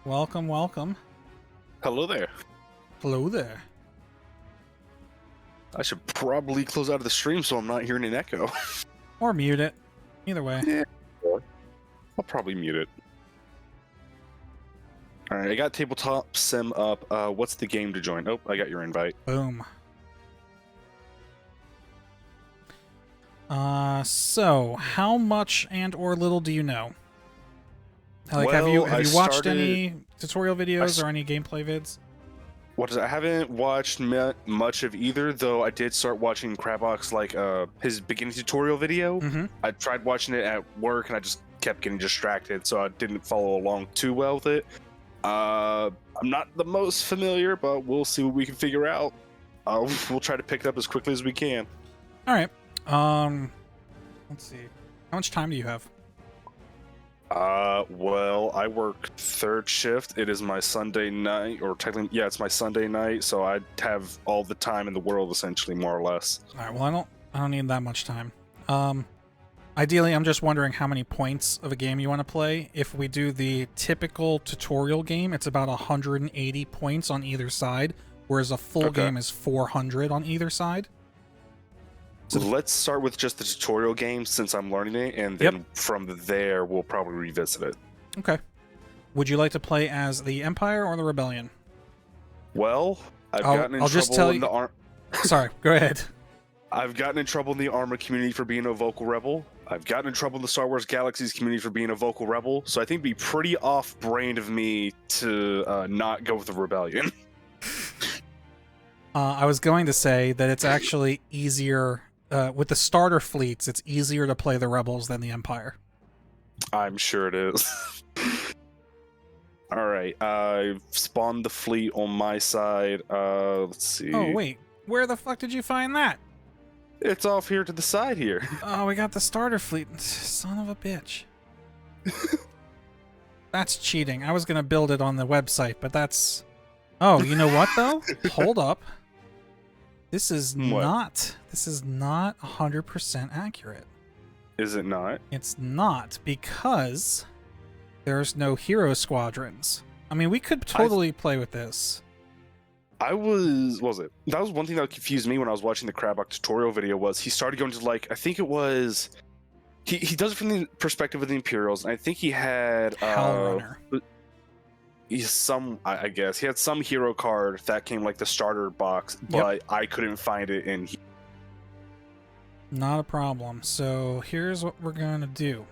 Welcome, welcome. Hello there. Hello there. I should probably close out of the stream so I'm not hearing an echo. Or mute it. Either way. Yeah. I'll probably mute it. Alright, I got Tabletop Sim up. What's the game to join? Oh, I got your invite. Boom. So how much and or little do you know? Like, have you watched any tutorial videos or any gameplay vids? I haven't watched much of either, though I did start watching Crabbox, his beginning tutorial video. Mm-hmm. I tried watching it at work and I just kept getting distracted, so I didn't follow along too well with it. I'm not the most familiar, but we'll see what we can figure out. We'll try to pick it up as quickly as we can. All right. Let's see. How much time do you have? Well, I work third shift. It is my Sunday night, or technically, yeah, it's my Sunday night, so I have all the time in the world, essentially, more or less. All right. Well, I don't need that much time. Ideally, I'm just wondering how many points of a game you want to play. If we do the typical tutorial game, it's about 180 points on either side, whereas a full game is 400 on either side. So let's start with just the tutorial game since I'm learning it, and then from there we'll probably revisit it. Okay. Would you like to play as the Empire or the Rebellion? Well, I've gotten in trouble in the Sorry, go ahead. I've gotten in trouble in the Armada community for being a vocal rebel. I've gotten in trouble in the Star Wars Galaxies community for being a vocal rebel. So I think it'd be pretty off-brand of me to not go with the Rebellion. I was going to say that it's actually easier with the starter fleets. It's easier to play the Rebels than the Empire. I'm sure it is. All right, I've spawned the fleet on my side. Let's see. Oh wait, where the fuck did you find that? It's off here to the side here. Oh, we got the starter fleet. Son of a bitch. That's cheating. I was gonna build it on the website, but that's... Oh, you know what though? Hold up. This is not 100% accurate. Is it not? It's not, because there's no hero squadrons. I mean, we could totally play with this. That was one thing that confused me when I was watching the Crabbox tutorial video. Was he started going to, like, I think it was he does it from the perspective of the Imperials, and I think he had Hellrunner. I guess he had some hero card that came like the starter box, but I couldn't find it in here. Not a problem. So here's what we're gonna do.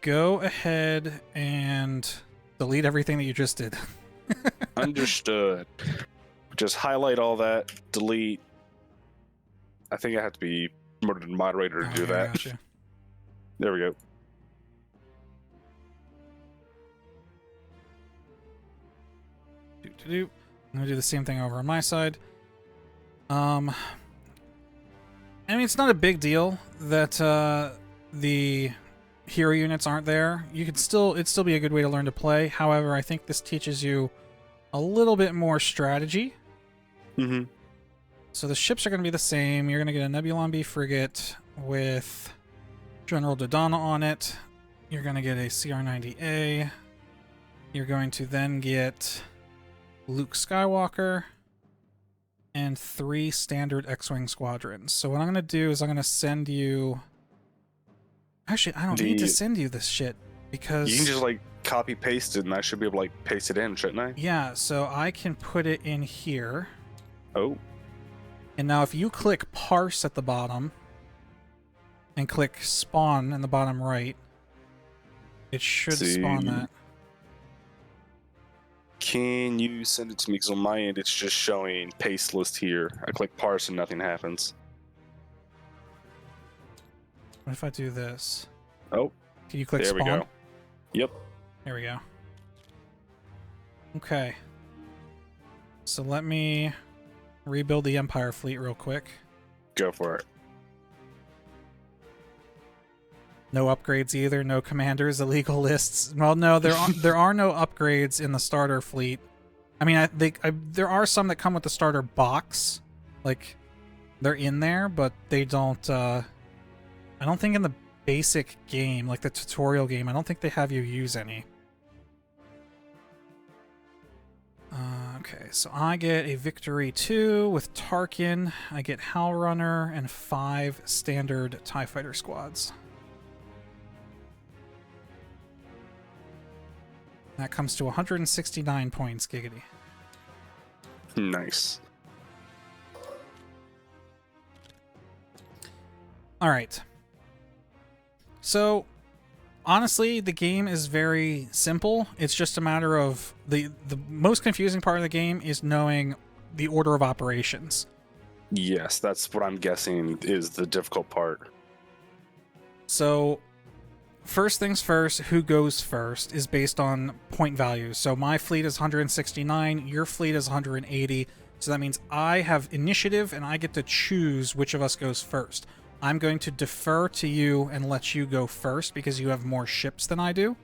Go ahead and delete everything that you just did. Understood. Just highlight all that, delete. I think I have to be promoted to moderator to do that. Gotcha. There we go. I'm gonna do the same thing over on my side. I mean, it's not a big deal that the hero units aren't there. It'd still be a good way to learn to play. However, I think this teaches you a little bit more strategy. Mm-hmm. So the ships are going to be the same. You're going to get a Nebula B frigate with General Dodonna on it. You're going to get a CR-90A. You're going to then get Luke Skywalker and 3 standard X-Wing squadrons. So what I'm going to do is I'm going to send you... Actually, I don't need to send you this shit, because... You can just, like, copy-paste it, and I should be able to, like, paste it in, shouldn't I? Yeah, so I can put it in here. Oh. And now if you click Parse at the bottom, and click Spawn in the bottom right, it should spawn that. Can you send it to me? Because on my end, it's just showing paste list here. I click parse and nothing happens. What if I do this? Oh. Can you click spawn? There we go. Yep. There we go. Okay. So let me rebuild the Empire fleet real quick. Go for it. No upgrades either. No commanders. Illegal lists. Well, no, there are no upgrades in the starter fleet. I mean, there are some that come with the starter box, like they're in there, but they don't. I don't think in the basic game, like the tutorial game, I don't think they have you use any. Okay, so I get a Victory 2 with Tarkin. I get Hal Runner and 5 standard TIE Fighter squads. That comes to 169 points, giggity. Nice. All right. So, honestly, the game is very simple. It's just a matter of the most confusing part of the game is knowing the order of operations. Yes, that's what I'm guessing is the difficult part. So, first things first, who goes first is based on point values. So my fleet is 169, your fleet is 180. So that means I have initiative and I get to choose which of us goes first. I'm going to defer to you and let you go first because you have more ships than I do.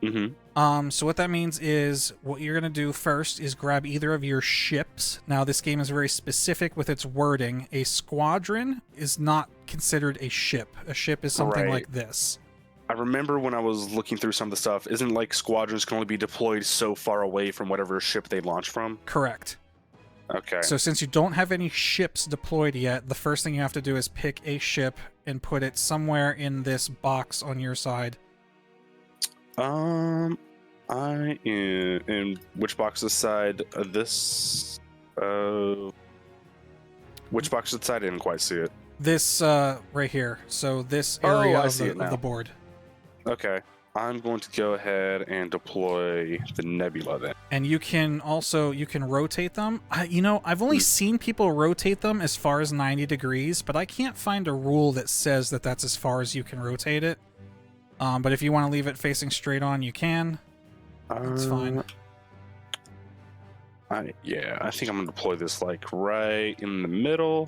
Mm-hmm. So what that means is what you're going to do first is grab either of your ships. Now, this game is very specific with its wording. A squadron is not considered a ship. A ship is something like this. I remember when I was looking through some of the stuff, isn't like squadrons can only be deployed so far away from whatever ship they launch from? Correct. Okay. So since you don't have any ships deployed yet, the first thing you have to do is pick a ship and put it somewhere in this box on your side. I am in which box this side? This. Which box this side? I didn't quite see it. This right here. So this area of the board. Okay. I'm going to go ahead and deploy the Nebula then. And you can rotate them. I've only seen people rotate them as far as 90 degrees, but I can't find a rule that says that that's as far as you can rotate it. But if you want to leave it facing straight on, you can. That's fine. I think I'm going to deploy this like right in the middle.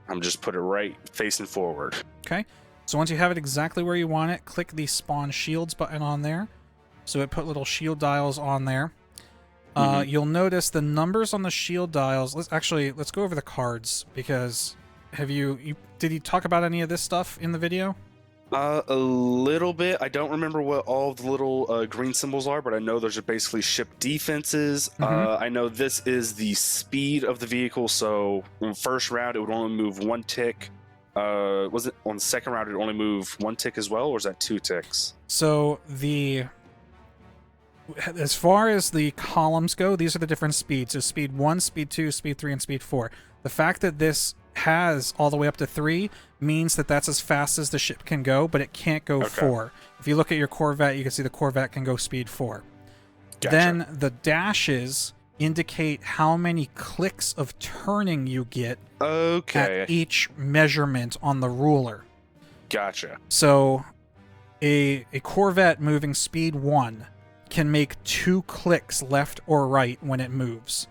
I'm just put it right facing forward. Okay. So once you have it exactly where you want it, click the Spawn Shields button on there. So it put little shield dials on there. You'll notice the numbers on the shield dials. Let's go over the cards because did he talk about any of this stuff in the video? A little bit. I don't remember what all the little green symbols are, but I know those are basically ship defenses. I know this is the speed of the vehicle. So in first round, it would only move 1 tick. Was it on the second round? It only move 1 tick as well, or is that 2 ticks? So as far as the columns go, these are the different speeds. So speed 1, speed 2, speed 3, and speed 4. The fact that this has all the way up to 3 means that that's as fast as the ship can go, but it can't go 4. If you look at your Corvette, you can see the Corvette can go speed 4. Gotcha. Then the dashes indicate how many clicks of turning you get at each measurement on the ruler. Gotcha. So a Corvette moving speed 1 can make 2 clicks left or right when it moves.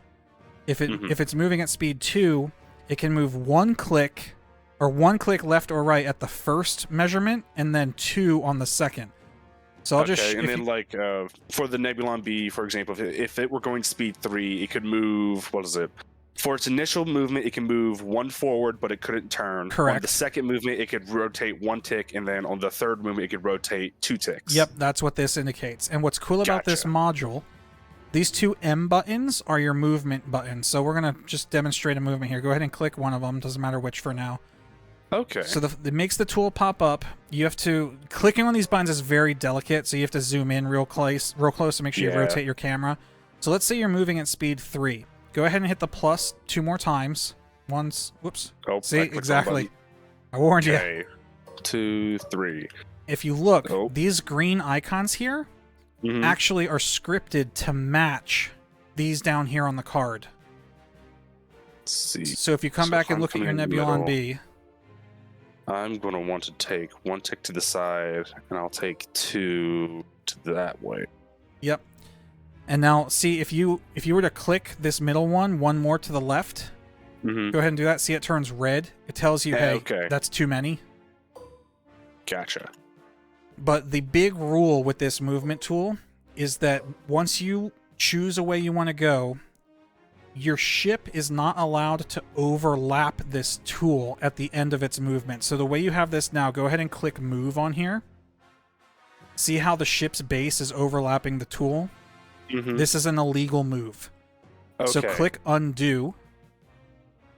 If it's moving at speed 2, it can move 1 click or 1 click left or right at the first measurement and then 2 on the second. So I'll for the Nebulon B, for example, if it were going speed 3, it could move, for its initial movement, it can move 1 forward, but it couldn't turn. Correct. On the second movement, it could rotate 1 tick, and then on the third movement, it could rotate 2 ticks. Yep, that's what this indicates. And what's cool about this module, these 2 M buttons are your movement buttons. So we're going to just demonstrate a movement here. Go ahead and click one of them. Doesn't matter which for now. Okay. So it makes the tool pop up. You have to... Clicking on these buttons is very delicate, so you have to zoom in real close to make sure you rotate your camera. So let's say you're moving at speed 3. Go ahead and hit the plus 2 more times. Once. Whoops. Oh, see? Exactly. I warned you. 2, 3. If you look, these green icons here actually are scripted to match these down here on the card. Let's see. So if you come back and look at your Nebulon B... I'm going to want to take 1 tick to the side, and I'll take 2 to that way. Yep. And now, see, if you were to click this middle one more to the left, go ahead and do that. See, it turns red. It tells you, hey, that's too many. Gotcha. But the big rule with this movement tool is that once you choose a way you want to go, your ship is not allowed to overlap this tool at the end of its movement. So the way you have this now, go ahead and click move on here. See how the ship's base is overlapping the tool? This is an illegal move. So Okay. click undo.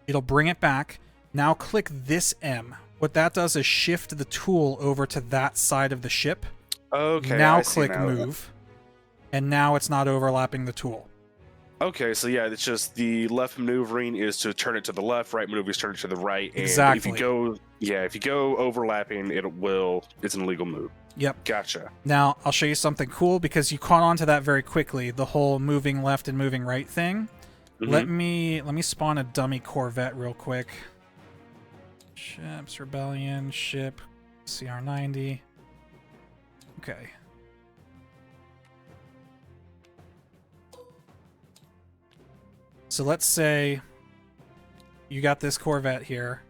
It'll bring it back. Now click this M. What that does is shift the tool over to that side of the ship. Okay. Now I see click now. move. And now it's not overlapping the tool. Okay, so yeah, it's just the left maneuvering is to turn it to the left, right maneuvering is turn it to the right. And Exactly. if you go overlapping, it's an illegal move. Yep. Gotcha. Now, I'll show you something cool because you caught on to that very quickly, the whole moving left and moving right thing. Mhm. Let me spawn a dummy Corvette real quick. Ships, Rebellion, ship, CR90. Okay. So let's say you got this Corvette here,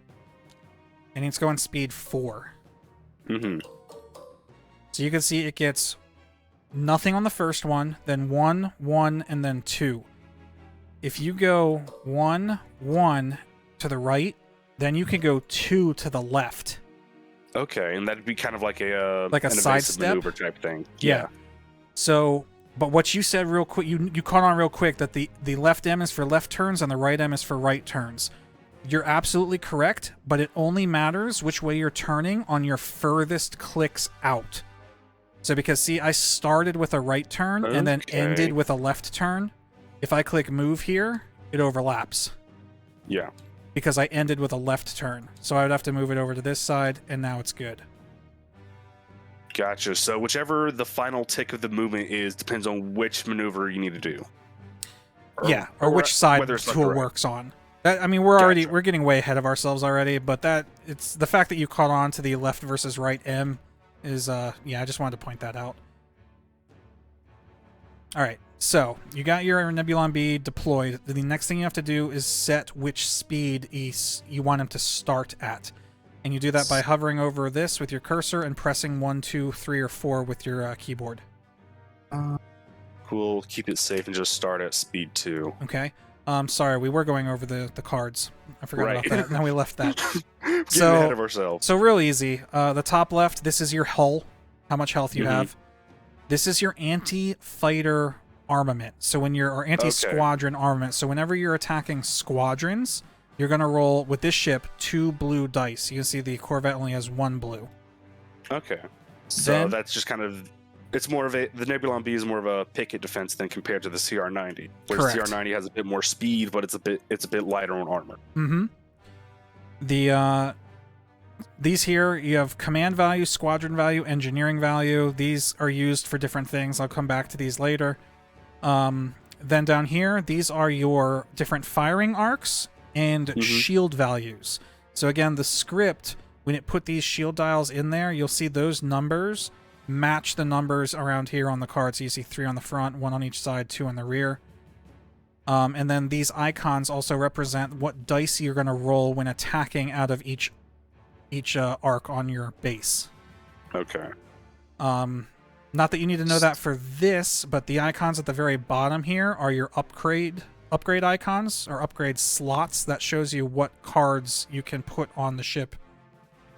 and it's going speed 4. Mm-hmm. So you can see it gets nothing on the first one, then 1, 1, and then 2. If you go 1, 1 to the right, then you can go 2 to the left. Okay, and that'd be kind of like an Like a evasive sidestep? maneuver type thing. Yeah. So, but what you said real quick, you caught on real quick that the left M is for left turns and the right M is for right turns. You're absolutely correct, but it only matters which way you're turning on your furthest clicks out. So because, see, I started with a right turn and then Okay. ended with a left turn. If I click move here, it overlaps Yeah. because I ended with a left turn. So I would have to move it over to this side, and now it's good. Gotcha. So whichever the final tick of the movement is depends on which maneuver you need to do. Or which side whether the it's left tool or right. works on. I mean, we're Gotcha. getting way ahead of ourselves already, but it's the fact that you caught on to the left versus right M is I just wanted to point that out. All right, so you got your Nebula B deployed. The next thing you have to do is set which speed you want him to start at, and you do that by hovering over this with your cursor and pressing 1, 2, 3, or 4 with your keyboard. Cool. Keep it safe and just start at speed 2. Okay. Sorry, we were going over the cards. I forgot Right. about that. And then we left that. Getting So- ahead of ourselves. So real easy. The top left, this is your hull, how much health you Mhm. have. This is your anti-fighter armament. So when you're or anti-squadron armament. So whenever you're attacking squadrons, you're gonna roll with this ship 2 blue dice. You can see the Corvette only has 1 blue. Okay. So Then- that's just kind of the Nebulon B is more of a picket defense than compared to the CR90. Where Correct. the CR90 has a bit more speed, but it's a bit lighter on armor. Mm-hmm. These here, you have command value, squadron value, engineering value. These are used for different things. I'll come back to these later. Then down here, these are your different firing arcs and shield values. So again, the script, when it put these shield dials in there, you'll see those numbers match the numbers around here on the card. So you see 3 on the front, 1 on each side, 2 on the rear. And then these icons also represent what dice you're going to roll when attacking out of each arc on your base. Okay. Not that you need to know that for this, but the icons at the very bottom here are your upgrade icons or upgrade slots that shows you what cards you can put on the ship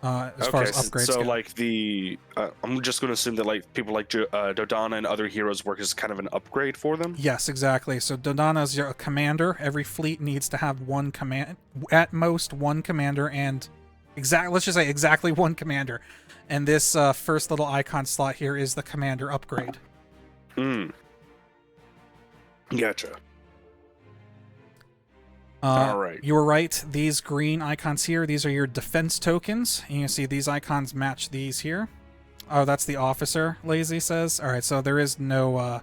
as far as upgrades so go. like I'm just going to assume that like people like Dodonna and other heroes work as kind of an upgrade for them. Yes, exactly. So Dodonna is your commander. Every fleet needs to have one command, at most one commander, and let's just say exactly one commander. And this first little icon slot here is the commander upgrade. Gotcha. All right. You were right. These green icons here, these are your defense tokens. And you can see these icons match these here. Oh, that's the officer, Lazy says. All right, so there is no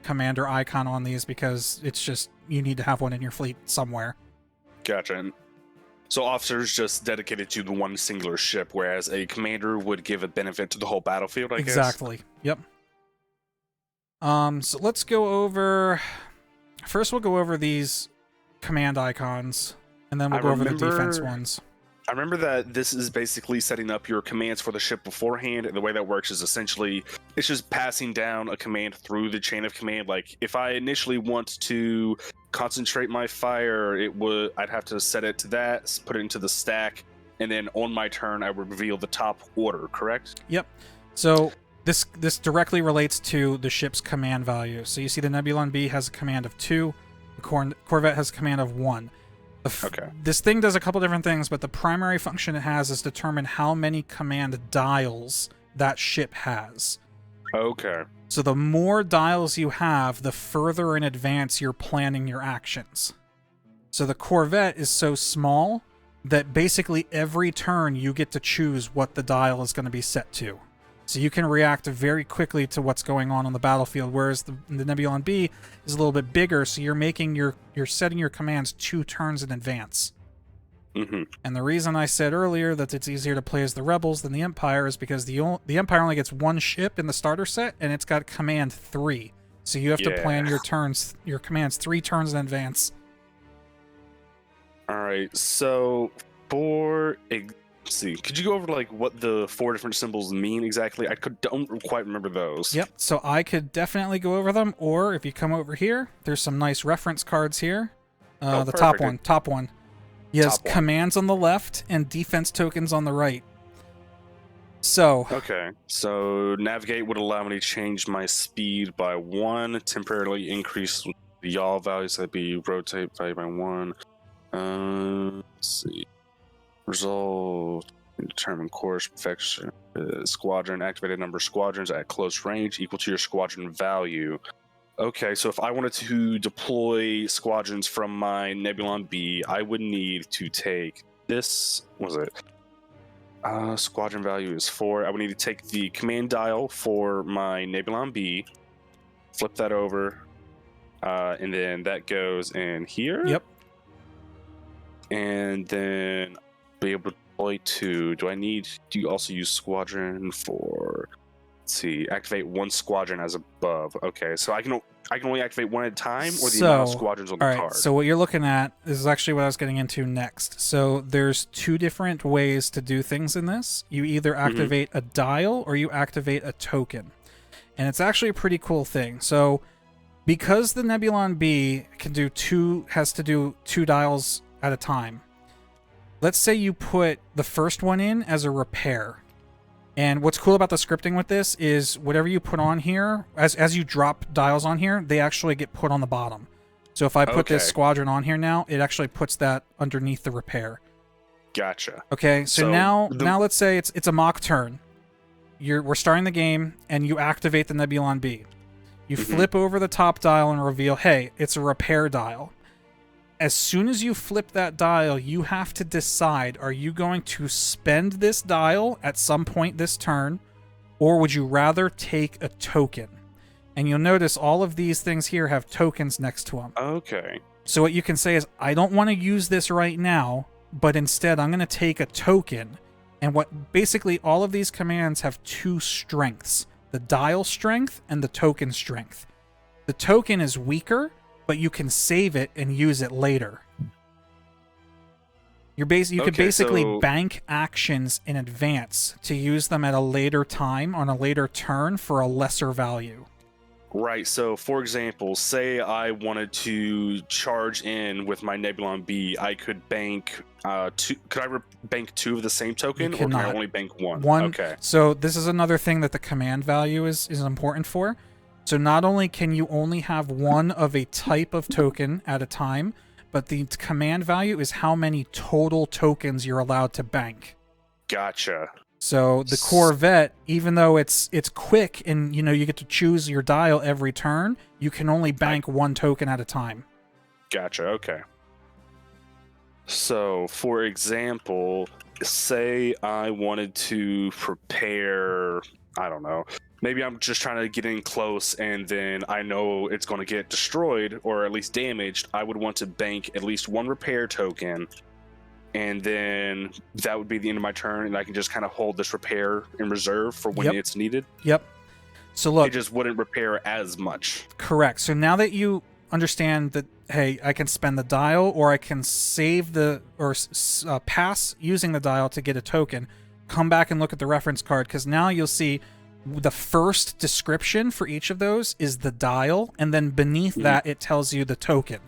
commander icon on these because it's just you need to have one in your fleet somewhere. Gotcha. And so officers just dedicated to the one singular ship, whereas a commander would give a benefit to the whole battlefield, I guess. Exactly. Yep. So let's go over. First, we'll go over these command icons, and then we'll go over the defense ones. I remember that this is basically setting up your commands for the ship beforehand, and the way that works is essentially it's just passing down a command through the chain of command. Like if I initially want to concentrate my fire, I'd have to set it to that, put it into the stack, and then on my turn I would reveal the top order. Correct? Yep. So this directly relates to the ship's command value. So you see the Nebulon B has a command of 2. The Corvette has command of 1. Okay. This thing does a couple different things, but the primary function it has is determine how many command dials that ship has. Okay. So the more dials you have, the further in advance you're planning your actions. So the Corvette is so small that basically every turn you get to choose what the dial is going to be set to. So you can react very quickly to what's going on the battlefield, whereas the Nebulon B is a little bit bigger, so you're setting your commands 2 turns in advance. Mm-hmm. And the reason I said earlier that it's easier to play as the Rebels than the Empire is because the Empire only gets 1 ship in the starter set, and it's got command 3. So you have to plan your commands 3 turns in advance. All right. So let's see. Could you go over like what the 4 different symbols mean exactly? Don't quite remember those. Yep. So I could definitely go over them, or if you come over here, there's some nice reference cards here. The perfect. top one. He has Top one. commands on the left and defense tokens on the right. So. Okay. So navigate would allow me to change my speed by 1, temporarily increase the yaw values. That'd be rotate value by 1. Let's see. Resolve. Determine course perfection. Squadron. Activated number of squadrons at close range equal to your squadron value. Okay, so if I wanted to deploy squadrons from my Nebulon B, I would need to take this. What was it? Squadron value is 4. I would need to take the command dial for my Nebulon B, flip that over, and then that goes in here. Yep. And then be able to deploy 2. Do you also use squadron for, let's see, activate 1 squadron as above? Okay, so I can only activate 1 at a time, or the amount of squadrons on the card? So what you're looking at, this is actually what I was getting into next. So there's 2 different ways to do things in this. You either activate a dial or you activate a token. And it's actually a pretty cool thing. So because the Nebulon B has to do 2 dials at a time. Let's say you put the first one in as a repair. And what's cool about the scripting with this is whatever you put on here, as you drop dials on here, they actually get put on the bottom. So if I put this squadron on here now, it actually puts that underneath the repair. Gotcha. Okay, so now let's say it's a mock turn. We're starting the game, and you activate the Nebulon B. You flip over the top dial and reveal, hey, it's a repair dial. As soon as you flip that dial, you have to decide, are you going to spend this dial at some point this turn, or would you rather take a token? And you'll notice all of these things here have tokens next to them. Okay. So what you can say is, I don't want to use this right now, but instead I'm going to take a token. And basically all of these commands have 2 strengths, the dial strength and the token strength. The token is weaker, but you can save it and use it later. You could basically bank actions in advance to use them at a later time on a later turn for a lesser value. Right. So, for example, say I wanted to charge in with my Nebulon B, I could bank 2. Could I bank 2 of the same token, or can I only bank 1? Okay. So this is another thing that the command value is important for. So not only can you only have 1 of a type of token at a time, but the command value is how many total tokens you're allowed to bank. Gotcha. So the Corvette, even though it's quick and you get to choose your dial every turn, you can only bank 1 token at a time. Gotcha. Okay. So, for example, say I wanted to prepare, I don't know, maybe I'm just trying to get in close and then I know it's going to get destroyed or at least damaged. I would want to bank at least 1 repair token, and then that would be the end of my turn, and I can just kind of hold this repair in reserve for when it's needed. Yep. So look, it just wouldn't repair as much. Correct. So now that you understand that, hey, I can spend the dial, or I can save pass using the dial to get a token, come back and look at the reference card, because now you'll see the first description for each of those is the dial, and then beneath that it tells you the token.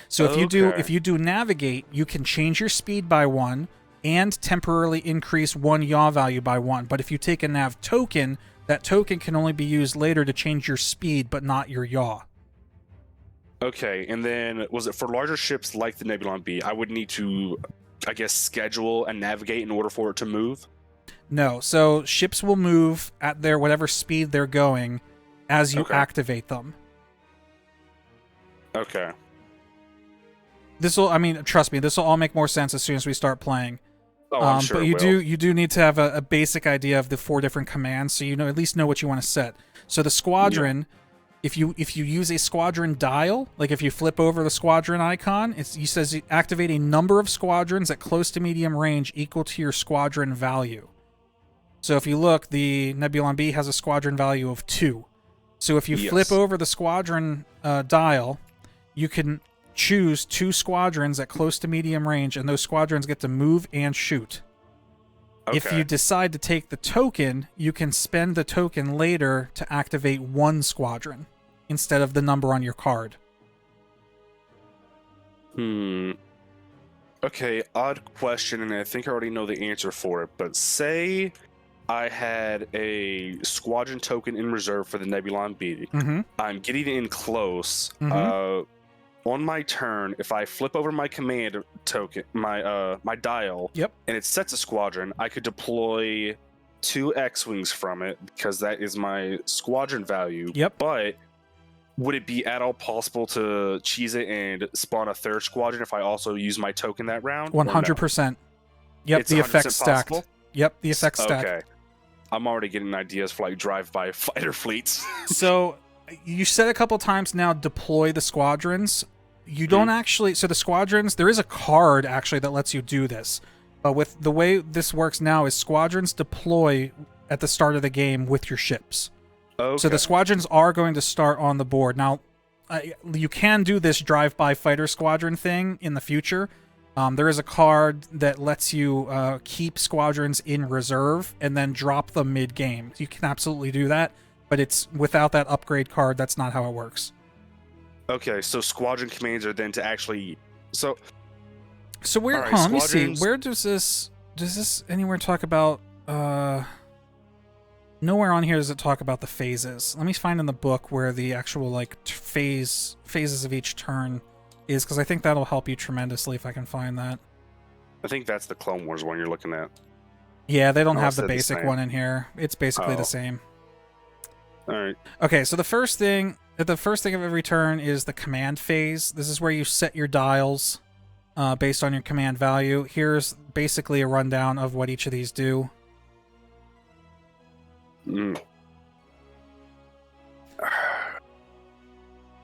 So if you do navigate, you can change your speed by 1 and temporarily increase 1 yaw value by 1. But if you take a nav token, that token can only be used later to change your speed, but not your yaw. Okay, and then was it for larger ships like the Nebula B? I would need to, I guess, schedule and navigate in order for it to move. No, so ships will move at their whatever speed they're going as you activate them. Okay. This will, I mean, trust me, this will all make more sense as soon as we start playing. Oh, I'm sure but it will. you do need to have a basic idea of the 4 different commands, so you know at least know what you want to set. So the squadron, if you use a squadron dial, like if you flip over the squadron icon, it says activate a number of squadrons at close to medium range equal to your squadron value. So if you look, the Nebula B has a squadron value of 2. So if you flip over the squadron dial, you can choose 2 squadrons at close to medium range, and those squadrons get to move and shoot. Okay. If you decide to take the token, you can spend the token later to activate 1 squadron instead of the number on your card. Okay, odd question, and I think I already know the answer for it, but say I had a squadron token in reserve for the Nebula B. I'm getting in close. On my turn, if I flip over my command token, my dial, and it sets a squadron, I could deploy 2 X-Wings from it because that is my squadron value. But would it be at all possible to cheese it and spawn a 3rd squadron if I also use my token that round? 100%. Yep, it's the effect's stacked. Possible? Yep, the effect's stacked. Okay. I'm already getting ideas for like drive-by fighter fleets. So you said a couple times now deploy the squadrons. You don't actually, so the squadrons, there is a card actually that lets you do this. But with the way this works now is squadrons deploy at the start of the game with your ships. Okay. So the squadrons are going to start on the board. Now, you can do this drive-by fighter squadron thing in the future. There is a card that lets you keep squadrons in reserve and then drop them mid-game. You can absolutely do that, but it's without that upgrade card, that's not how it works. Okay, so Squadron Commands are then to actually... So where... Right, let me see. Where does this anywhere talk about... Nowhere on here does it talk about the phases. Let me find in the book where the actual, like, phases of each turn is, because I think that'll help you tremendously if I can find that. I think that's the Clone Wars one you're looking at. Yeah, they don't have the basic one in here. It's basically the same. Alright. Okay, so the first thing of every turn is the command phase. This is where you set your dials based on your command value. Here's basically a rundown of what each of these do.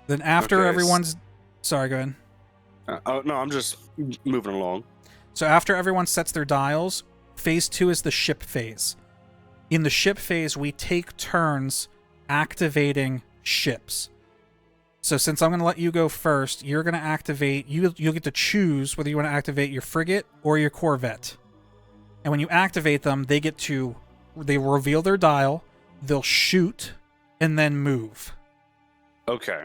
Then after everyone's... Sorry, go ahead. No, I'm just moving along. So after everyone sets their dials, phase 2 is the ship phase. In the ship phase, we take turns activating ships. So since I'm going to let you go first, you're going to activate... You'll get to choose whether you want to activate your frigate or your corvette. And when you activate them, they reveal their dial, they'll shoot, and then move. Okay.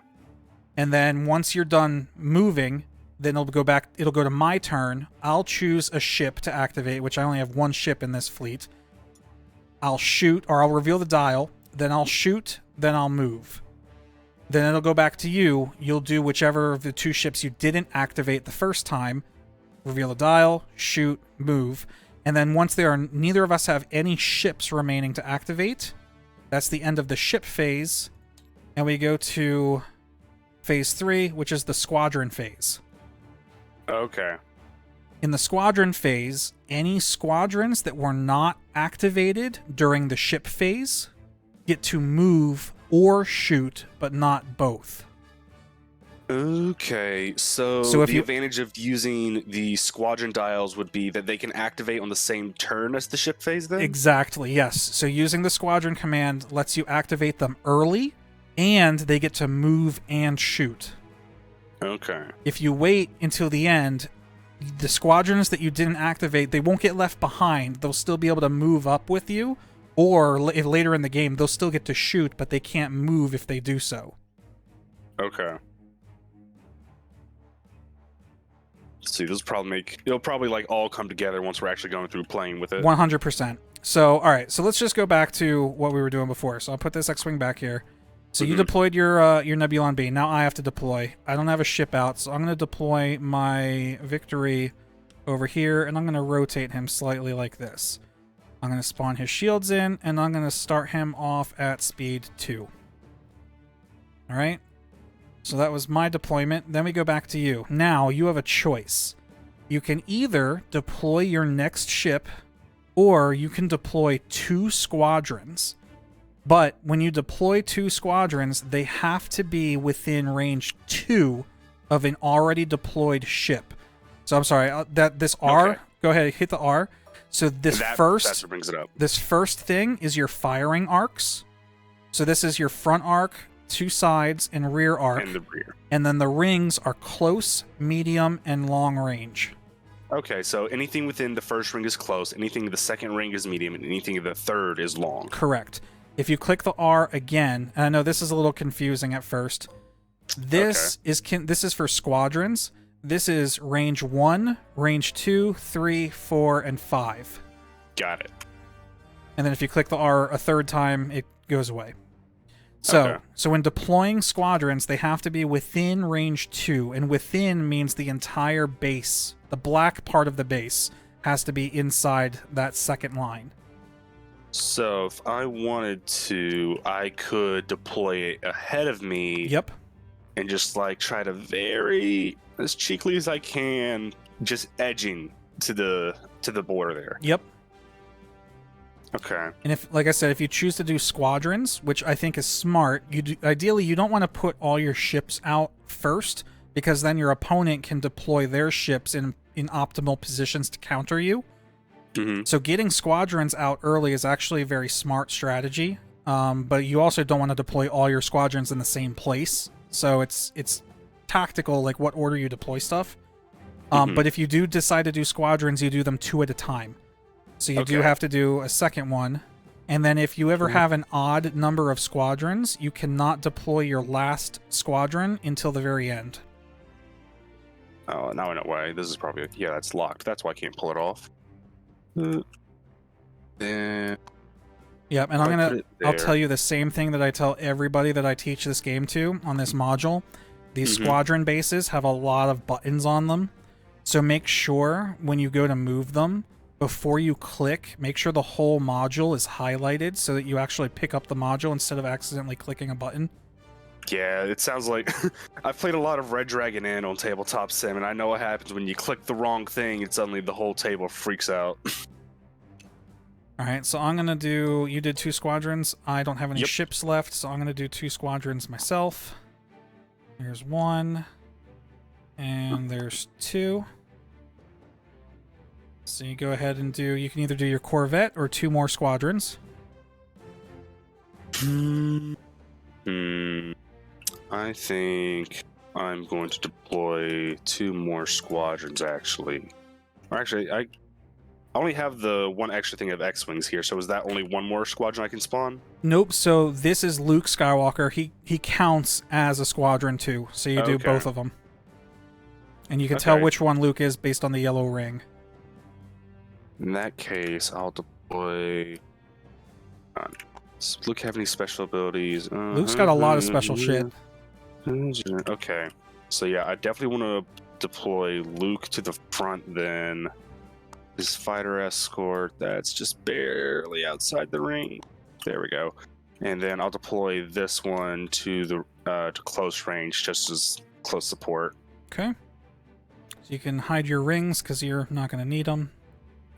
And then once you're done moving, then it'll go to my turn. I'll choose a ship to activate, which I only have 1 ship in this fleet. I'll shoot, or I'll reveal the dial, then I'll shoot, then I'll move. Then it'll go back to you. You'll do whichever of the 2 ships you didn't activate the first time. Reveal the dial, shoot, move. And then once neither of us have any ships remaining to activate, that's the end of the ship phase. And we go to phase 3, which is the squadron phase. Okay. In the squadron phase, any squadrons that were not activated during the ship phase get to move or shoot, but not both. Okay, so the advantage of using the squadron dials would be that they can activate on the same turn as the ship phase then? Exactly, yes. So using the squadron command lets you activate them early, and they get to move and shoot. Okay. If you wait until the end, the squadrons that you didn't activate, they won't get left behind. They'll still be able to move up with you, or later in the game, they'll still get to shoot, but they can't move if they do so. Okay. See, it'll probably like all come together once we're actually going through playing with it. 100%. So, all right. So let's just go back to what we were doing before. So I'll put this X-Wing back here. So you deployed your Nebula B. Now I have to deploy. I don't have a ship out, so I'm going to deploy my Victory over here, and I'm going to rotate him slightly like this. I'm going to spawn his shields in, and I'm going to start him off at speed 2. All right? So that was my deployment. Then we go back to you. Now you have a choice. You can either deploy your next ship, or you can deploy 2 squadrons. But when you deploy 2 squadrons, they have to be within range 2 of an already deployed ship. So I'm sorry, this R, okay. Go ahead, hit the R. So that's what brings it up. This first thing is your firing arcs. So this is your front arc, 2 sides, and rear arc. And the rear. And then the rings are close, medium, and long range. Okay, so anything within the first ring is close, anything in the second ring is medium, and anything in the third is long. Correct. If you click the R again, and I know this is a little confusing at first, this is for squadrons. This is range 1, range 2, 3, 4, and 5. Got it. And then if you click the R a third time, it goes away. So when deploying squadrons, they have to be within range 2, and within means the entire base. The black part of the base has to be inside that second line. So if I wanted to, I could deploy it ahead of me. Yep. And just like try to very as cheekily as I can, just edging to the border there. Yep. Okay. And if, like I said, if you choose to do squadrons, which I think is smart, ideally you don't want to put all your ships out first, because then your opponent can deploy their ships in optimal positions to counter you. Mm-hmm. So getting squadrons out early is actually a very smart strategy, but you also don't want to deploy all your squadrons in the same place. So it's tactical, like what order you deploy stuff. But if you do decide to do squadrons, you do them 2 at a time. So you do have to do a second one. And then if you ever have an odd number of squadrons, you cannot deploy your last squadron until the very end. Oh, now I know why. This is probably... Yeah, that's locked. That's why I can't pull it off. Yep, and I'll tell you the same thing that I tell everybody that I teach this game to on this module. These squadron bases have a lot of buttons on them. So make sure when you go to move them, before you click, make sure the whole module is highlighted so that you actually pick up the module instead of accidentally clicking a button. Yeah, it sounds like I've played a lot of Red Dragon Inn on Tabletop Sim, and I know what happens when you click the wrong thing and suddenly the whole table freaks out. Alright, so I'm going to do... You did 2 squadrons. I don't have any ships left, so I'm going to do 2 squadrons myself. There's 1. And there's 2. So you go ahead and do... You can either do your Corvette or 2 more squadrons. I think I'm going to deploy 2 more squadrons, actually. Or actually, I only have the 1 extra thing of X-Wings here, so is that only 1 more squadron I can spawn? Nope, so this is Luke Skywalker. He counts as a squadron too, so you do both of them. And you can tell which one Luke is based on the yellow ring. In that case, I'll deploy... Does Luke have any special abilities? Luke's got a lot of special shit. Okay. So yeah, I definitely want to deploy Luke to the front then. His fighter escort, that's just barely outside the ring. There we go. And then I'll deploy this one to the to close range, just as close support. Okay. So you can hide your rings because you're not going to need them.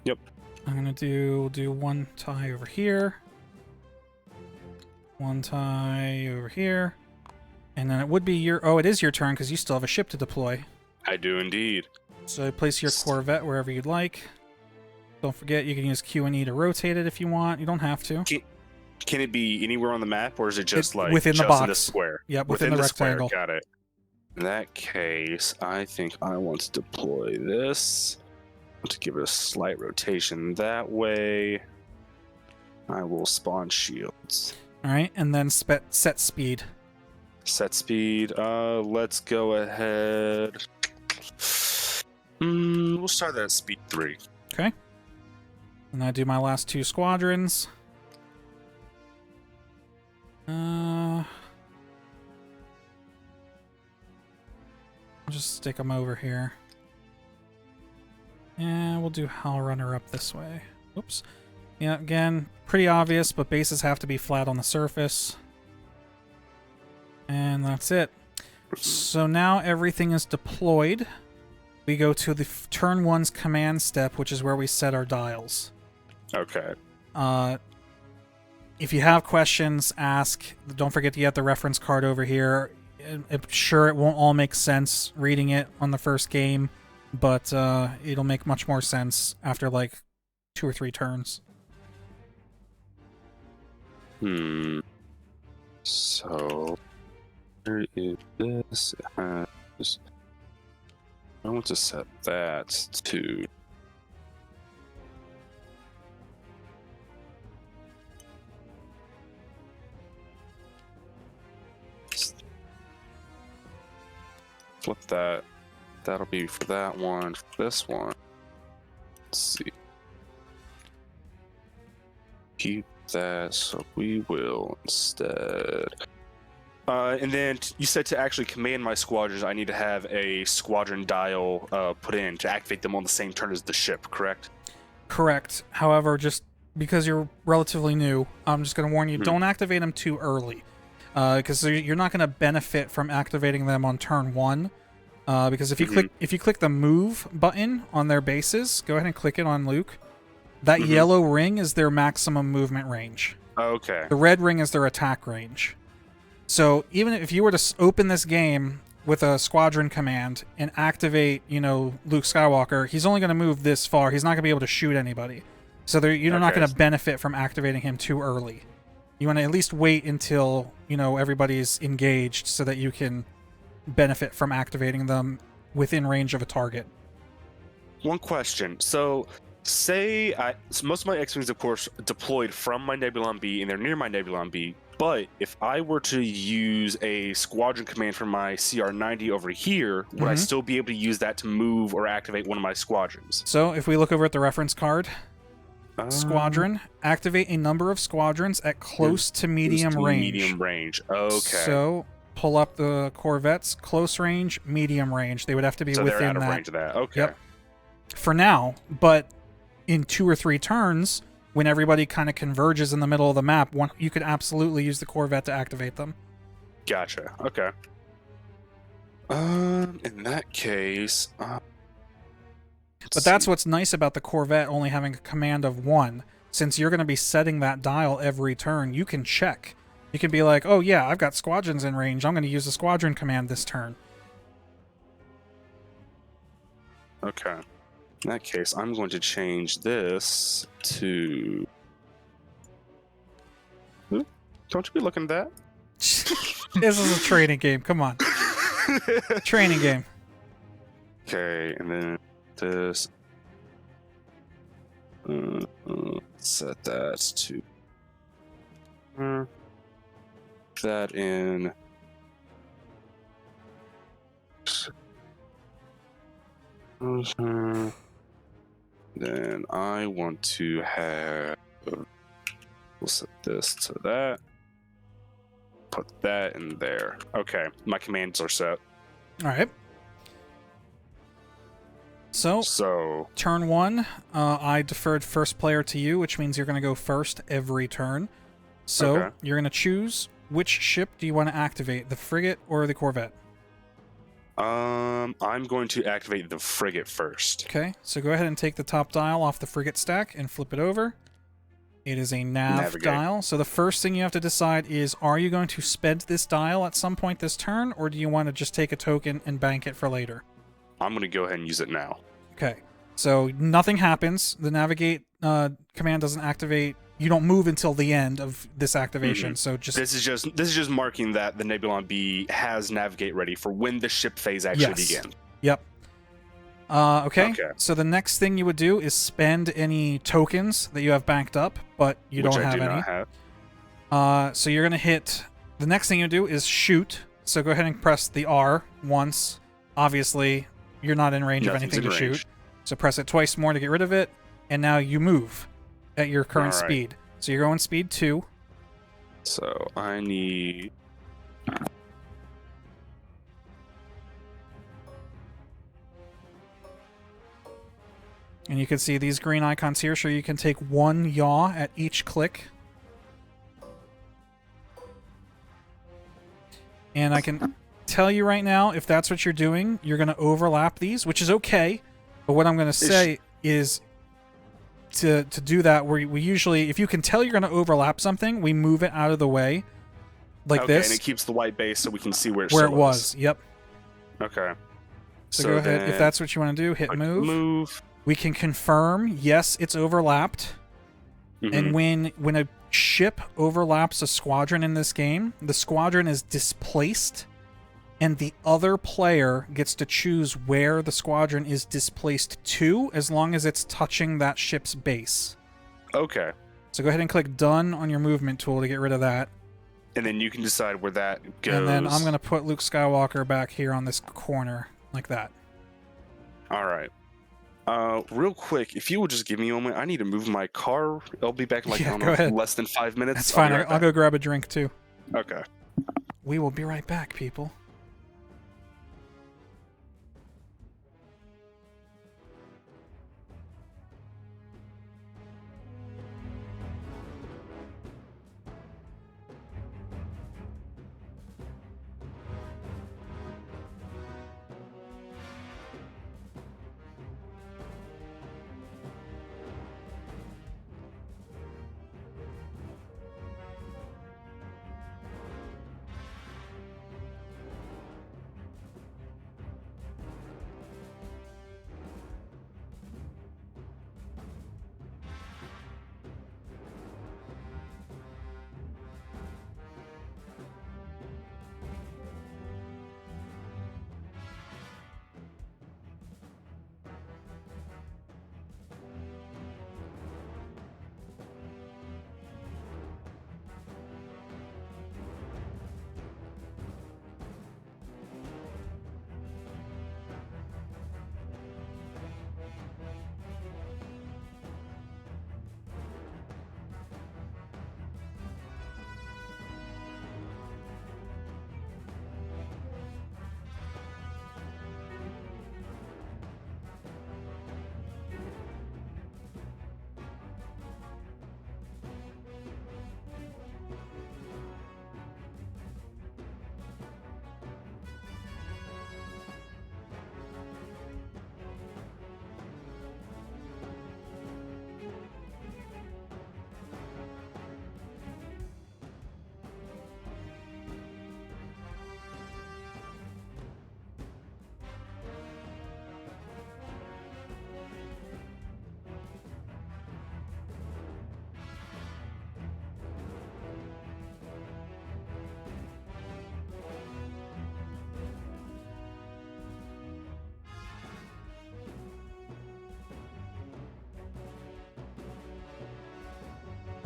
Yep. I'm going to do 1 tie over here. 1 tie over here. And then it would be your... Oh, it is your turn because you still have a ship to deploy. I do indeed. So place your Corvette wherever you'd like. Don't forget, you can use Q and E to rotate it if you want. You don't have to. Can it be anywhere on the map, or is it just like within just the box? In the square? Yep, within the rectangle. Square. Got it. In that case, I think I want to deploy this. I want to give it a slight rotation that way. I will spawn shields. All right, and then set speed. Set speed. Let's go ahead. We'll start that at speed 3. Okay. And I do my last 2 squadrons. just stick them over here. And we'll do Hell Runner up this way. Oops. Yeah, again, pretty obvious, but bases have to be flat on the surface. And that's it. So now everything is deployed. We go to the turn 1's command step, which is where we set our dials. Okay. If you have questions, ask. Don't forget to get the reference card over here. I'm sure it won't all make sense reading it on the first game, but it'll make much more sense after like 2 or 3 turns. So where is this? I want to set that to flip that. That'll be for that one. For this one, let's see. Keep that, so we will instead. And then you said to actually command my squadrons, I need to have a squadron dial put in to activate them on the same turn as the ship, correct? Correct. However, just because you're relatively new, I'm just going to warn you, don't activate them too early. Because you're not going to benefit from activating them on turn 1. Because if you click the move button on their bases, go ahead and click it on Luke. That yellow ring is their maximum movement range. Okay. The red ring is their attack range. So even if you were to open this game with a squadron command and activate, Luke Skywalker, he's only going to move this far. He's not going to be able to shoot anybody. So you're not going to benefit from activating him too early. You want to at least wait until, everybody's engaged so that you can benefit from activating them within range of a target. One question. So say most of my X-Wings, of course, deployed from my Nebula B, and they're near my Nebula B. But if I were to use a squadron command from my CR90 over here, would I still be able to use that to move or activate one of my squadrons? So if we look over at the reference card, squadron, activate a number of squadrons at close to medium range. Medium range. Okay. So pull up the Corvettes, close range, medium range. They would have to be within that. So they're out of range of that. Okay. Yep. For now, but in 2 or 3 turns, when everybody kind of converges in the middle of the map, you could absolutely use the Corvette to activate them. Gotcha. Okay. In that case, but that's what's nice about the Corvette only having a command of 1. Since you're going to be setting that dial every turn, you can check. You can be like, oh yeah, I've got squadrons in range. I'm going to use a squadron command this turn. Okay. In that case, I'm going to change this to... Ooh, don't you be looking at that? This is a training game. Come on. Training game. Okay, and then this... set that to... that in... Then I want to have... We'll set this to that. Put that in there. Okay, my commands are set. All right. So turn 1, I deferred first player to you, which means you're going to go first every turn. So you're going to choose which ship do you want to activate, the frigate or the Corvette? I'm going to activate the frigate first. Okay, so go ahead and take the top dial off the frigate stack and flip it over. It is a nav dial. So the first thing you have to decide is, are you going to spend this dial at some point this turn, or do you want to just take a token and bank it for later? I'm going to go ahead and use it now. Okay, so nothing happens. The navigate command doesn't activate. You don't move until the end of this activation. So this is just marking that the Nebula B has navigate ready for when the ship phase actually begins. Yep. Okay. So the next thing you would do is spend any tokens that you have banked up, but you don't have any. Not have. So you're gonna hit. The next thing you do is shoot. So go ahead and press the R once. Obviously, you're not in range of anything to shoot. So press it twice more to get rid of it, and now you move at your current speed. So you're going speed 2. So I need... And you can see these green icons here, so you can take one yaw at each click. And I can tell you right now, if that's what you're doing, you're going to overlap these, which is okay. But what I'm going to say is to do that, we usually, if you can tell you're going to overlap something, we move it out of the way like this. And it keeps the white base so we can see where it was. Yep. Okay. So go ahead. If that's what you want to do, hit move. We can confirm, yes, it's overlapped. And when a ship overlaps a squadron in this game, the squadron is displaced, and the other player gets to choose where the squadron is displaced to, as long as it's touching that ship's base. Okay. So go ahead and click done on your movement tool to get rid of that. And then you can decide where that goes. And then I'm going to put Luke Skywalker back here on this corner, like that. All right. Real quick, if you would just give me a moment, I need to move my car. I'll be back in less than 5 minutes. That's fine. I'll go grab a drink too. Okay. We will be right back, people.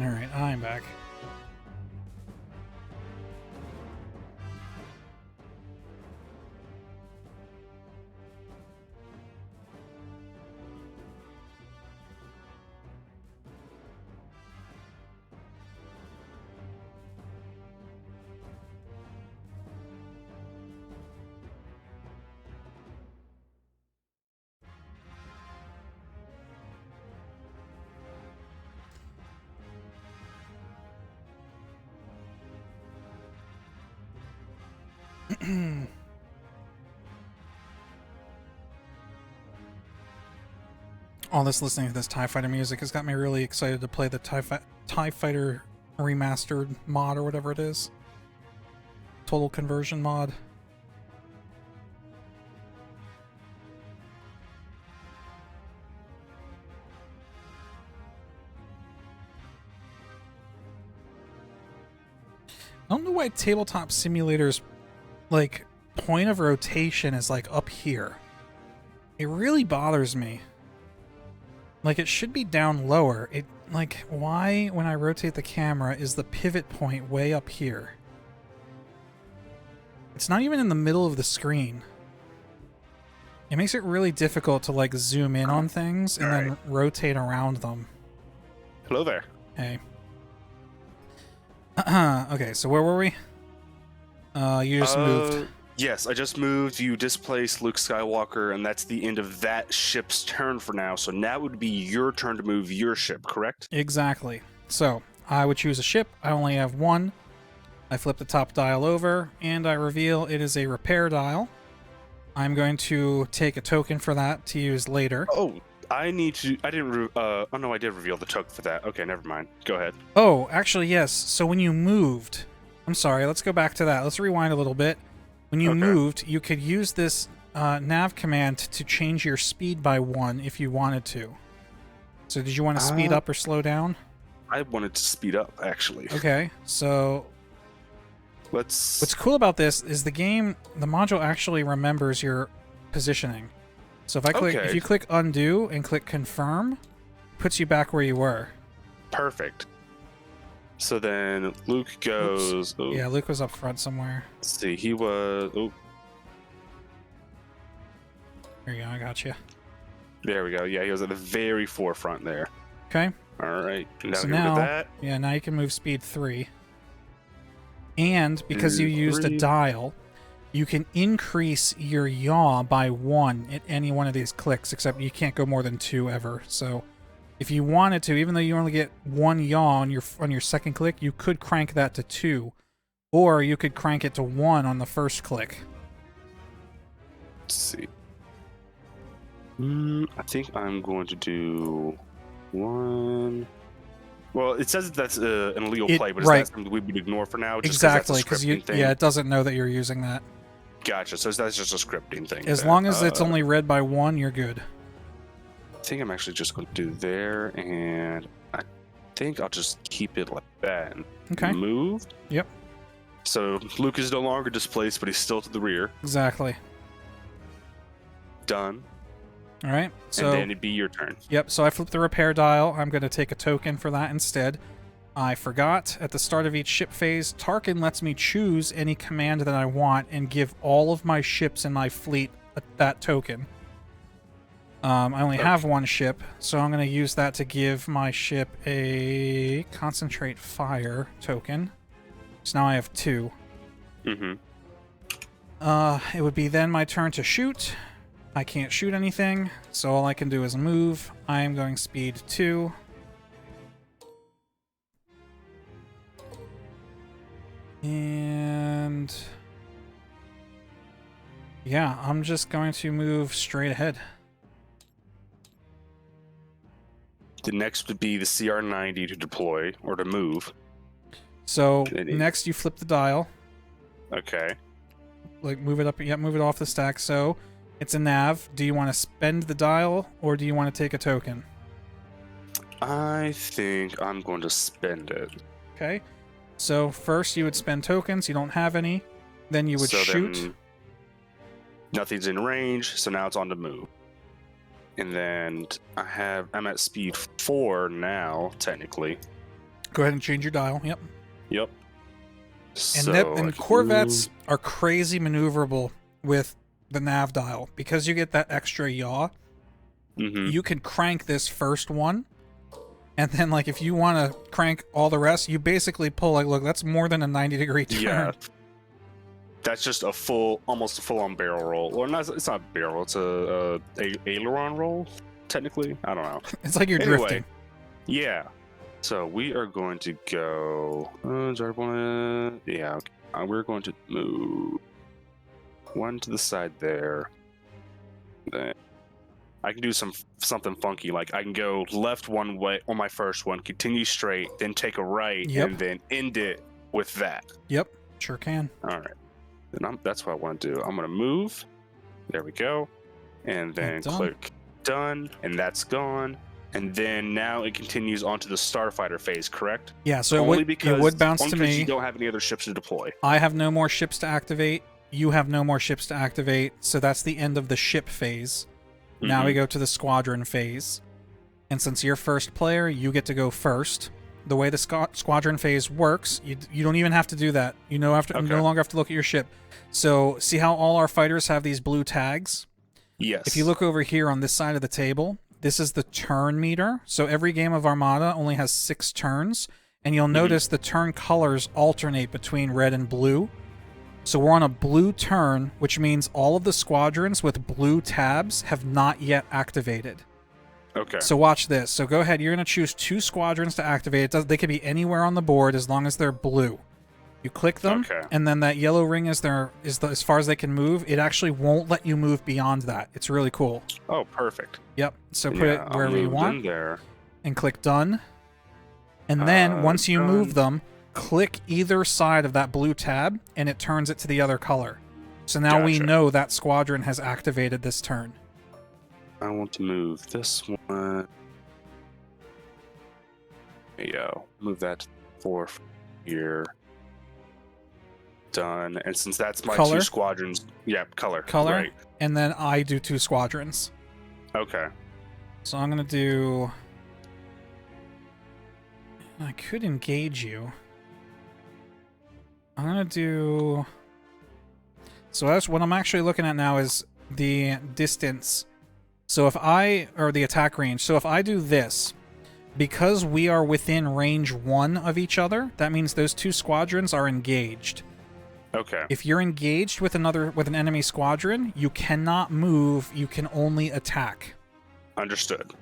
Alright, I'm back. All this listening to this TIE Fighter music has got me really excited to play the TIE Fighter remastered mod or whatever it is. Total conversion mod. I don't know why Tabletop Simulator's like point of rotation is like up here. It really bothers me. Like, it should be down lower. It, like, why, when I rotate the camera, is the pivot point way up here? It's not even in the middle of the screen. It makes it really difficult to, like, zoom in on things and then rotate around them. Hello there. Hey. Okay, so where were we? You just moved. Yes, I just moved. You displaced Luke Skywalker, and that's the end of that ship's turn for now. So now it would be your turn to move your ship, correct? Exactly. So I would choose a ship. I only have one. I flip the top dial over, and I reveal it is a repair dial. I'm going to take a token for that to use later. Oh, I need to. I didn't. Oh no, I did reveal the token for that. Okay, never mind. Go ahead. Oh, actually, yes. So when you moved, I'm sorry. Let's go back to that. Let's rewind a little bit. When you moved, you could use this nav command to change your speed by 1 if you wanted to. So did you want to speed up or slow down? I wanted to speed up, actually. Okay, so what's cool about this is the module actually remembers your positioning. So if I click, if you click undo and click confirm, it puts you back where you were. Perfect. So then Luke goes. Oh. Yeah, Luke was up front somewhere. Let's see, he was. Oh. There you go, I got you. There we go. Yeah, he was at the very forefront there. Okay. All right. So now, yeah, now you can move speed 3. And because you used a dial, you can increase your yaw by 1 at any one of these clicks, except you can't go more than 2 ever. So if you wanted to, even though you only get 1 yaw on your second click, you could crank that to 2. Or you could crank it to 1 on the first click. Let's see. I think I'm going to do 1. Well, it says that's an illegal play, but is that something we would ignore for now? Just exactly, because it doesn't know that you're using that. Gotcha. So that's just a scripting thing. As long as it's only read by 1, you're good. I think I'm actually just going to do there, and I think I'll just keep it like that. Okay. Move. Yep. So Luke is no longer displaced, but he's still to the rear. Exactly. Done. All right. So and then it'd be your turn. Yep. So I flip the repair dial. I'm going to take a token for that instead. I forgot at the start of each ship phase, Tarkin lets me choose any command that I want and give all of my ships in my fleet that token. I only have 1 ship, so I'm going to use that to give my ship a concentrate fire token. So now I have 2. Mm-hmm. It would be then my turn to shoot. I can't shoot anything, so all I can do is move. I am going speed 2. And yeah, I'm just going to move straight ahead. The next would be the CR-90 to deploy or to move. So next you flip the dial. Okay. Like move it up, yeah, move it off the stack. So it's a nav. Do you want to spend the dial or do you want to take a token? I think I'm going to spend it. Okay. So first you would spend tokens. You don't have any. Then you would shoot. Nothing's in range, so now it's on the move. And then I'm at speed 4 now, technically. Go ahead and change your dial. Yep. Yep. And Corvettes are crazy maneuverable with the nav dial because you get that extra yaw. Mm-hmm. You can crank this first one, and then like if you want to crank all the rest, you basically pull like, look, that's more than a 90-degree turn. Yeah. That's just almost a full-on barrel roll. Or not, it's not a barrel roll, it's a aileron roll, technically. I don't know. It's like you're drifting. Yeah. So we are going to go. Yeah. Okay. We're going to move 1 to the side there. Then I can do something funky, like I can go left 1 way on my first one, continue straight, then take a right, and then end it with that. Yep. Sure can. All right. Then that's what I want to do. I'm going to move. There we go. And then click done. And that's gone. And then now it continues onto the starfighter phase, correct? Yeah, so it would bounce to me. You don't have any other ships to deploy. I have no more ships to activate. You have no more ships to activate. So that's the end of the ship phase. Mm-hmm. Now we go to the squadron phase. And since you're first player, you get to go first. The way the squadron phase works, you don't even have to do that. You no longer have to look at your ship. So see how all our fighters have these blue tags? Yes. If you look over here on this side of the table, this is the turn meter. So every game of Armada only has 6 turns, and you'll notice the turn colors alternate between red and blue. So we're on a blue turn, which means all of the squadrons with blue tabs have not yet activated. Okay. So watch this. So go ahead. You're going to choose 2 squadrons to activate. They could be anywhere on the board as long as they're blue. You click them, and then that yellow ring is as far as they can move. It actually won't let you move beyond that. It's really cool. Oh, perfect. Yep. So put it wherever you want, there. and click done. And then once you move them, click either side of that blue tab, and it turns it to the other color. So now we know that squadron has activated this turn. I want to move this one. There you go. Move that to 4 here. Done. And since that's my 2 squadrons, color. Right. And then I do 2 squadrons. Okay. So I'm gonna do. I could engage you. I'm gonna do. So that's what I'm actually looking at now is the distance. So if or the attack range. So if I do this, because we are within range 1 of each other, that means those 2 squadrons are engaged. Okay. If you're engaged with an enemy squadron, you cannot move, you can only attack. Understood.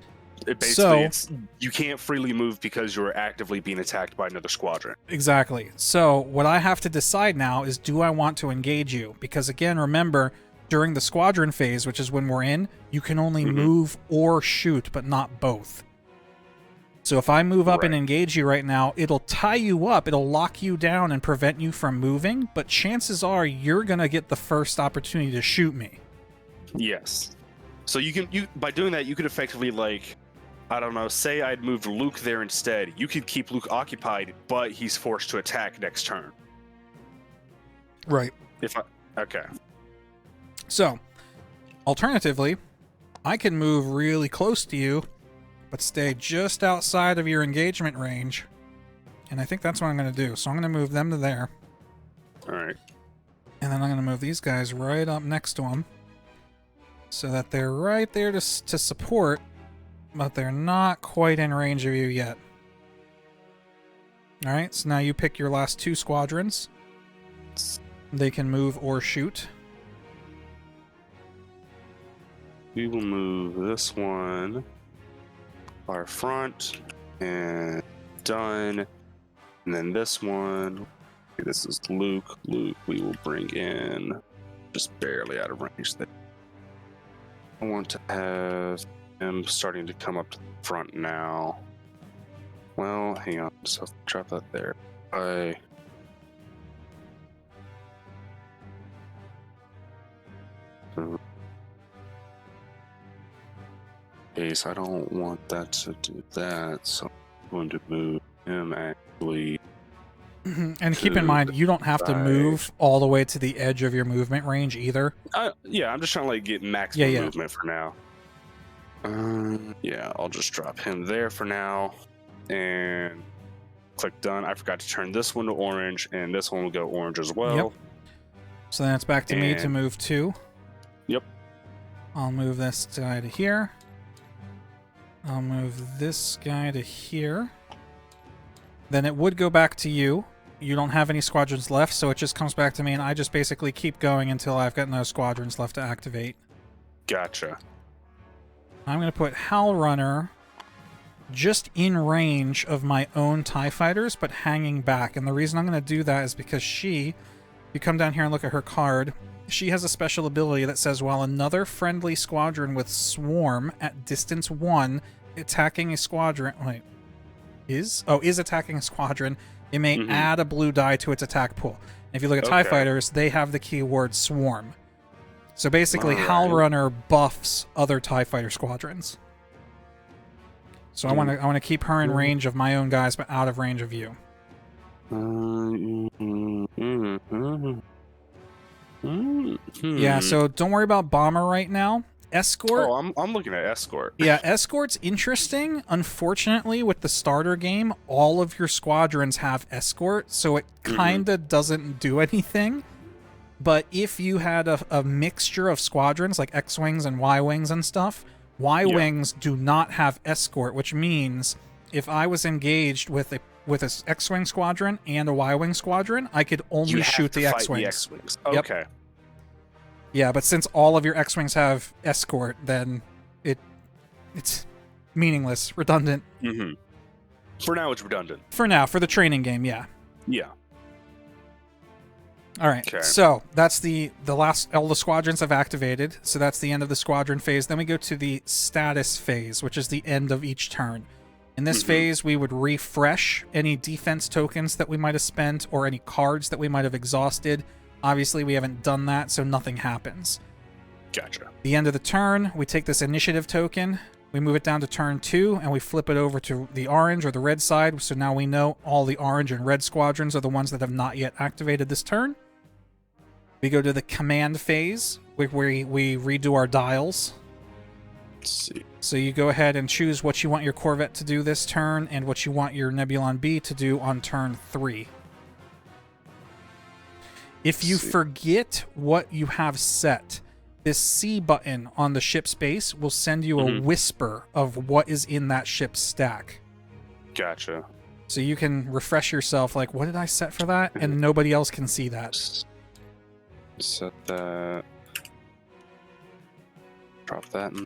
Basically, you can't freely move because you're actively being attacked by another squadron. Exactly. So what I have to decide now is, do I want to engage you? Because again, remember, during the squadron phase, which is when we're in, you can only move or shoot, but not both. So if I move up and engage you right now, it'll tie you up, it'll lock you down and prevent you from moving, but chances are you're going to get the first opportunity to shoot me. Yes. So by doing that, you could effectively, like, I don't know, say I'd moved Luke there instead. You could keep Luke occupied, but he's forced to attack next turn. Right. Okay. So, alternatively, I can move really close to you, but stay just outside of your engagement range. And I think that's what I'm going to do. So I'm going to move them to there. All right. And then I'm going to move these guys right up next to them, so that they're right there to support, but they're not quite in range of you yet. All right, so now you pick your last 2 squadrons. They can move or shoot. We will move this one our front, and done. And then this one, this is Luke. Luke, we will bring in just barely out of range there. I want to have him starting to come up to the front now. Well, hang on, so drop that there. Okay, so I don't want that to do that, so I'm going to move him actually. And keep in mind, you don't have to move all the way to the edge of your movement range either. Yeah, I'm just trying to like get maximum movement for now. Yeah, I'll just drop him there for now, and click done. I forgot to turn this one to orange, and this one will go orange as well. Yep. So then it's back to me to move 2. Yep. I'll move this guy to here. I'll move this guy to here. Then it would go back to you. You don't have any squadrons left, so it just comes back to me, and I just basically keep going until I've got no squadrons left to activate. Gotcha. I'm going to put Howl Runner just in range of my own TIE fighters, but hanging back. And the reason I'm going to do that is because you come down here and look at her card, she has a special ability that says, while another friendly squadron with swarm at distance 1 attacking a squadron... Wait. Is attacking a squadron, it may add a blue die to its attack pool. And if you look at TIE fighters, they have the keyword swarm. So basically, Howl Runner buffs other TIE fighter squadrons. So I want to keep her in range of my own guys, but out of range of you. Yeah, so don't worry about Bomber right now. Escort. Oh, I'm looking at Escort. Yeah, Escort's interesting. Unfortunately, with the starter game, all of your squadrons have Escort, so it kind of doesn't do anything. But if you had a mixture of squadrons, like X-Wings and Y-Wings and stuff, Y-Wings do not have Escort, which means if I was engaged with with an X-Wing squadron and a Y-Wing squadron, I could only shoot the X-Wings. Okay. Yep. Yeah, but since all of your X-Wings have escort, then it's meaningless, redundant. Mm-hmm. For now, it's redundant. For now, for the training game, yeah. Yeah. All right, so that's the last, all the squadrons have activated, so that's the end of the squadron phase. Then we go to the status phase, which is the end of each turn. In this phase, we would refresh any defense tokens that we might have spent or any cards that we might have exhausted. Obviously, we haven't done that, so nothing happens. Gotcha. The end of the turn, we take this initiative token, we move it down to turn 2, and we flip it over to the orange or the red side, so now we know all the orange and red squadrons are the ones that have not yet activated this turn. We go to the command phase, where we redo our dials. Let's see. So you go ahead and choose what you want your Corvette to do this turn and what you want your Nebulon B to do on turn 3. If you forget what you have set, this C button on the ship's base will send you a whisper of what is in that ship's stack. Gotcha. So you can refresh yourself, like, what did I set for that? And nobody else can see that. Set that. Drop that in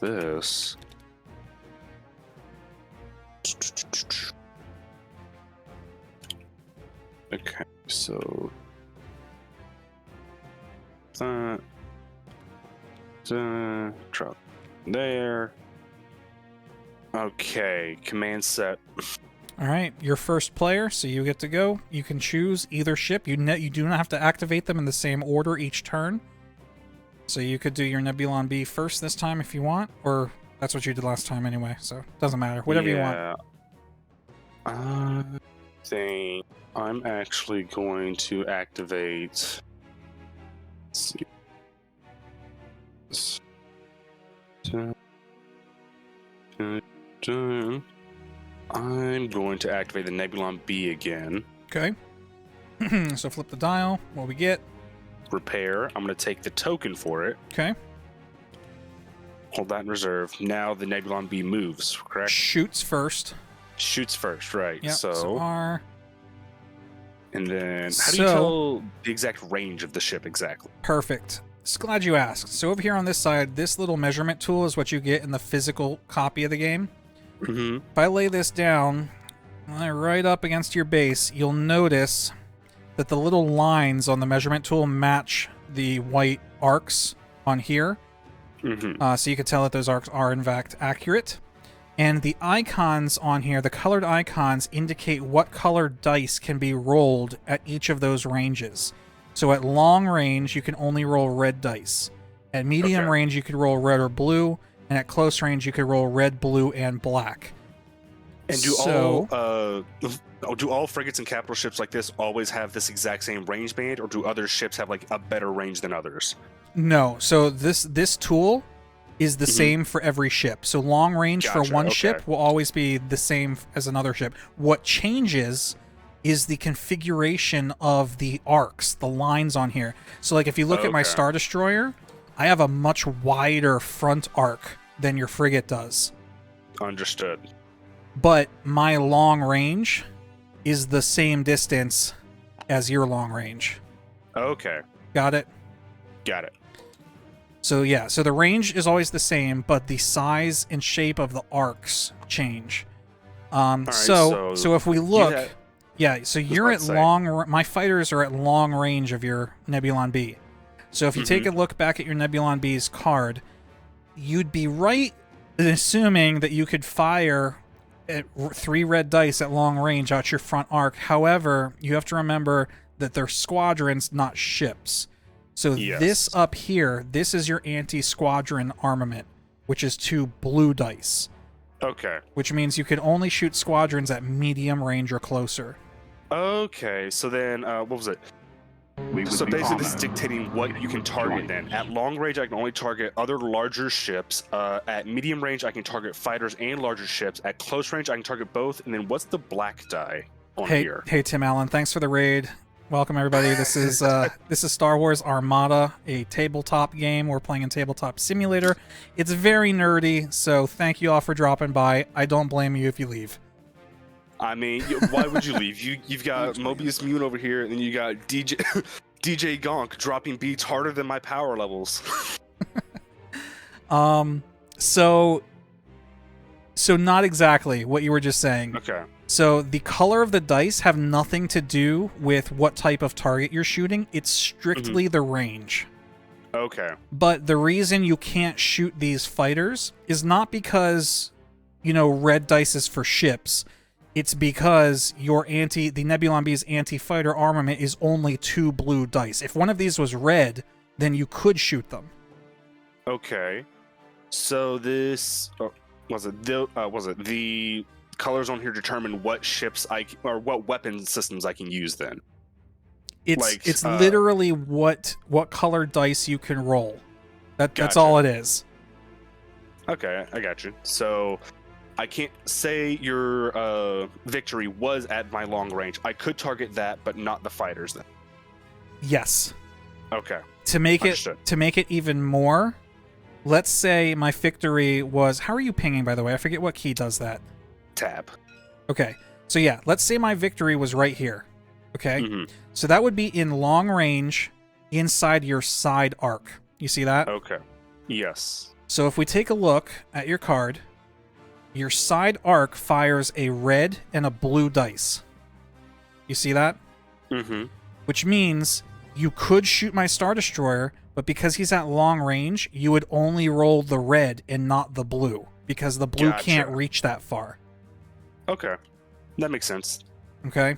this. Okay, so that. Drop there. Okay, command set. All right, you're first player, so you get to go. You can choose either ship. You do not have to activate them in the same order each turn. So you could do your Nebulon B first this time if you want, or that's what you did last time anyway, so it doesn't matter. Whatever you want. I think I'm actually going to activate... Let's see. I'm going to activate the Nebulon B again. Okay. So flip the dial. What we get? Repair. I'm going to take the token for it. Okay. Hold that in reserve. Now the Nebulon B moves, correct? Shoots first. Shoots first, right. Yep, so R. And then, how do you tell the exact range of the ship exactly? Perfect. Just glad you asked. So over here on this side, this little measurement tool is what you get in the physical copy of the game. Mm-hmm. If I lay this down, right up against your base, you'll notice that the little lines on the measurement tool match the white arcs on here. Mm-hmm. So you can tell that those arcs are in fact accurate. And the icons on here, the colored icons, indicate what colored dice can be rolled at each of those ranges. So at long range, you can only roll red dice. At medium range, you could roll red or blue. And at close range, you could roll red, blue, and black. And do all frigates and capital ships like this always have this exact same range band, or do other ships have like a better range than others? No. So this tool is the same for every ship. So long range for one ship will always be the same as another ship. What changes is the configuration of the arcs, the lines on here. So like if you look at my Star Destroyer, I have a much wider front arc than your frigate does. Understood. But my long range is the same distance as your long range. Okay. Got it? Got it. So yeah, so the range is always the same, but the size and shape of the arcs change. So if we look, so you're at my fighters are at long range of your Nebulon B. So if you take a look back at your Nebulon B's card, you'd be right in assuming that you could fire at 3 red dice at long range out your front arc. However, you have to remember that they're squadrons, not ships. So this up here, this is your anti-squadron armament, which is 2 blue dice. Okay. Which means you can only shoot squadrons at medium range or closer. Okay, so then, what was it? So basically this is dictating what you can target then. At long range, I can only target other larger ships. At medium range, I can target fighters and larger ships. At close range, I can target both. And then what's the black die on here? Hey, Tim Allen, thanks for the raid. Welcome, everybody. This is Star Wars Armada, a tabletop game. We're playing in Tabletop Simulator. It's very nerdy, so thank you all for dropping by. I don't blame you if you leave. I mean, why would you leave? You've got Mobius Mune over here, and then you got DJ Gonk dropping beats harder than my power levels. So not exactly what you were just saying. Okay. So the color of the dice have nothing to do with what type of target you're shooting. It's strictly the range. Okay. But the reason you can't shoot these fighters is not because, red dice is for ships. It's because the Nebula B's anti-fighter armament is only 2 blue dice. If one of these was red, then you could shoot them. Okay. So this was it the colors on here determine what ships or what weapon systems I can use then? It's literally what color dice you can roll. That's all it is. Okay, I got you. So I can't say your victory was at my long range. I could target that, but not the fighters then. Yes. Okay. To make it even more, let's say my victory was... How are you pinging, by the way? I forget what key does that. Tab. Okay. So yeah, let's say my victory was right here. Okay? Mm-hmm. So that would be in long range inside your side arc. You see that? Okay. Yes. So if we take a look at your card, your side arc fires a red and a blue dice. You see that? Mm-hmm. Which means you could shoot my Star Destroyer, but because he's at long range, you would only roll the red and not the blue, because the blue can't reach that far. Okay. That makes sense. Okay?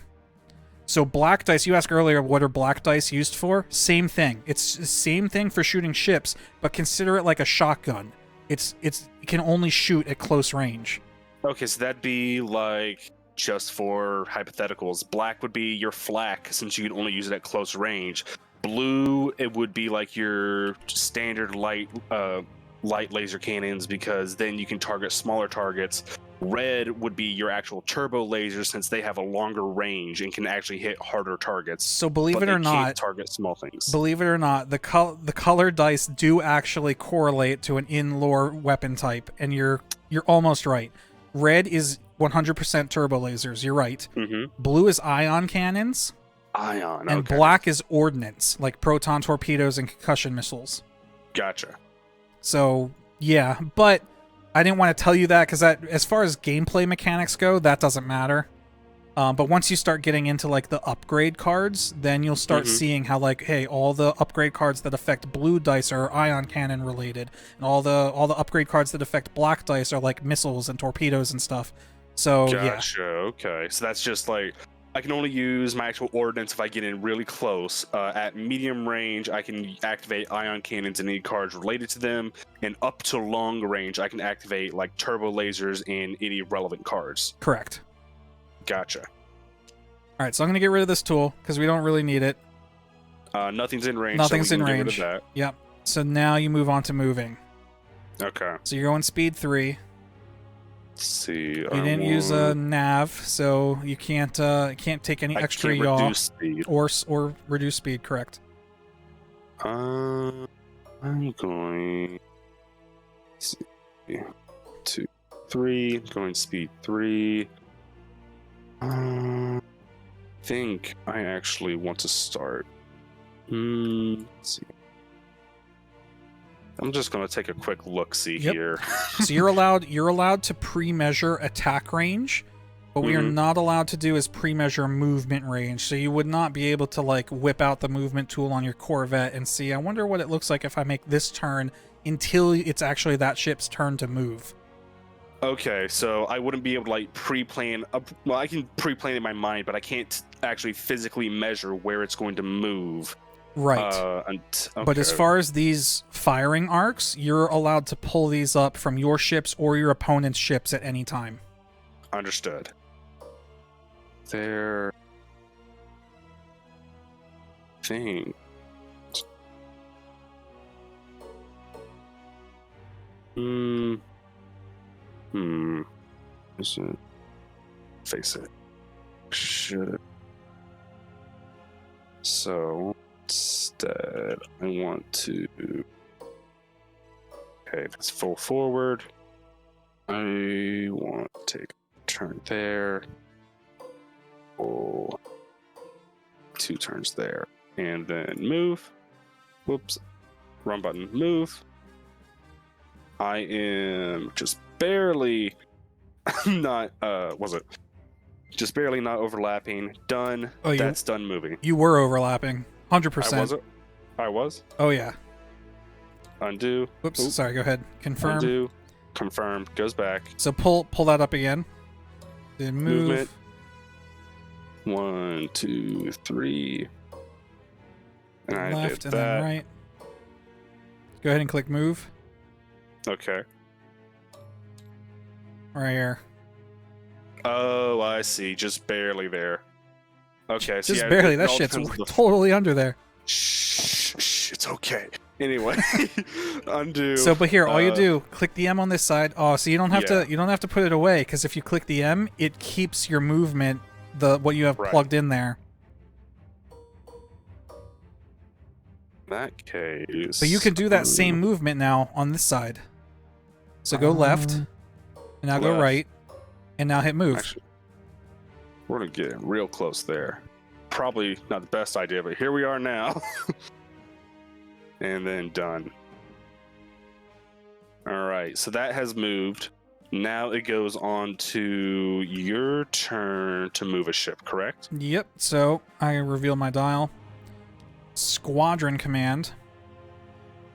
So black dice, you asked earlier, what are black dice used for? Same thing. It's the same thing for shooting ships, but consider it like a shotgun. It can only shoot at close range. Okay, so that'd be like, just for hypotheticals, black would be your flak, since you can only use it at close range. Blue, it would be like your standard light laser cannons, because then you can target smaller targets. Red would be your actual turbo lasers, since they have a longer range and can actually hit harder targets. So believe it or not, can't target small things. Believe it or not, the color dice do actually correlate to an in-lore weapon type, and you're almost right. Red is 100% turbo lasers. You're right. Mm-hmm. Blue is ion cannons. Ion. And okay. black is ordnance, like proton torpedoes and concussion missiles. Gotcha. So yeah, but I didn't want to tell you that because as far as gameplay mechanics go, that doesn't matter. But once you start getting into like the upgrade cards, then you'll start seeing how like, hey, all the upgrade cards that affect blue dice are ion cannon related, and all the upgrade cards that affect black dice are like missiles and torpedoes and stuff. So gotcha. Okay, so that's just like, I can only use my actual ordnance if I get in really close. At medium range, I can activate ion cannons and any cards related to them. And up to long range, I can activate like turbo lasers and any relevant cards. Correct. Gotcha. All right, so I'm going to get rid of this tool because we don't really need it. Nothing's in range. Nothing's so we in can range. Get rid of Yep. So now you move on to moving. Okay. So you're going speed 3. Let's see. You didn't use a nav, so you can't take any extra yaw reduce speed. or reduce speed. Correct. I'm going 2, 3. Going speed 3. I think I actually want to start. Let's see. I'm just gonna take a quick look-see here. So you're allowed to pre-measure attack range, but what you're not allowed to do is pre-measure movement range. So you would not be able to like whip out the movement tool on your Corvette and see, I wonder what it looks like if I make this turn, until it's actually that ship's turn to move. Okay, so I wouldn't be able to like pre-plan. Well, I can pre-plan in my mind, but I can't actually physically measure where it's going to move. Right. Okay. But as far as these firing arcs, you're allowed to pull these up from your ships or your opponent's ships at any time. Understood. There. Thing. Face it. Should. So instead, I want to. Okay, that's full forward. I want to take a turn there. Oh, 2 turns there. And then move. Whoops. Wrong button. Move. I am just barely not, just barely not overlapping. Done. Oh, That's done moving. You were overlapping. 100%. I was? Oh, yeah. Undo. Whoops. Oop. Sorry, go ahead. Confirm. Undo. Confirm. Goes back. So pull that up again. Then move. Movement. 1, 2, 3. And I Left did and that. then right. Go ahead and click move. Okay. Right here. Oh, I see. Just barely there. Okay. So Just yeah, barely. it That all shit's depends on the- totally under there. Shh. It's okay. Anyway, undo. So, but here, all you do, click the M on this side. Oh, so you don't have Yeah. to. You don't have to put it away, because if you click the M, it keeps your movement, what you have Right. plugged in there. In that case. But you can do that same movement now on this side. So go left, and now go left. right, and now hit move. Actually, we're gonna get real close there. Probably not the best idea, but here we are now. And then done. All right, so that has moved. Now it goes on to your turn to move a ship, correct? Yep. So I reveal my dial. Squadron command.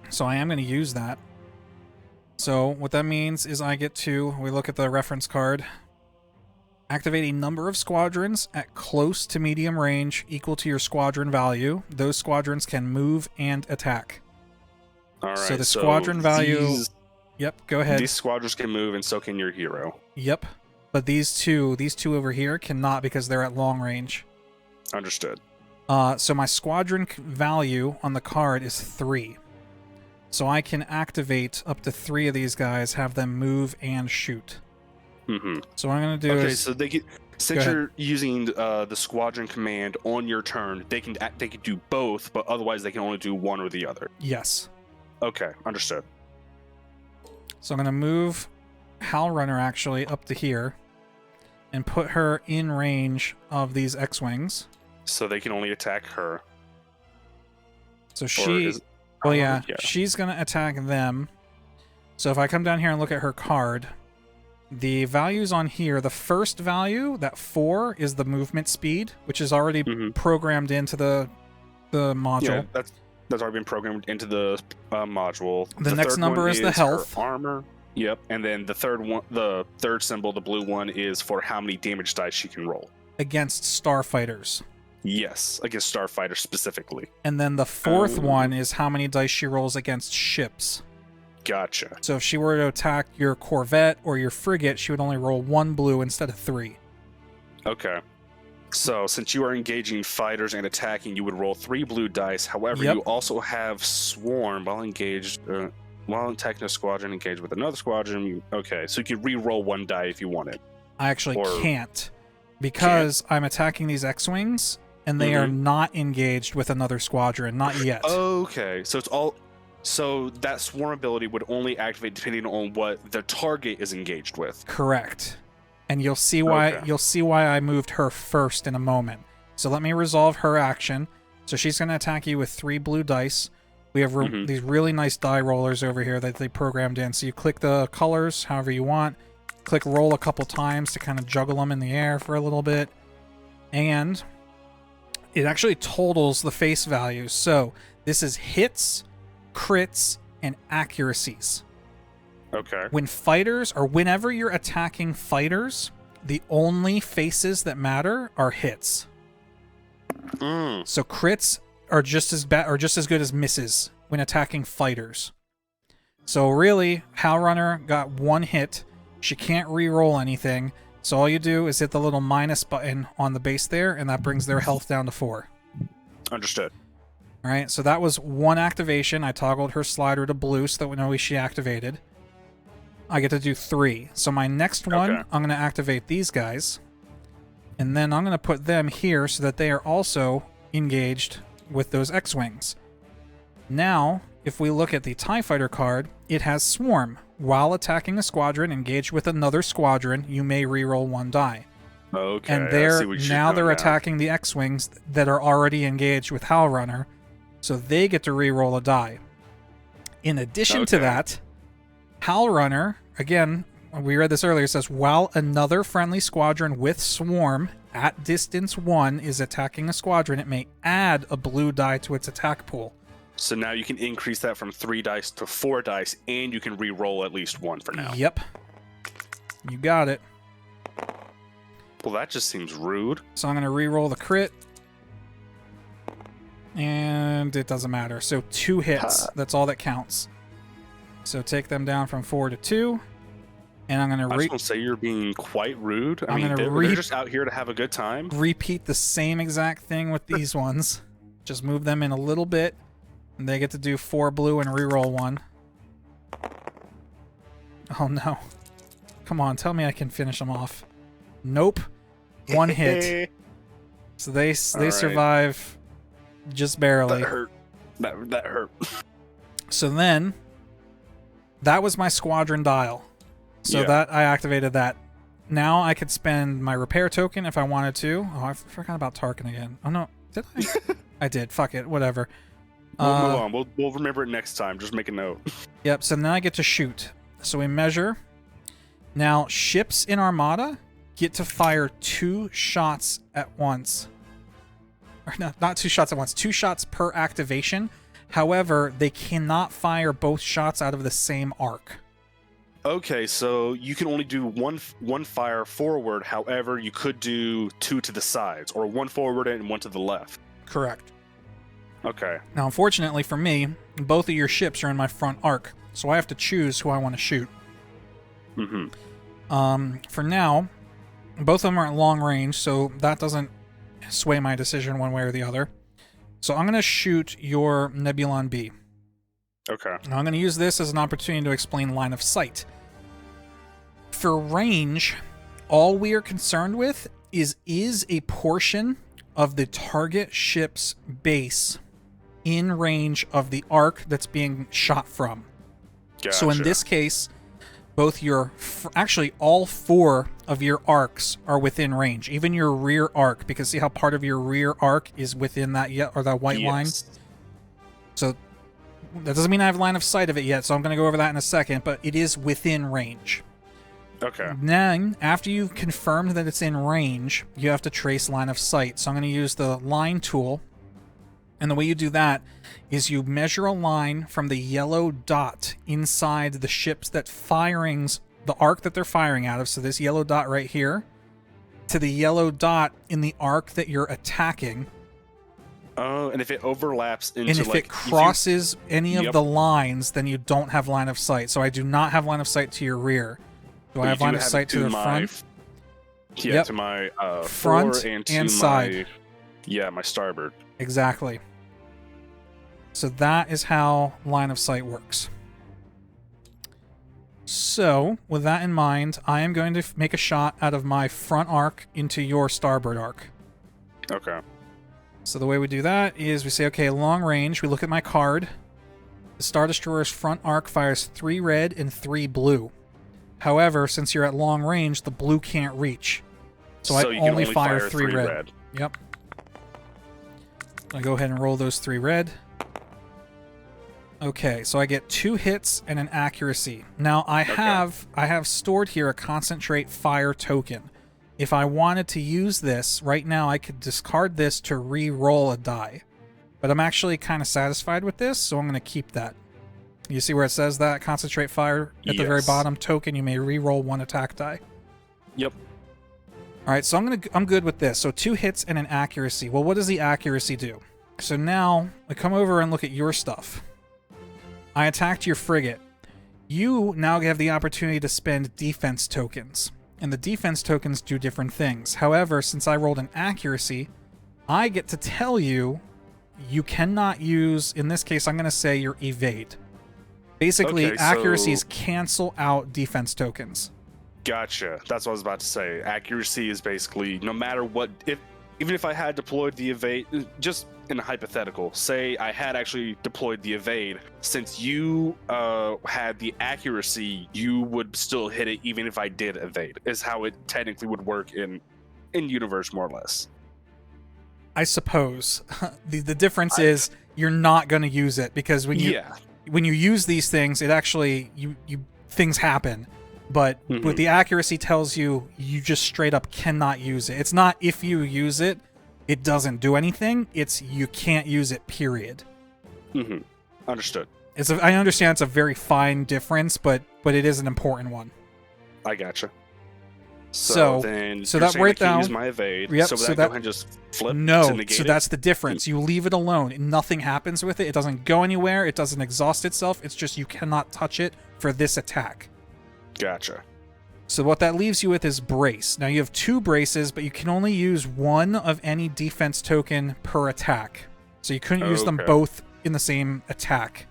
So I am going to use that. So what that means is I get to, we look at the reference card, activate a number of squadrons at close to medium range equal to your squadron value. Those squadrons can move and attack. All right. So the squadron value... Yep, go ahead. These squadrons can move, and so can your hero. Yep. But these two over here cannot because they're at long range. Understood. So my squadron value on the card is 3. So I can activate up to 3 of these guys, have them move and shoot. Mm-hmm. So what I'm going to do is... so they get, since you're using the squadron command on your turn, they can do both, but otherwise they can only do one or the other. Yes. Okay, understood. So I'm going to move Hal Runner actually up to here and put her in range of these X-Wings. So they can only attack her. So she... Well, yeah, yeah. she's going to attack them. So if I come down here and look at her card, the values on here, the first value, that 4, is the movement speed, which is already programmed into the module. Yeah, that's already been programmed into the module. The next number is the health. her armor. Yep. And then the third symbol, the blue one, is for how many damage dice she can roll. Against starfighters. Yes, against starfighters specifically. And then the fourth one is how many dice she rolls against ships. Gotcha. So if she were to attack your corvette or your frigate, she would only roll 1 blue instead of 3. Okay. So since you are engaging fighters and attacking, you would roll 3 blue dice. However, Yep. you also have swarm while engaged. While attacking a squadron, engaged with another squadron. Okay, so you could re-roll 1 die if you wanted. I actually can't, because I'm attacking these X-Wings, and they are not engaged with another squadron. Not yet. Okay, so that swarm ability would only activate depending on what the target is engaged with. Correct. And you'll see why I moved her first in a moment. So let me resolve her action. So she's going to attack you with 3 blue dice. We have these really nice die rollers over here that they programmed in. So you click the colors however you want. Click roll a couple times to kind of juggle them in the air for a little bit. And it actually totals the face values. So this is hits, crits, and accuracies. Okay. When fighters, or whenever you're attacking fighters, the only faces that matter are hits. So crits are just as bad, or just as good as misses when attacking fighters. So really, Hal Runner got 1 hit. She can't re-roll anything. So all you do is hit the little minus button on the base there, and that brings their health down to 4. Understood. All right, so that was 1 activation. I toggled her slider to blue so that we know she activated. I get to do 3. So my next one, I'm going to activate these guys. And then I'm going to put them here so that they are also engaged with those X-Wings. Now, if we look at the TIE Fighter card, it has Swarm. While attacking a squadron engaged with another squadron, you may reroll 1 die. Okay. And I they're see what you're now doing they're attacking the X-Wings that are already engaged with Howl Runner, so they get to re-roll a die. In addition to that, Howl Runner, again, we read this earlier, says, while another friendly squadron with Swarm at distance 1 is attacking a squadron, it may add a blue die to its attack pool. So now you can increase that from 3 dice to 4 dice, and you can re-roll at least 1 for now. Yep. You got it. Well, that just seems rude. So I'm going to re-roll the crit. And it doesn't matter. So 2 hits. That's all that counts. So take them down from 4 to 2. And I'm going to... I was going to say you're being quite rude. I mean, they're just out here to have a good time. Repeat the same exact thing with these ones. Just move them in a little bit. And they get to do 4 blue and re-roll 1. Oh no. Come on, tell me I can finish them off. Nope. 1 hit. So they survive just barely. That hurt. That hurt. So then, that was my squadron dial. So that I activated that. Now I could spend my repair token if I wanted to. Oh, I forgot about Tarkin again. Oh no, did I? I did. Fuck it. Whatever. We'll move on. We'll remember it next time. Just make a note. Yep. So now I get to shoot. So we measure. Now ships in Armada get to fire 2 shots at once. Or no, not 2 shots at once. 2 shots per activation. However, they cannot fire both shots out of the same arc. Okay, so you can only do one fire forward. However, you could do 2 to the sides, or 1 forward and 1 to the left. Correct. Okay. Now, unfortunately for me, both of your ships are in my front arc, so I have to choose who I want to shoot. Mm-hmm. For now, both of them are at long range, so that doesn't sway my decision one way or the other. So I'm going to shoot your Nebulon B. Okay. Now I'm going to use this as an opportunity to explain line of sight. For range, all we are concerned with is a portion of the target ship's base in range of the arc that's being shot from. Gotcha. So in this case, both your... actually, all 4 of your arcs are within range. Even your rear arc, because see how part of your rear arc is within that that white line? So that doesn't mean I have line of sight of it yet, so I'm going to go over that in a second, but it is within range. Okay. Then, after you've confirmed that it's in range, you have to trace line of sight. So I'm going to use the line tool. And the way you do that is you measure a line from the yellow dot inside the ships that the arc that they're firing out of, so this yellow dot right here, to the yellow dot in the arc that you're attacking. Oh, and if it overlaps into, and if it crosses any of the lines, then you don't have line of sight. So I do not have line of sight to your rear. Do I have line of sight to the front? Yeah, yep. To my front and to side. My starboard. Exactly. So that is how line of sight works. So, with that in mind, I am going to make a shot out of my front arc into your starboard arc. Okay. So the way we do that is we say, okay, long range, we look at my card. The Star Destroyer's front arc fires 3 red and 3 blue. However, since you're at long range, the blue can't reach. So I only fire 3 red. Yep. I'll go ahead and roll those 3 red. Okay, so I get 2 hits and an accuracy. Now I have stored here a concentrate fire token. If I wanted to use this right now, I could discard this to re-roll a die. But I'm actually kind of satisfied with this, so I'm going to keep that. You see where it says that concentrate fire at the very bottom token? You may re-roll 1 attack die. Yep. All right, so I'm good with this. So 2 hits and an accuracy. Well, what does the accuracy do? So now I come over and look at your stuff. I attacked your frigate. You now have the opportunity to spend defense tokens. And the defense tokens do different things. However, since I rolled an accuracy, I get to tell you cannot use, in this case, I'm going to say your evade. Basically, accuracies cancel out defense tokens. Gotcha. That's what I was about to say. Accuracy is basically no matter what, even if I had deployed the evade, just in a hypothetical, say I had actually deployed the evade, since you had the accuracy, you would still hit it even if I did evade, is how it technically would work in in universe, more or less. I suppose. The difference is you're not going to use it, because when you use these things, it actually you things happen. But what the accuracy tells you, you just straight up cannot use it. It's not if you use it, it doesn't do anything. It's you can't use it, period. Understood. I understand it's a very fine difference, but it is an important one. I gotcha. So that right now, use my evade. Yep, so, so that go ahead and just flip. No, to negate so it? that's the difference. You leave it alone. Nothing happens with it. It doesn't go anywhere. It doesn't exhaust itself. It's just you cannot touch it for this attack. Gotcha. So what that leaves you with is brace. Now you have 2 braces, but you can only use 1 of any defense token per attack. So you couldn't use them both in the same attack.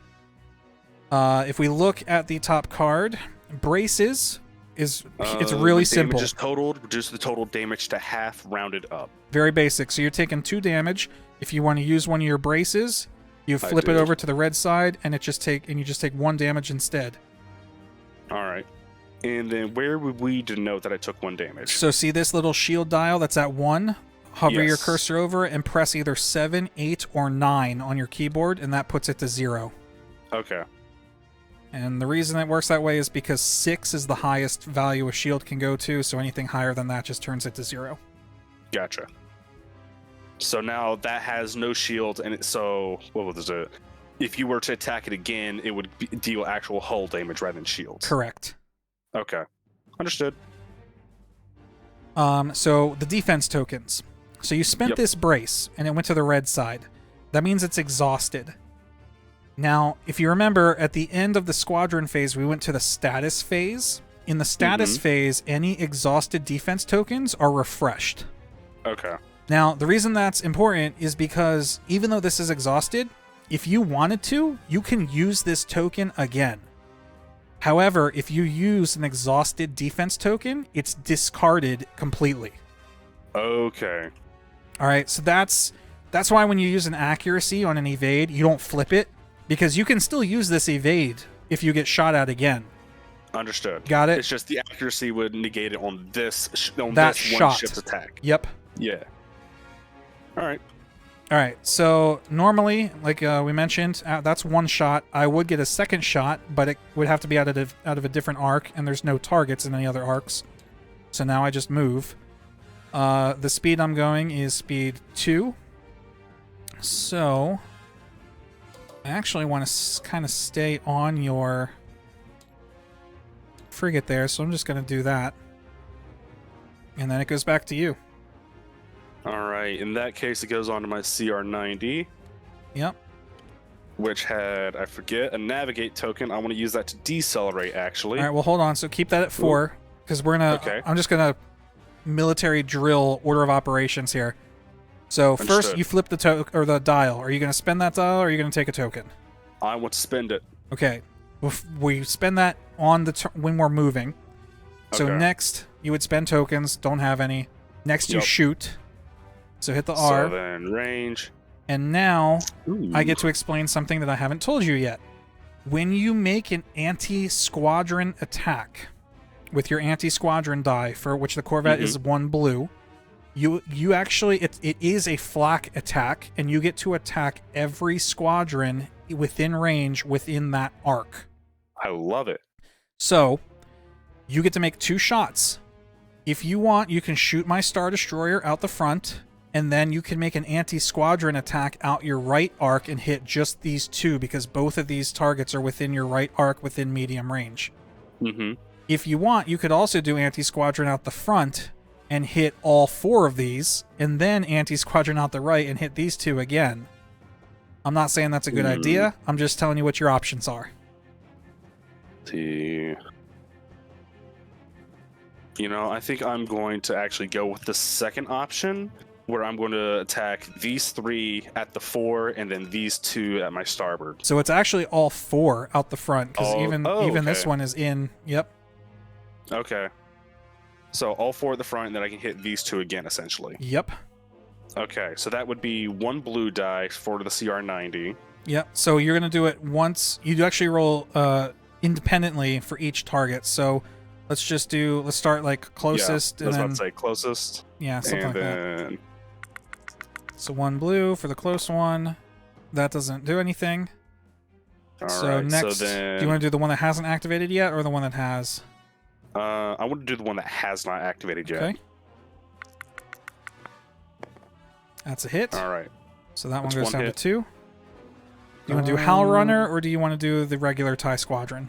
If we look at the top card, braces it's really simple. Damage is totaled, reduce the total damage to half, rounded up. Very basic. So you're taking 2 damage. If you want to use one of your braces, you flip it over to the red side, and you just take 1 damage instead. All right. And then where would we denote that I took 1 damage? So see this little shield dial that's at 1? Hover your cursor over it and press either 7, 8, or 9 on your keyboard, and that puts it to 0. Okay. And the reason it works that way is because 6 is the highest value a shield can go to, so anything higher than that just turns it to 0. Gotcha. So now that has no shield, and what was it? If you were to attack it again, it would deal actual hull damage rather than shields. Correct. Okay. Understood. So the defense tokens. So you spent this brace, and it went to the red side. That means it's exhausted. Now, if you remember, at the end of the Squadron phase, we went to the status phase. In the status phase, any exhausted defense tokens are refreshed. Okay. Now, the reason that's important is because even though this is exhausted, if you wanted to, you can use this token again. However, if you use an exhausted defense token, it's discarded completely. Okay. All right, so that's why when you use an accuracy on an evade, you don't flip it, because you can still use this evade if you get shot at again. Understood. Got it? It's just the accuracy would negate it on this one ship's attack. Yep. Yeah. All right. So normally, like we mentioned, that's 1 shot. I would get a second shot, but it would have to be out of a different arc, and there's no targets in any other arcs. So now I just move. The speed I'm going is speed 2. So I actually want to kind of stay on your frigate there, so I'm just going to do that. And then it goes back to you. All right. In that case, it goes on to my CR90. Yep. Which had, I forget, a navigate token. I want to use that to decelerate, actually. All right, well, hold on. So keep that at 4, because we're going to... I'm just going to military drill order of operations here. So first, you flip the dial. Are you going to spend that dial, or are you going to take a token? I want to spend it. Okay. We spend that on when we're moving. So next, you would spend tokens. Don't have any. Next, you shoot. So hit the R. So then range. And now, I get to explain something that I haven't told you yet. When you make an anti-squadron attack with your anti-squadron die, for which the Corvette is 1 blue, you actually, it is a flak attack, and you get to attack every squadron within range within that arc. I love it. So, you get to make 2 shots. If you want, you can shoot my Star Destroyer out the front, and then you can make an anti-squadron attack out your right arc and hit just these 2, because both of these targets are within your right arc within medium range. If you want, you could also do anti-squadron out the front and hit all 4 of these, and then anti-squadron out the right and hit these 2 again. I'm not saying that's a good idea. I'm just telling you what your options are. You know, I think I'm going to actually go with the second option, where I'm going to attack these 3 at the 4 and then these 2 at my starboard. So it's actually all 4 out the front, because even this one is in. Yep. Okay. So all 4 at the front, and then I can hit these 2 again, essentially. Yep. Okay, so that would be 1 blue die for the CR90. Yep. So you're going to do it once. You do actually roll independently for each target. So Let's start like closest, I was and about then to say closest. yeah, something And like then that. So 1 blue for the close one. That doesn't do anything. So alright, next, so then do you want to do the one that hasn't activated yet, or the one that has? I want to do the one that has not activated yet. Okay. That's a hit. Alright. So that one That's goes one down hit. to 2. Do you want to do Hal Runner, or do you want to do the regular TIE Squadron?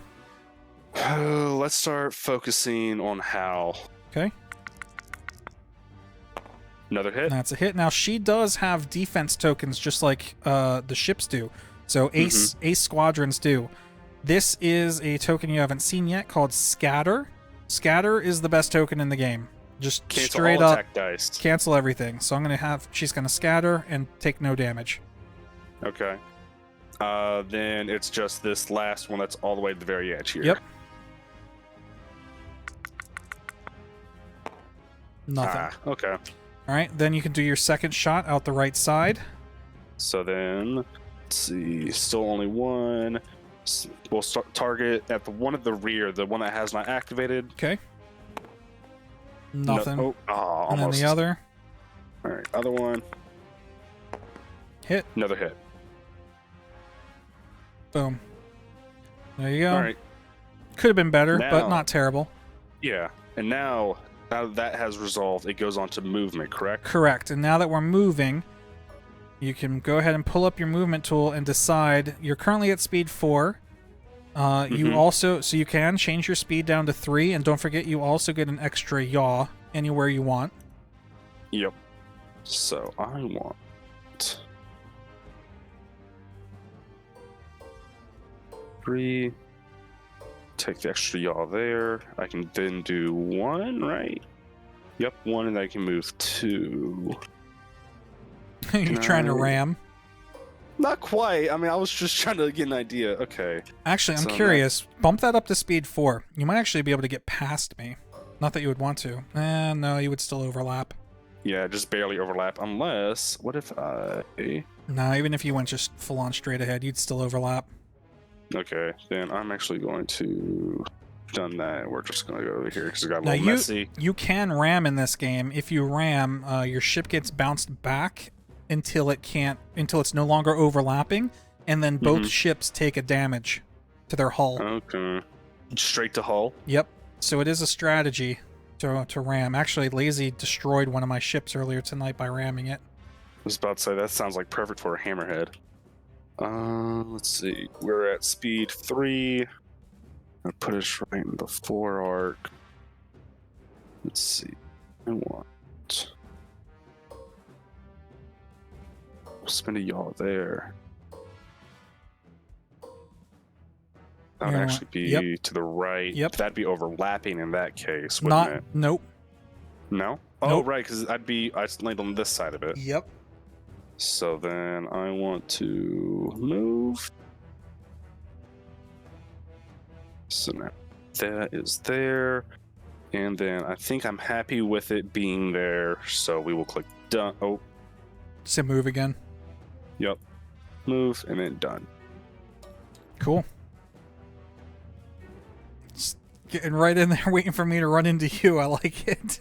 Let's start focusing on Hal. Okay. Another hit. That's a hit. Now, she does have defense tokens just like the ships do. So Ace Squadrons do. This is a token you haven't seen yet called Scatter. Scatter is the best token in the game. Just Cancel straight all up attack dice. cancel everything. So she's going to scatter and take no damage. Okay. Then it's just this last one that's all the way at the very edge here. Yep. Nothing. Okay. All right, then you can do your second shot out the right side. So then, let's see, still only one. We'll start target at the one at the rear, the one that has not activated. Okay. Nothing. No, and then almost. the other. All right, other one. Hit. Another hit. Boom. There you go. All right. Could have been better, but Now- not terrible. Yeah, and now that has resolved, it goes on to movement, correct? Correct. And now that we're moving, you can go ahead and pull up your movement tool and decide. You're currently at speed 4. You also, so you can change your speed down to 3, and don't forget you also get an extra yaw anywhere you want. Yep. So I want 3. Take the extra yaw there. I can then do 1, right? Yep, 1, and I can move 2. You're trying to ram. Not quite. I mean, I was just trying to get an idea. Okay. Actually, I'm So curious. Bump that up to speed 4. You might actually be able to get past me. Not that you would want to. No, you would still overlap. Yeah, just barely overlap. Unless, what if I... No, even if you went just full on straight ahead, you'd still overlap. Okay, then I'm actually going to... done that. We're just going to go over here because it got a Now little messy. you can ram in this game. If you ram, your ship gets bounced back until it's no longer overlapping, and then both ships take a damage to their hull. Okay. Straight to hull? Yep. So it is a strategy to ram. Actually, Lazy destroyed one of my ships earlier tonight by ramming it. I was about to say, that sounds like perfect for a hammerhead. Let's see. We're at speed 3. I'll put us right in the 4 arc. Let's see. I want... We'll spend a yaw there. That would Yeah, actually be to the right. Yep. That'd be overlapping in that case, wouldn't it? Nope. No? Oh, Nope. right, because I land on this side of it. Yep. So then I want to move. So now that is there. And then I think I'm happy with it being there. So we will click done. Oh, Say move again. yep. Move and then done. Cool. Just getting right in there waiting for me to run into you. I like it.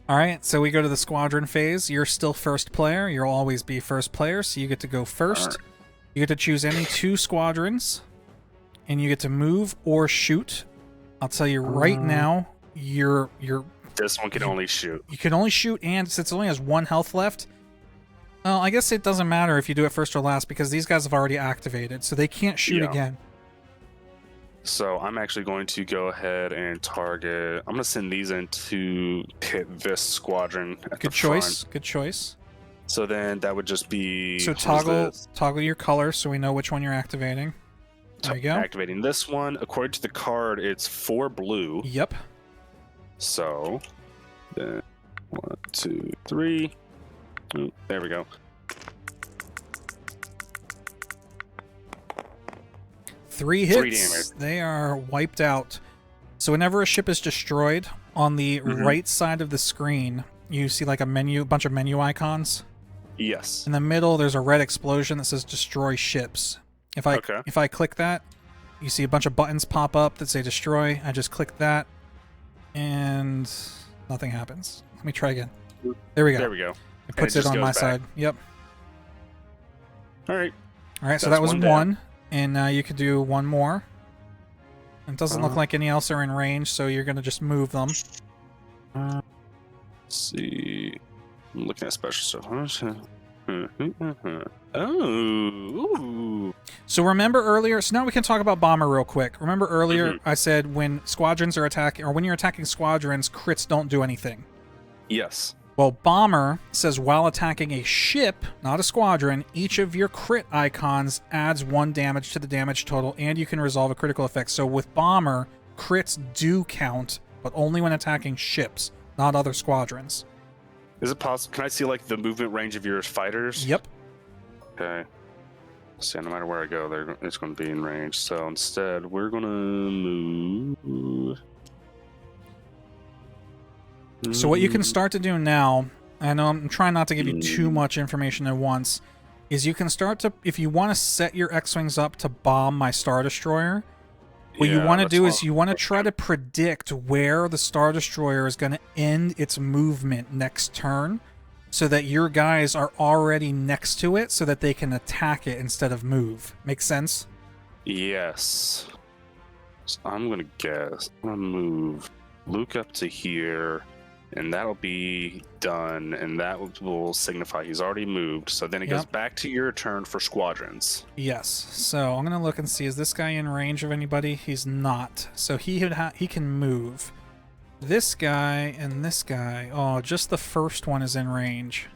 All right, so we go to the squadron phase. You're still first player. You'll always be first player, so you get to go first. Alright. You get to choose any 2 squadrons, and you get to move or shoot. I'll tell you right now, you're This one can only shoot. you can only shoot, and since it only has 1 health left, well, I guess it doesn't matter if you do it first or last because these guys have already activated, so they can't shoot Yeah. again. So I'm actually going to go ahead and target. I'm going to send these in to hit this squadron at Good the choice. front. Good choice. So then that would just be. So what is this? toggle your color so we know which one you're activating. There you go. Activating this one. According to the card, it's 4 blue. Yep. So then 1, 2, 3. Oh, there we go. 3 hits. 3 damage. They are wiped out. So whenever a ship is destroyed, on the right side of the screen, you see like a bunch of menu icons. Yes. In the middle, there's a red explosion that says "Destroy ships." If I Okay. if I click that, you see a bunch of buttons pop up that say destroy. I just click that, and nothing happens. Let me try again. There we go. There we go. It puts it on my side. Yep. All right. All right, so that was one, and now you could do one more. It doesn't look like any else are in range, so you're going to just move them. Let's see. I'm looking at special stuff. Oh. So remember earlier, so now we can talk about Bomber real quick. Remember earlier I said when squadrons are attacking, or when you're attacking squadrons, crits don't do anything. Yes. Well, Bomber says while attacking a ship, not a squadron, each of your crit icons adds 1 damage to the damage total, and you can resolve a critical effect. So with Bomber, crits do count, but only when attacking ships, not other squadrons. Is it possible? Can I see like the movement range of your fighters? Yep. Okay. So no matter where I go, it's going to be in range. So instead, we're going to move. So what you can start to do now, I know I'm trying not to give you too much information at once, is you can start to, if you want to set your X-Wings up to bomb my Star Destroyer, what you want to do is you want to try to predict where the Star Destroyer is going to end its movement next turn, so that your guys are already next to it so that they can attack it instead of move. Make sense? Yes. So I'm going to guess. I'm going to move Luke up to here, and that'll be done, and that will signify he's already moved. So then it goes back to your turn for squadrons. Yes. So I'm going to look and see, is this guy in range of anybody? He's not. So he can move. This guy and this guy, oh, just the first one is in range.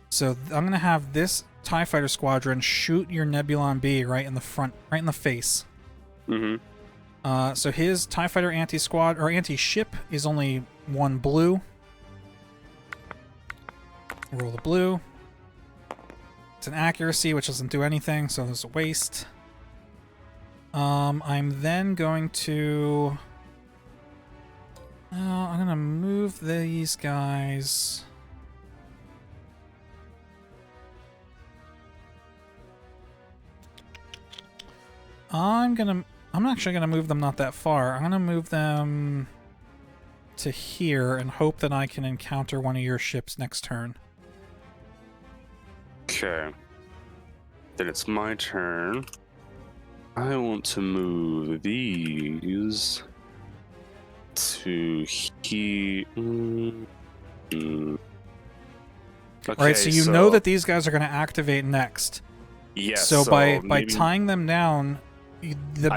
So I'm going to have this TIE Fighter Squadron shoot your Nebula B right in the front, right in the face. Mm-hmm. So his TIE Fighter anti-squad, or anti-ship, is only 1 blue. Roll the blue. It's an accuracy, which doesn't do anything, so there's a waste. I'm then going to... I'm going to move these guys... I'm actually going to move them not that far. I'm going to move them to here and hope that I can encounter one of your ships next turn. Okay. Then it's my turn. I want to move these to here. Okay, Alright, so you know that these guys are going to activate next. Yes. So by tying them down,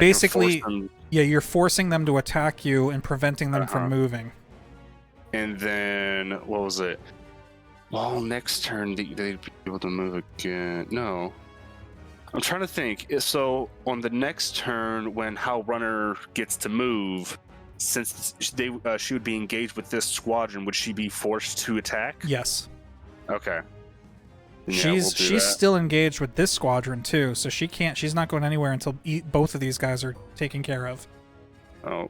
basically, you're forcing them to attack you and preventing them from moving. And then, what was it? Well, next turn, they'd be able to move again. No. I'm trying to think. So, on the next turn, when How Runner gets to move, since she would be engaged with this squadron, would she be forced to attack? Yes. Okay. Yeah, she's still engaged with this squadron too, so she's not going anywhere until both of these guys are taken care of. Oh,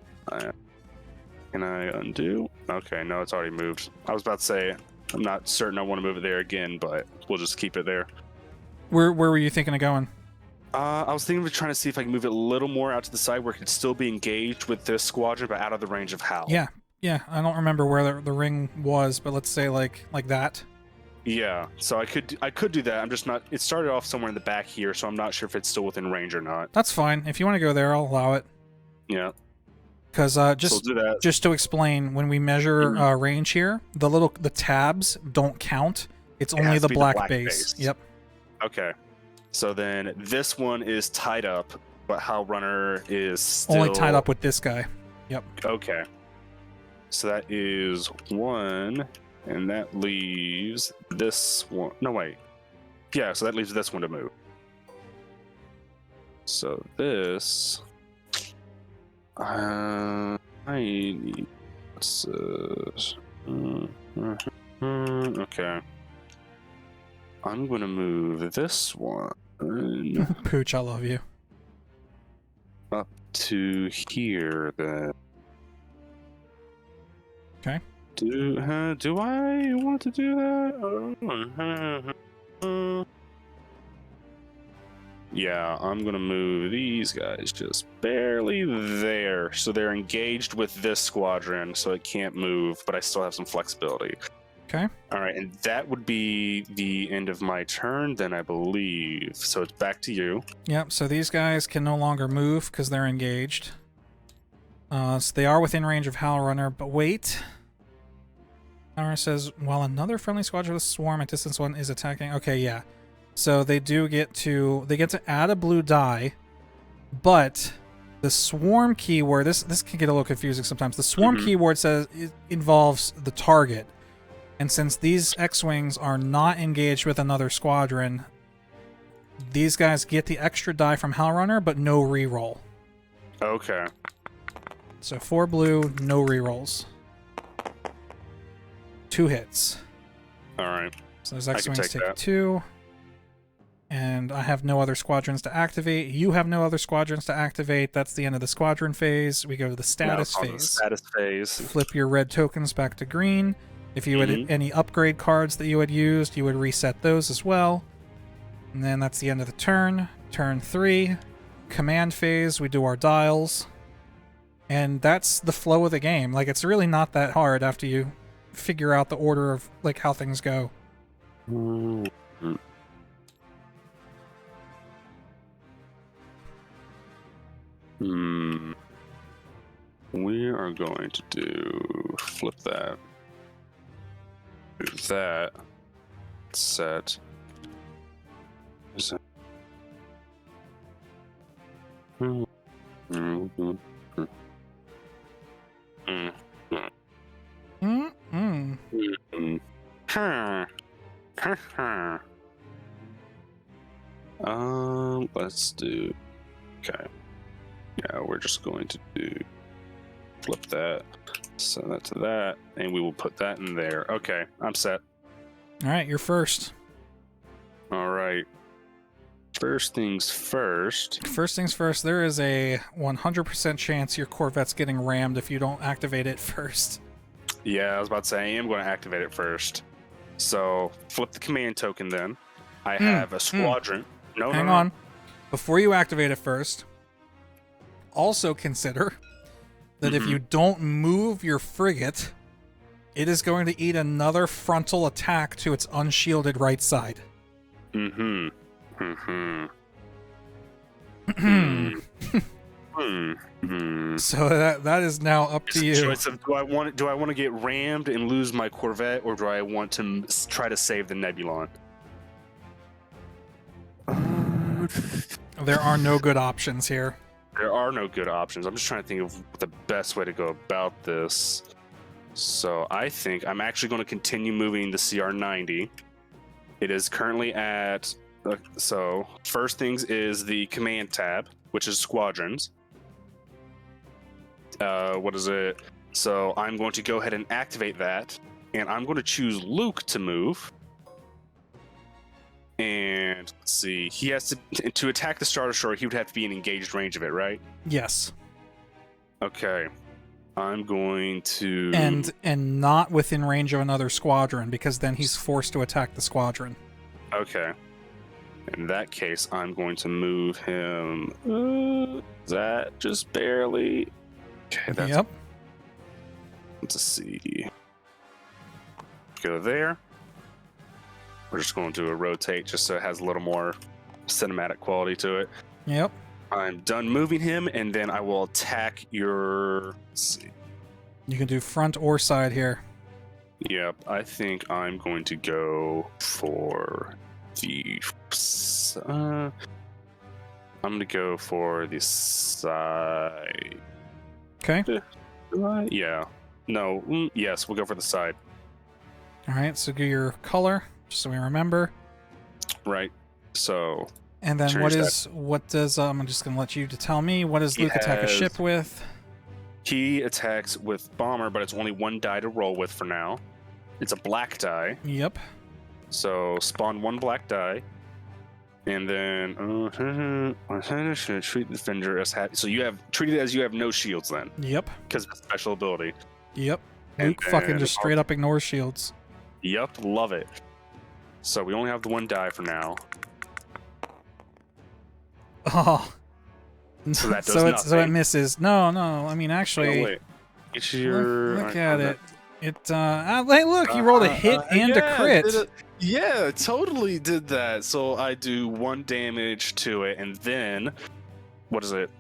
can I undo? Okay, no, it's already moved. I was about to say, I'm not certain I want to move it there again, but we'll just keep it there. Where were you thinking of going? I was thinking of trying to see if I can move it a little more out to the side where it could still be engaged with this squadron, but out of the range of Hal. Yeah. I don't remember where the ring was, but let's say like that. Yeah, so I could do that. I'm just not. It started off somewhere in the back here, so I'm not sure if it's still within range or not. That's fine. If you want to go there, I'll allow it. Yeah. Because just to explain, when we measure range here, the tabs don't count. It's only the black base. Yep. Okay. So then this one is tied up, but How Runner is still... only tied up with this guy. Yep. Okay. So that is 1, and that leaves this one. No, wait. Yeah, so that leaves this one to move. So this... I need... okay. I'm gonna move this one Pooch, I love you. up to here then. Okay. Do I want to do that? Yeah, I'm gonna move these guys just barely there. So they're engaged with this squadron, so it can't move, but I still have some flexibility. Okay. All right, and that would be the end of my turn, then I believe. So it's back to you. Yep, so these guys can no longer move because they're engaged. So they are within range of Howl Runner, but wait. Howl says, while another friendly squadron with swarm at distance 1 is attacking. Okay, yeah. So they get to add a blue die, but the swarm keyword, this can get a little confusing sometimes. The swarm keyword says it involves the target. And since these X-Wings are not engaged with another squadron, these guys get the extra die from Howl Runner, but no reroll. Okay. So 4 blue, no rerolls. 2 hits. All right. So those X-Wings take 2. And I have no other squadrons to activate. You have no other squadrons to activate. That's the end of the squadron phase. We go to the status phase. The status phase. Flip your red tokens back to green. If you had any upgrade cards that you had used, you would reset those as well. And then that's the end of the turn. Turn 3. Command phase. We do our dials. And that's the flow of the game. Like, it's really not that hard after you figure out the order of, like, how things go. We are going to flip that. Do that. Set. Is it? Let's do. Okay. Yeah, we're just going to do. Flip that. Send that to that, and we will put that in there. Okay, I'm set. All right, you're first. All right. First things first. First things first, there is a 100% chance your Corvette's getting rammed if you don't activate it first. Yeah, I was about to say, I am going to activate it first. So, flip the command token then. I have a squadron. Hang on. Before you activate it first, also consider that if you don't move your frigate, it is going to eat another frontal attack to its unshielded right side. So that is now up to you. Choice of, do I want to get rammed and lose my Corvette, or do I want to try to save the Nebulon? There are no good options here. There are no good options. I'm just trying to think of the best way to go about this. So I think I'm actually going to continue moving the CR-90. It is currently at... so first things is the command tab, which is squadrons. What is it? So I'm going to go ahead and activate that, and I'm going to choose Luke to move. And let's see, he has to attack the Star Destroyer. He would have to be in engaged range of it, right? Yes. Okay. I'm going to and not within range of another squadron, because then he's forced to attack the squadron. Okay. In that case, I'm going to move him. That just barely. Okay. That's, yep. Let's see. Go there. We're just going to rotate just so it has a little more cinematic quality to it. Yep. I'm done moving him, and then I will attack your... Let's see. You can do front or side here. Yep, I think I'm going to go for the... I'm going to go for the side. Okay. Yeah. No, yes, we'll go for the side. All right, so do your color, just so we remember. Right, so... And then what does I'm just going to let you to tell me, what does Luke attack a ship with? He attacks with bomber, but it's only one die to roll with for now. It's a black die. Yep. So spawn one black die. And then treat the defender as happy. So you have treated as you have no shields then. Yep. Because of the special ability. Yep. Luke fucking just straight up ignores shields. Yep, love it. So we only have the one die for now. Oh. So that does so it nothing. misses. No. I mean, actually, Oh, wait. It's your... look at it. Hey, look, you rolled a hit and a crit. Yeah, totally did that. So I do 1 damage to it, and then what is it?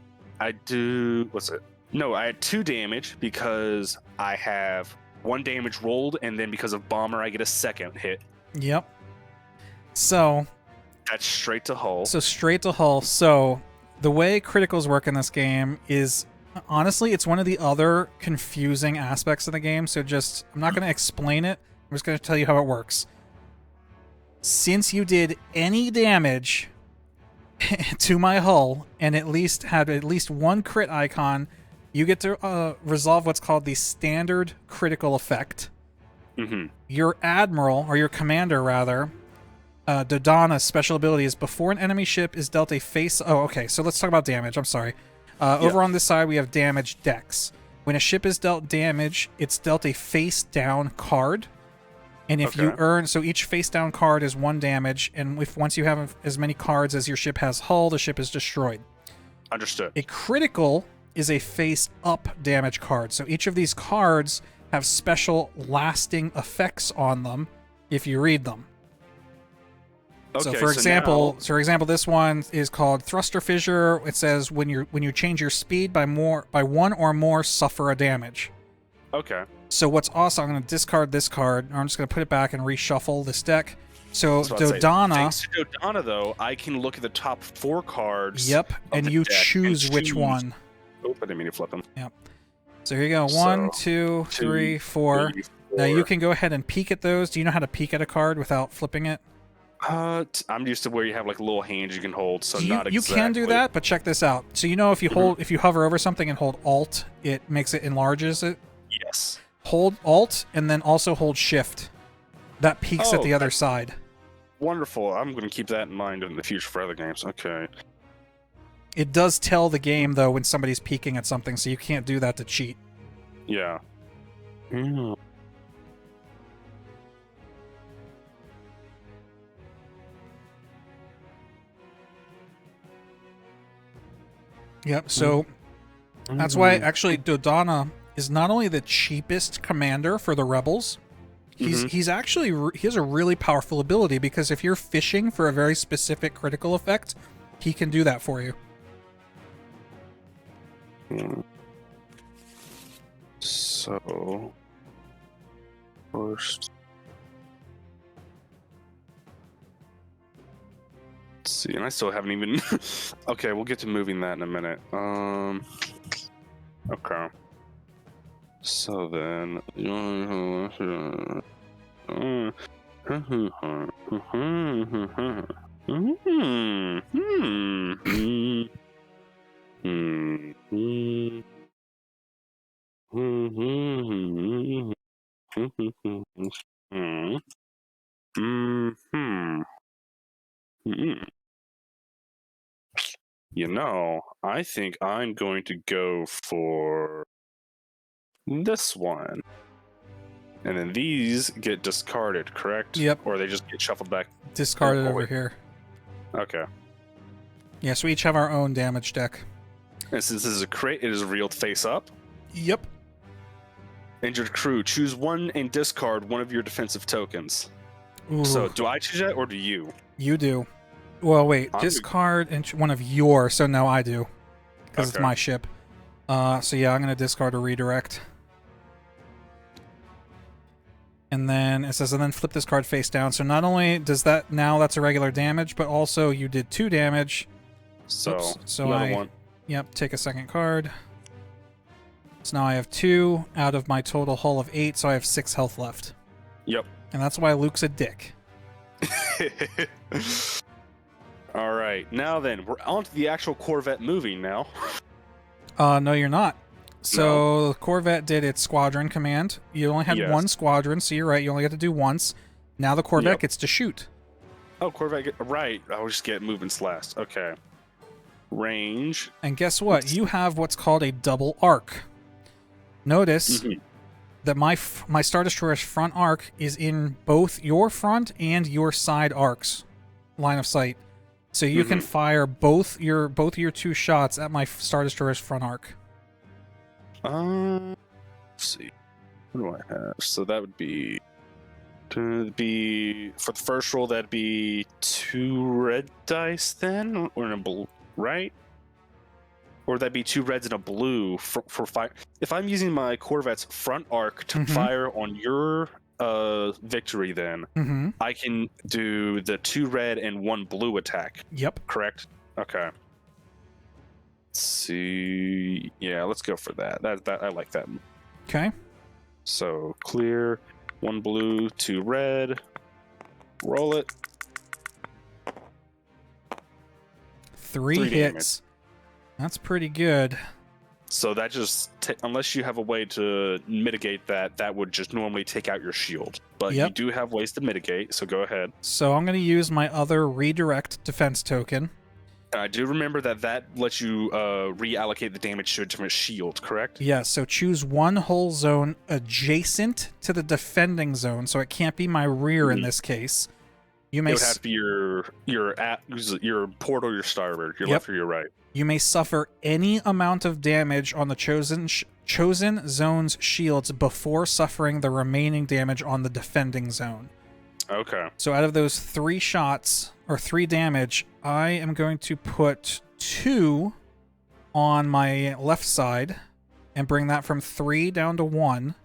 What's it? No, I had 2 damage because I have 1 damage rolled, and then because of bomber, I get a 2nd hit. Yep. So that's straight to hull. So straight to hull. So the way criticals work in this game is, honestly, it's one of the other confusing aspects of the game. So I'm not going to explain it. I'm just going to tell you how it works. Since you did any damage to my hull and had at least 1 crit icon, you get to resolve what's called the standard critical effect. Mm-hmm. Your admiral, or your commander rather, Dodonna's special ability is before an enemy ship is dealt a face... Oh, okay, so let's talk about damage. I'm sorry. Over on this side, we have damage dex. When a ship is dealt damage, it's dealt a face-down card. And if you earn... So each face-down card is 1 damage, and once you have as many cards as your ship has hull, the ship is destroyed. Understood. A critical is a face-up damage card. So each of these cards have special lasting effects on them if you read them. Okay, so for example, this one is called Thruster Fissure. It says when you change your speed by 1 or more, suffer a damage. Okay. So what's awesome, I'm going to discard this card, or I'm just going to put it back and reshuffle this deck. So Dodonna... Thanks to Dodonna, though, I can look at the top 4 cards. Yep, and you choose which one. Oh, I didn't mean to flip them. Yep. So here you go. 1, 2, 3, 4. Now you can go ahead and peek at those. Do you know how to peek at a card without flipping it? I'm used to where you have like little hands you can hold, so not exactly. You can do that, but check this out. So you know if you hover over something and hold Alt, it enlarges it. Yes. Hold Alt and then also hold Shift. That peeks at the other side. Wonderful. I'm going to keep that in mind in the future for other games. Okay. It does tell the game though when somebody's peeking at something, so you can't do that to cheat. Yeah. Mm. Yep, so that's why actually Dodonna is not only the cheapest commander for the rebels, he has a really powerful ability, because if you're fishing for a very specific critical effect, he can do that for you. So first, let's see, and I still haven't even okay, we'll get to moving that in a minute. Okay. So then you know, I think I'm going to go for this one. And then these get discarded, correct? Yep. Or they just get shuffled back? Discarded over here. Okay. Yeah, so we each have our own damage deck. And since this is a crit, it is reeled face up. Yep. Injured crew, choose one and discard one of your defensive tokens. Ooh. So, do I choose that or do you? You do. Well, wait. Discard one of your. So now I do, because it's my ship. So yeah, I'm gonna discard a redirect. And then it says, and then flip this card face down. So not only does that's a regular damage, but also you did 2 damage. So, so another one. Yep, take a second card. So now I have 2 out of my total hull of 8, so I have 6 health left. Yep. And that's why Luke's a dick. All right, now then, we're on to the actual Corvette movie now. No, you're not. So the Corvette did its Squadron Command. You only had 1 squadron, so you're right. You only get to do once. Now the Corvette gets to shoot. Oh, Corvette, right. I'll just get movements last. Okay. Range. And guess what? You have what's called a double arc. Notice that my Star Destroyer's front arc is in both your front and your side arcs line of sight. So you can fire both your 2 shots at my Star Destroyer's front arc. Let's see. What do I have? So that would be for the first roll. That'd be 2 red dice then, or in a blue, right? Or that'd be 2 reds and a blue for fire. If I'm using my Corvette's front arc to fire on your victory, then I can do the 2 red and 1 blue attack. Yep. Correct. Okay. Let's see. Yeah, let's go for that. That I like that. Okay. So clear, 1 blue, 2 red. Roll it. 3 hits. That's pretty good. So that just, unless you have a way to mitigate that, that would just normally take out your shield. But you do have ways to mitigate, so go ahead. So I'm going to use my other redirect defense token. And I do remember that lets you reallocate the damage to a different shield, correct? Yeah, so choose one hull zone adjacent to the defending zone, so it can't be my rear in this case. You may it would have to be your port or your starboard, your left or your right. You may suffer any amount of damage on the chosen zone's shields before suffering the remaining damage on the defending zone. Okay. So out of those 3 shots, or 3 damage, I am going to put 2 on my left side and bring that from 3 down to 1,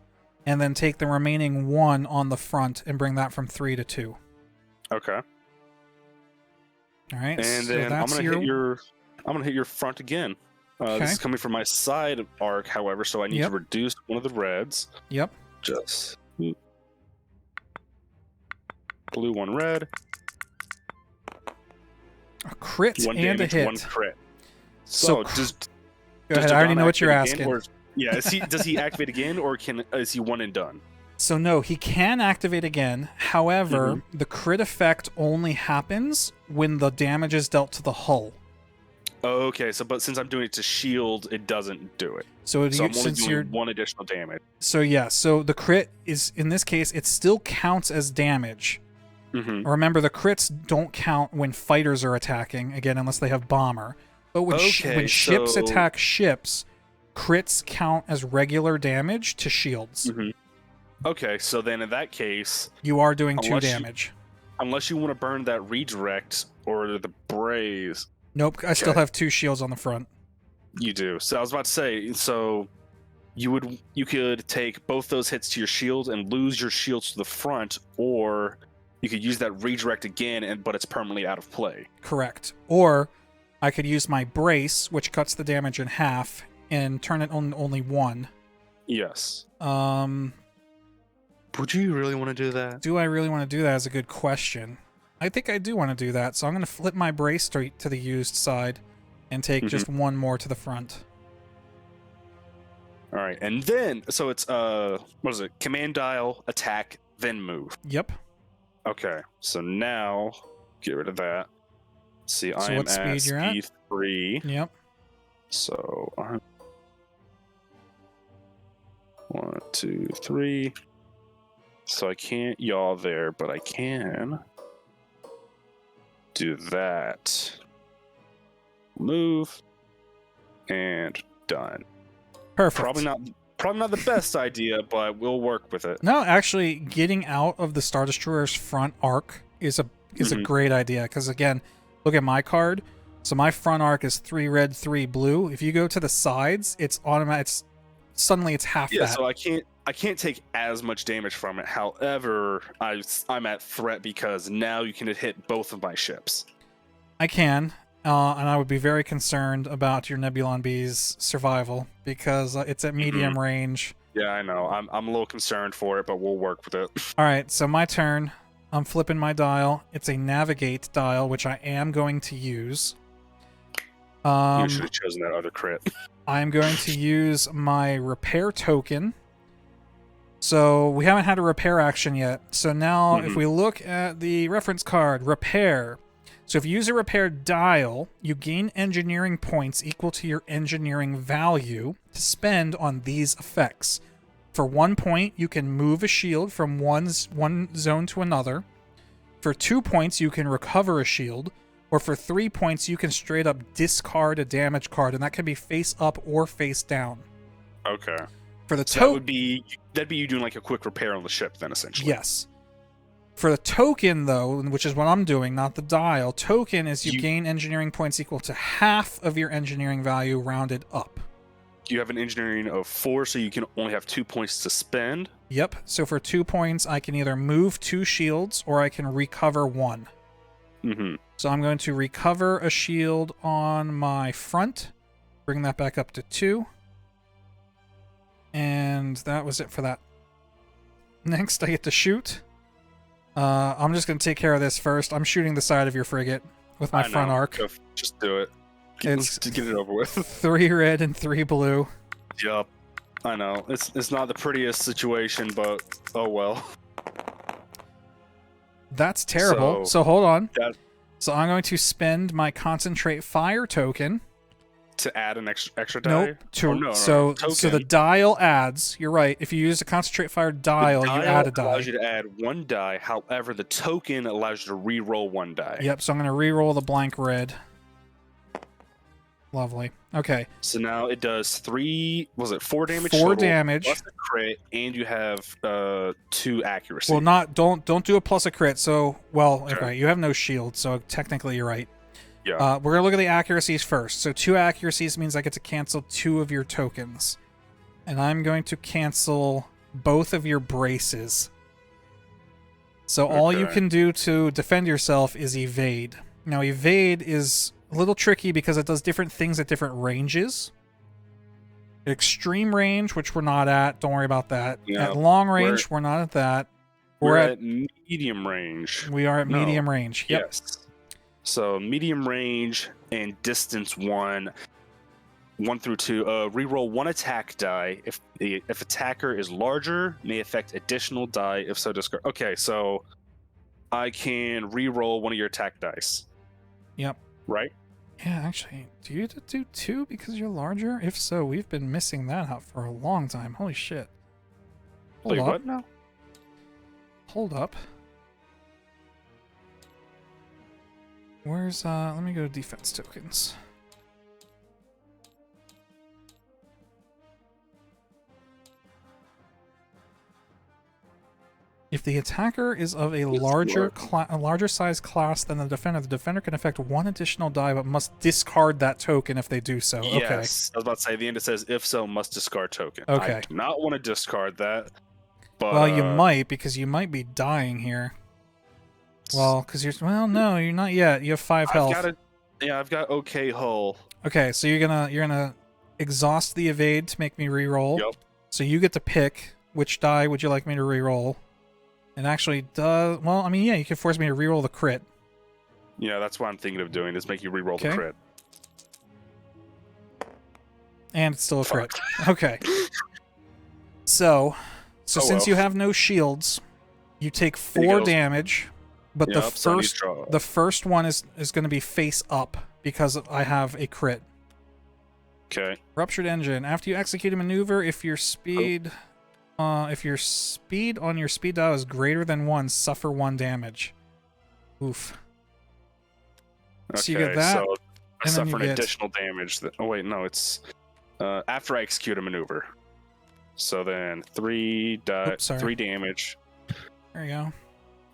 and then take the remaining 1 on the front and bring that from 3 to 2. Okay. All right. And so then that's I'm gonna hit your front again. This is coming from my side arc, however, so I need to reduce one of the reds. Yep. Just blue, 1 red. A crit 1 and damage, a hit. 1 crit. So does go ahead. I already know what you're asking. Does he activate again, or is he one and done? So no, he can activate again. However, the crit effect only happens when the damage is dealt to the hull. Okay, but since I'm doing it to shield, it doesn't do it. So I'm only doing 1 additional damage. So yeah, so the crit is, in this case, it still counts as damage. Remember, the crits don't count when fighters are attacking, again, unless they have bomber. But when ships attack ships, crits count as regular damage to shields. Okay, so then in that case... You are doing 2 damage. Unless you want to burn that redirect or the braze... Nope, I still have 2 shields on the front. You do. So I was about to say, so you could take both those hits to your shield and lose your shields to the front, or you could use that redirect again, but it's permanently out of play. Correct. Or I could use my brace, which cuts the damage in half, and turn it on only 1. Yes. Would you really want to do that? Do I really want to do that is a good question. I think I do want to do that, so I'm going to flip my brace straight to the used side and take just 1 more to the front. All right, and then, so it's, what is it? Command dial, attack, then move. Yep. Okay, so now, get rid of that. Let's see, I am what speed at you're speed 3. Yep. So, 1, 2, 3. So I can't yaw there, but I can do that. Move. And done. Perfect. Probably not the best idea, but we'll work with it. No, actually, getting out of the Star Destroyer's front arc is a great idea, because again, look at my card. So my front arc is 3 red, 3 blue. If you go to the sides, it's automatic. Suddenly it's half that. Yeah, so I can't take as much damage from it. However, I'm at threat because now you can hit both of my ships. I can, and I would be very concerned about your Nebulon B's survival because it's at medium range. Yeah, I know. I'm a little concerned for it, but we'll work with it. All right, so my turn. I'm flipping my dial. It's a navigate dial, which I am going to use. You should have chosen that other crit. I'm going to use my repair token. So we haven't had a repair action yet. So now if we look at the reference card, repair. So if you use a repair dial, you gain engineering points equal to your engineering value to spend on these effects. For 1 point, you can move a shield from one zone to another. For 2 points, you can recover a shield. Or for 3 points, you can straight up discard a damage card, and that can be face up or face down. Okay. For the So that'd be you doing like a quick repair on the ship then, essentially. Yes. For the token, though, which is what I'm doing, not the dial, token is you gain engineering points equal to half of your engineering value rounded up. You have an engineering of 4, so you can only have 2 points to spend. Yep. So for 2 points, I can either move 2 shields or I can recover 1. Mm-hmm. So I'm going to recover a shield on my front, bring that back up to 2. And that was it for that. Next, I get to shoot. I'm just going to take care of this first. I'm shooting the side of your frigate with my front arc. Just do it. Let's get it over with. 3 red and 3 blue. Yup. I know. It's not the prettiest situation, but oh well. That's terrible. So hold on. So I'm going to spend my concentrate fire token to add an extra die. Nope. So the dial adds. You're right. If you use a concentrate fire dial, you add a die. Allows you to add 1 die. However, the token allows you to re-roll 1 die. Yep. So I'm going to re-roll the blank red. Lovely. Okay. So now it does 4 damage? 4 damage. Plus a crit, and you have 2 accuracy. Well, don't do a plus a crit. So, okay, you have no shield, so technically you're right. Yeah. We're gonna look at the accuracies first. So 2 accuracies means I get to cancel 2 of your tokens, and I'm going to cancel both of your braces. So all you can do to defend yourself is evade. Now evade is a little tricky because it does different things at different ranges. Extreme range, which we're not at. Don't worry about that. Yeah, at long range, we're not at that. We're at medium range. We are at medium range. Yep. Yes. So medium range and distance 1 through 2. Reroll 1 attack die. If attacker is larger, may affect additional die. If so, discard. Okay, so I can reroll 1 of your attack dice. Yep. Right? Yeah, actually, do you do 2 because you're larger? If so, we've been missing that out for a long time. Holy shit. Hold up. What now? Hold up. Where's, let me go to defense tokens. If the attacker is of a larger size class than the defender can affect 1 additional die, but must discard that token if they do so. Yes. Okay. I was about to say, at the end it says, if so, must discard token. Okay. I do not want to discard that. But, well, you might, because you might be dying here. Well, because you're... Well, no, you're not yet. You have 5 health. I've got okay hull. Okay, so you're gonna exhaust the evade to make me reroll. Yep. So you get to pick which die would you like me to reroll. And actually does... Well, I mean, yeah, you can force me to reroll the crit. Yeah, that's what I'm thinking of doing, is make you reroll the crit. And it's still a crit. Okay. So since you have no shields, you take 4 damage, but the first one is going to be face up because I have a crit. Okay. Ruptured engine. After you execute a maneuver, if your speed on your speed dial is greater than 1, suffer 1 damage. Oof. Okay, so you get that. So I suffer an additional damage. Oh wait, no, it's after I execute a maneuver. So then 3 damage. There you go.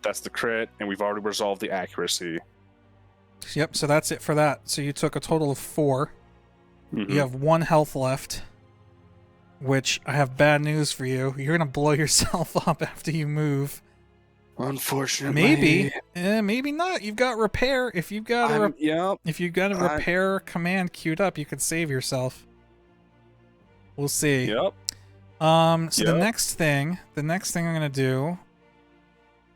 That's the crit, and we've already resolved the accuracy. Yep, so that's it for that. So you took a total of 4. Mm-hmm. You have 1 health left, which I have bad news for you. You're going to blow yourself up after you move. Unfortunately. Maybe not. You've got repair. If you've got a repair command queued up, you could save yourself. We'll see. Yep. The next thing I'm going to do,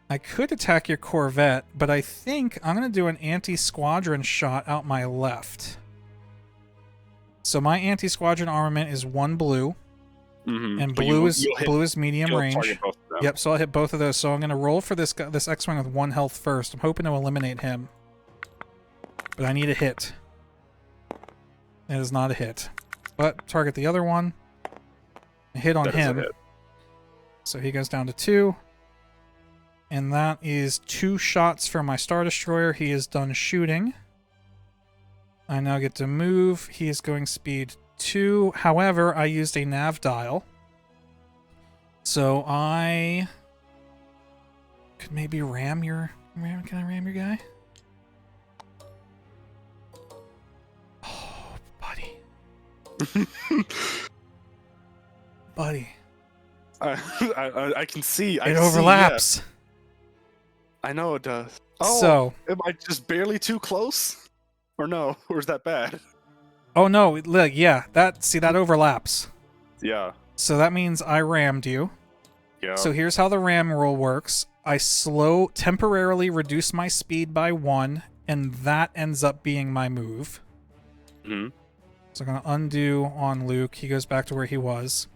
I could attack your Corvette, but I think I'm going to do an anti-squadron shot out my left. So my anti-squadron armament is 1 blue, and blue is medium range. Yep, so I'll hit both of those. So I'm going to roll for this X-Wing with 1 health first. I'm hoping to eliminate him, but I need a hit. It is not a hit. But target the other one. Hit on him. So he goes down to 2. And that is 2 shots from my Star Destroyer. He is done shooting. I now get to move. He is going speed 2. However, I used a nav dial. So I could maybe ram your... Can I ram your guy? Oh, buddy. Buddy. I can see. It overlaps. See, yeah. I know it does. Oh, so, am I just barely too close? Or no? Or is that bad? oh no, look, yeah, that overlaps. Yeah. So that means I rammed you. Yeah. So here's how the ram rule works. I temporarily reduce my speed by 1, and that ends up being my move. Hmm. So I'm going to undo on Luke. He goes back to where he was.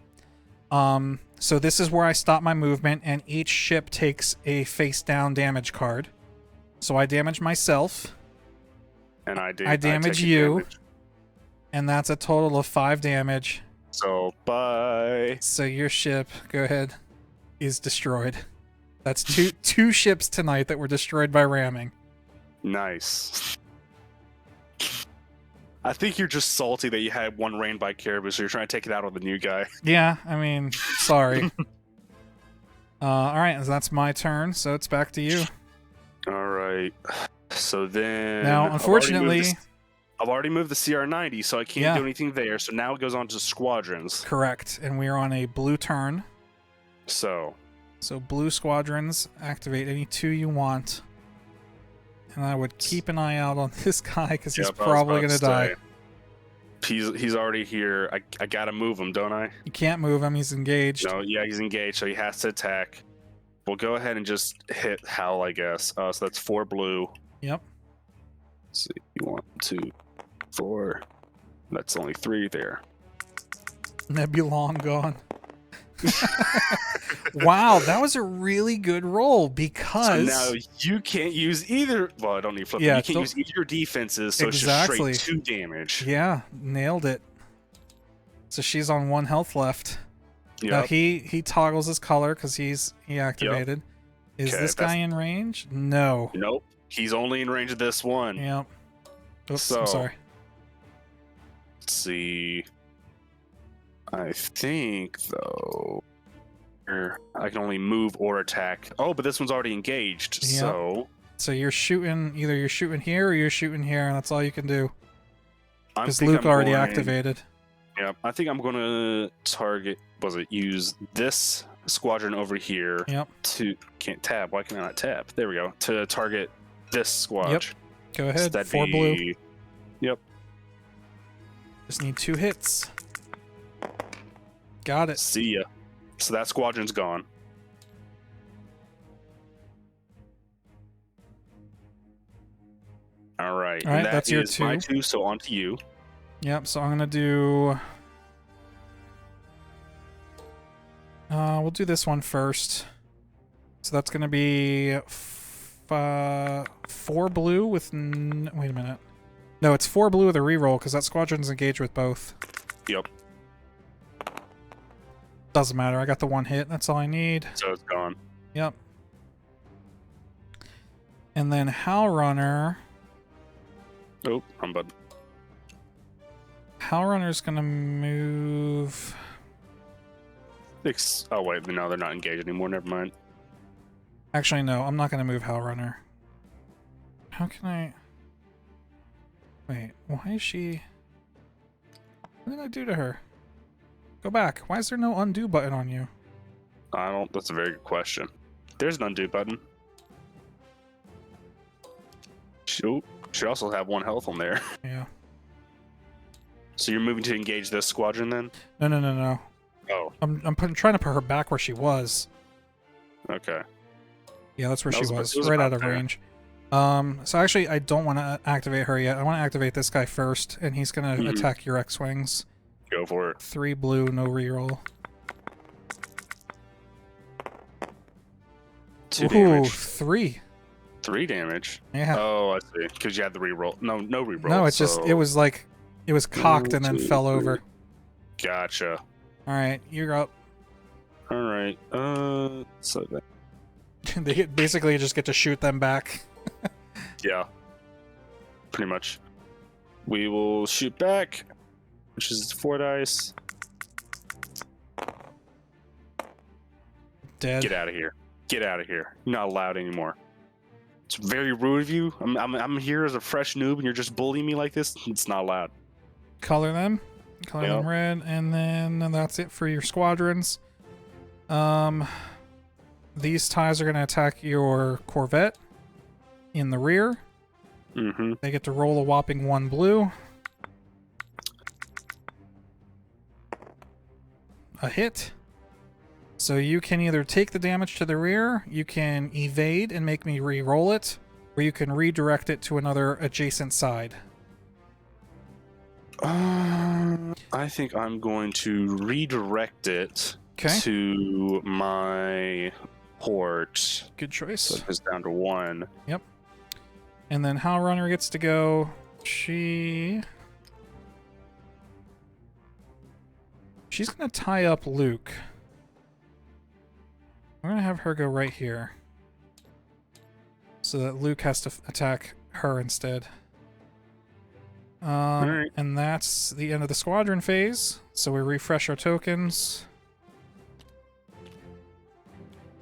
So this is where I stop my movement, and each ship takes a face-down damage card. So I damage myself. And I damage take you. damage. And that's a total of 5 damage. So, bye. So your ship, go ahead, is destroyed. That's two ships tonight that were destroyed by ramming. Nice. I think you're just salty that you had one rain by Caribou, so you're trying to take it out on the new guy. Yeah, I mean, sorry. Alright, that's my turn, so it's back to you. Alright. So then... Now, unfortunately... I've already moved the CR-90, so I can't do anything there, so now it goes on to Squadrons. Correct, and we are on a blue turn. So blue Squadrons, activate any 2 you want. And I would keep an eye out on this guy, because he's probably going to die. He's already here. I gotta move him, don't I? You can't move him, he's engaged. No, yeah, he's engaged, so he has to attack. We'll go ahead and just hit Hal, I guess. So that's 4 blue. Yep. Let's see, 1, 2, 4. That's only 3 there. Nebula gone. Wow, that was a really good roll because... So now you can't use either... Well, I don't need flip. Yeah, you can't use either your defenses, so exactly. It's just straight 2 damage. Yeah, nailed it. So she's on 1 health left. Yep. Now he toggles his color because he activated. Yep. Is this guy in range? No. Nope. He's only in range of this one. Yep. Oops, so, I'm sorry. Let's see. I think, though, I can only move or attack. Oh, but this one's already engaged, yep. So you're shooting, either you're shooting here or you're shooting here, and that's all you can do. Because Luke already activated. Yeah, I think I'm going to target, use this squadron over here. Yep. Can't tab, why can I not tab? There we go. To target this squad. Yep. Go ahead, so 4 blue. Yep. Just need 2 hits. Got it. See ya. So that squadron's gone. All right. All right, that's your 2. two. My 2, so on to you. Yep, so I'm going to do... we'll do this one first. So that's going to be 4 blue with... Wait a minute. No, it's 4 blue with a reroll, because that squadron's engaged with both. Yep. Doesn't matter, I got the 1 hit, that's all I need. So it's gone. Yep. And then Hal Runner... Oh, I'm bud. Hal Runner's gonna move... Oh wait, no, they're not engaged anymore, never mind. Actually, no, I'm not gonna move Hal Runner. How can I... Wait, why is she... What did I do to her? Go back. Why is there no undo button on you? That's a very good question. There's an undo button. She also have 1 health on there. Yeah. So you're moving to engage this squadron then? No. Oh. I'm trying to put her back where she was. Okay. Yeah, that's where she was. Right out of range. So actually, I don't want to activate her yet. I want to activate this guy first, and he's going to attack your X-Wings. Go for it. 3 blue, no reroll. 2 damage. 3. 3 damage? Yeah. Oh, I see. Because you had the reroll. No reroll. No, it's just, it was like, it was cocked and then fell over. Gotcha. Alright, you're up. Alright, so that... They basically just get to shoot them back. Yeah. Pretty much. We will shoot back, which is 4 dice. Dead. Get out of here. Get out of here. You're not allowed anymore. It's very rude of you. I'm here as a fresh noob and you're just bullying me like this. It's not allowed. Color them. Color them red, and then that's it for your squadrons. These ties are going to attack your Corvette in the rear. Mm-hmm. They get to roll a whopping 1 blue. A hit. So you can either take the damage to the rear, you can evade and make me re-roll it, or you can redirect it to another adjacent side. I think I'm going to redirect it to my port. Good choice. So it goes down to 1. Yep. And then Hal Runner gets to go. She's going to tie up Luke. We're going to have her go right here, so that Luke has to attack her instead. Right. And that's the end of the squadron phase. So we refresh our tokens.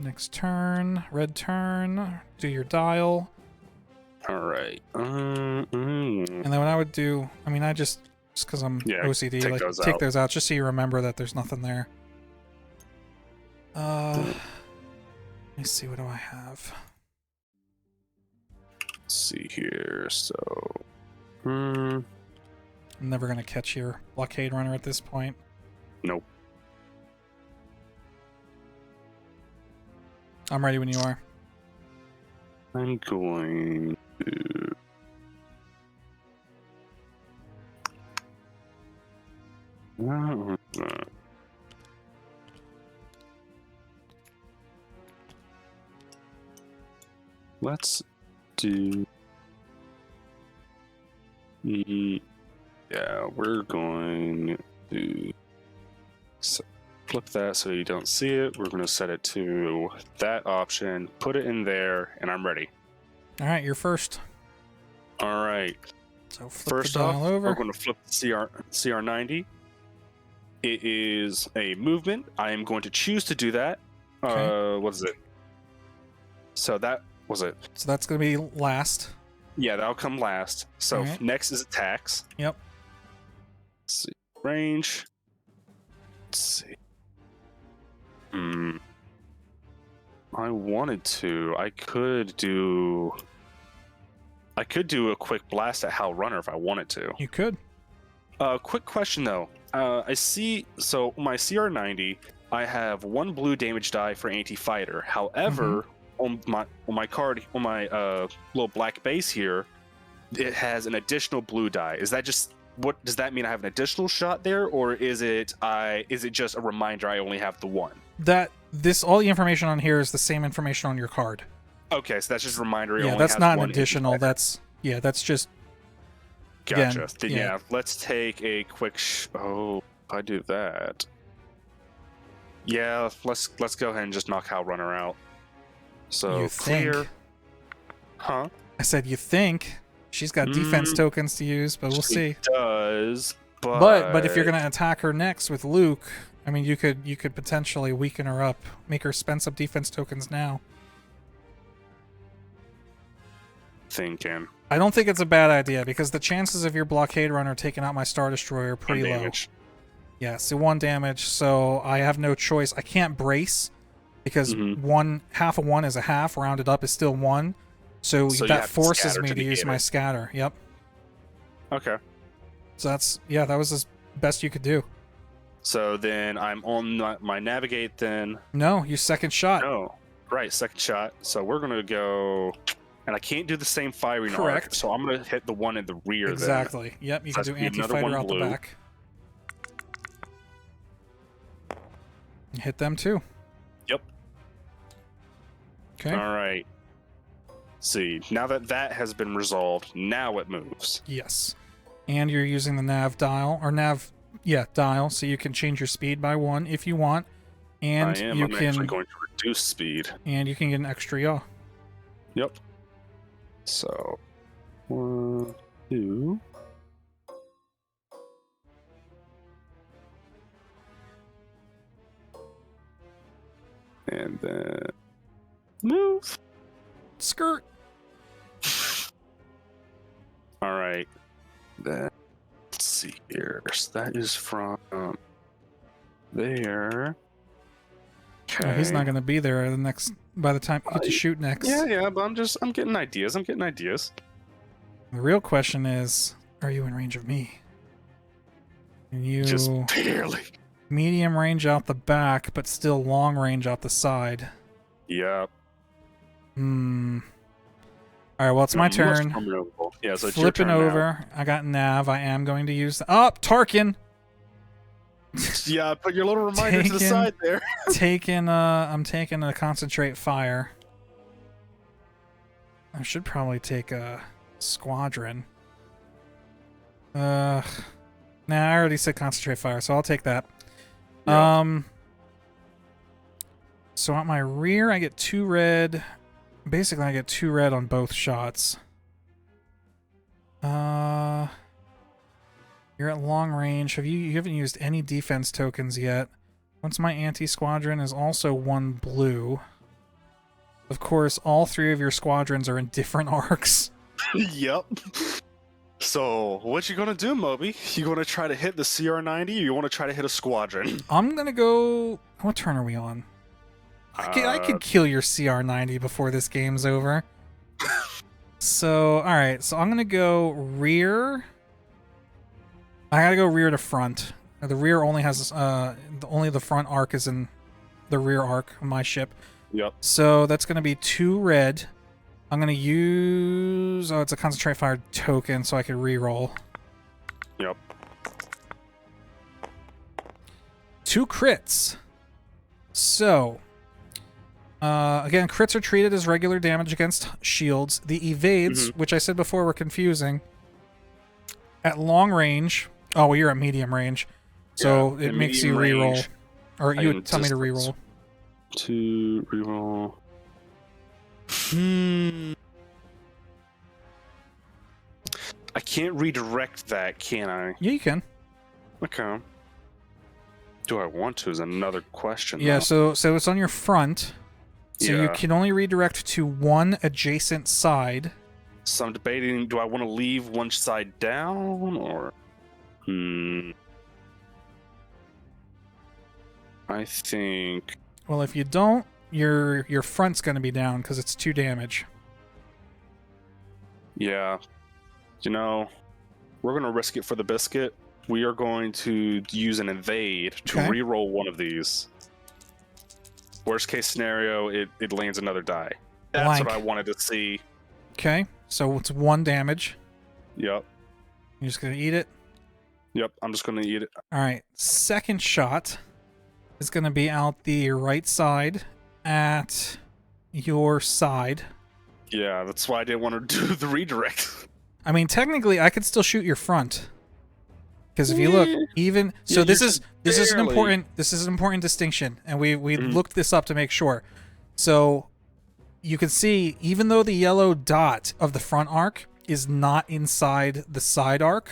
Next turn, red turn, do your dial. All right. And then what I would do, I mean, I just because I'm OCD, take those out just so you remember that there's nothing there. Let me see, what do I have? Let's see here. So, I'm never gonna catch your blockade runner at this point. Nope. I'm ready when you are. I'm going to... Let's do... Yeah, we're going to flip that so you don't see it. We're going to set it to that option, put it in there, and I'm ready. All right, you're first. All right. So flip first the dial off, over. we're going to flip the CR90. It is a movement. I am going to choose to do that. Okay. What is it? So that was it. So that's going to be last. Yeah, that'll come last. So next is attacks. Yep. Let's see. Range. Let's see. I wanted to. I could do a quick blast at Hal Runner if I wanted to. You could. Quick question though. I see. So my CR90, I have 1 blue damage die for anti-fighter. However, on my card, on my little black base here, it has an additional blue die. Is that just what does that mean? I have an additional shot there, or is it just a reminder I only have the 1? All the information on here is the same information on your card. Okay, so that's just a reminder. Yeah, that's not an additional. That's just. Gotcha. Again, then, let's take a quick. If I do that. Yeah, let's go ahead and just knock Hal Runner out. So you clear. Think. Huh? I said you think. She's got defense tokens to use, but we'll see. Does, but if you're gonna attack her next with Luke, I mean, you could potentially weaken her up, make her spend some defense tokens now. Thinking. I don't think it's a bad idea because the chances of your blockade runner taking out my Star Destroyer are pretty low. Yeah, so 1 damage. So I have no choice. I can't brace because half of 1 is a half. Rounded up is still 1. So that forces me to use my scatter. Yep. Okay. So that was as best you could do. So then I'm on my navigate then. No, you second shot. No. Right, second shot. So we're going to go... And I can't do the same firing arc, so I'm going to hit the one in the rear exactly. Then. Yep, you can do anti-fighter out the back. Hit them too. Yep. Okay. All right. See, now that has been resolved, now it moves. Yes. And you're using the nav dial, dial, so you can change your speed by 1 if you want. And I'm actually going to reduce speed. And you can get an extra yaw. Yep. So, 1, 2, Then move. Skirt. All right. Then let's see here. So that is from there. Okay. Oh, he's not going to be there by the time you get to shoot next. Yeah, but I'm getting ideas. The real question is, are you in range of me? Can you Just barely. medium range out the back, but still long range out the side? Yep. All right, well, it's my turn. Yeah, so it's Flipping your turn over. now. I got nav. I am going to use... Tarkin! Yeah, put your little reminder to the side there. I'm taking a concentrate fire. I should probably take a squadron. Nah, I already said concentrate fire, so I'll take that. Yep. So at my rear, I get 2 red. Basically, I get 2 red on both shots. You're at long range. You haven't used any defense tokens yet. Once my anti-squadron is also 1 blue. Of course, all 3 of your squadrons are in different arcs. Yep. So, what you gonna do, Moby? You gonna try to hit the CR-90, or you wanna try to hit a squadron? I'm gonna go... What turn are we on? I could kill your CR-90 before this game's over. So, alright. So I'm gonna go rear... I gotta go rear to front. The rear only has... only the front arc is in the rear arc of my ship. Yep. So that's gonna be 2 red. I'm gonna use... Oh, it's a concentrate fire token, so I can reroll. Yep. 2 crits. So... again, crits are treated as regular damage against shields. The evades, which I said before were confusing, at long range... Oh, well, you're at medium range. So it makes you reroll. Or you would tell me to reroll. To reroll... I can't redirect that, can I? Yeah, you can. Okay. Do I want to is another question. Yeah, though. so it's on your front. So you can only redirect to 1 adjacent side. So I'm debating, do I want to leave one side down, or... I think... Well, if you don't, your front's going to be down because it's 2 damage. Yeah. You know, we're going to risk it for the biscuit. We are going to use an evade to reroll one of these. Worst case scenario, it lands another die. That's what I wanted to see. Okay, so it's 1 damage. Yep. You're just going to eat it? Yep, I'm just going to eat it. All right, second shot is going to be out the right side at your side. Yeah, that's why I didn't want to do the redirect. I mean, technically, I could still shoot your front. Because if you look, even so, this is an important distinction, and we looked this up to make sure. So you can see, even though the yellow dot of the front arc is not inside the side arc,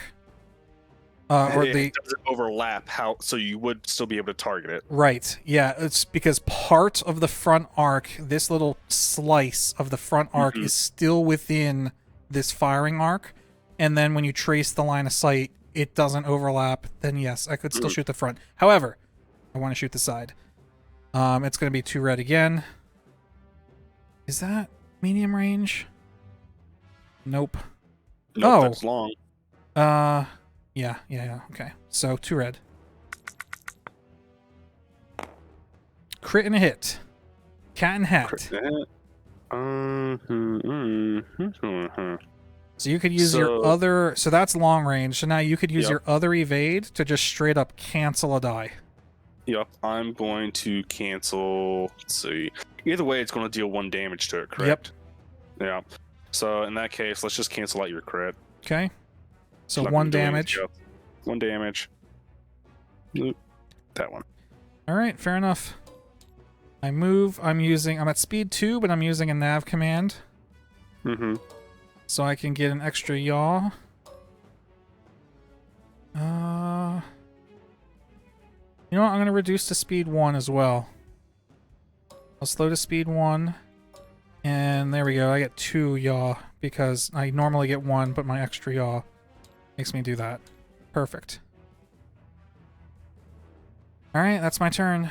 or it doesn't overlap, so you would still be able to target it. Right? Yeah, it's because part of the front arc, this little slice of the front arc, is still within this firing arc, and then when you trace the line of sight, it doesn't overlap, then yes, I could still shoot the front. However, I want to shoot the side. It's going to be 2 red again. Is that medium range? Nope. Nope, that's long. Yeah, okay. So 2 red. Crit and a hit. Cat and hat. So you could use your other... So that's long range. So now you could use your other evade to just straight up cancel a die. Yep, I'm going to cancel... Let's see. Either way, it's going to deal 1 damage to it, correct? Yep. Yeah. So in that case, let's just cancel out your crit. Okay. So 1 damage. 1 damage. That one. Alright, fair enough. I move. I'm at speed 2, but I'm using a nav command. So I can get an extra yaw. You know what? I'm going to reduce to speed 1 as well. I'll slow to speed 1. And there we go. I get 2 yaw because I normally get 1, but my extra yaw makes me do that. Perfect. Alright, that's my turn.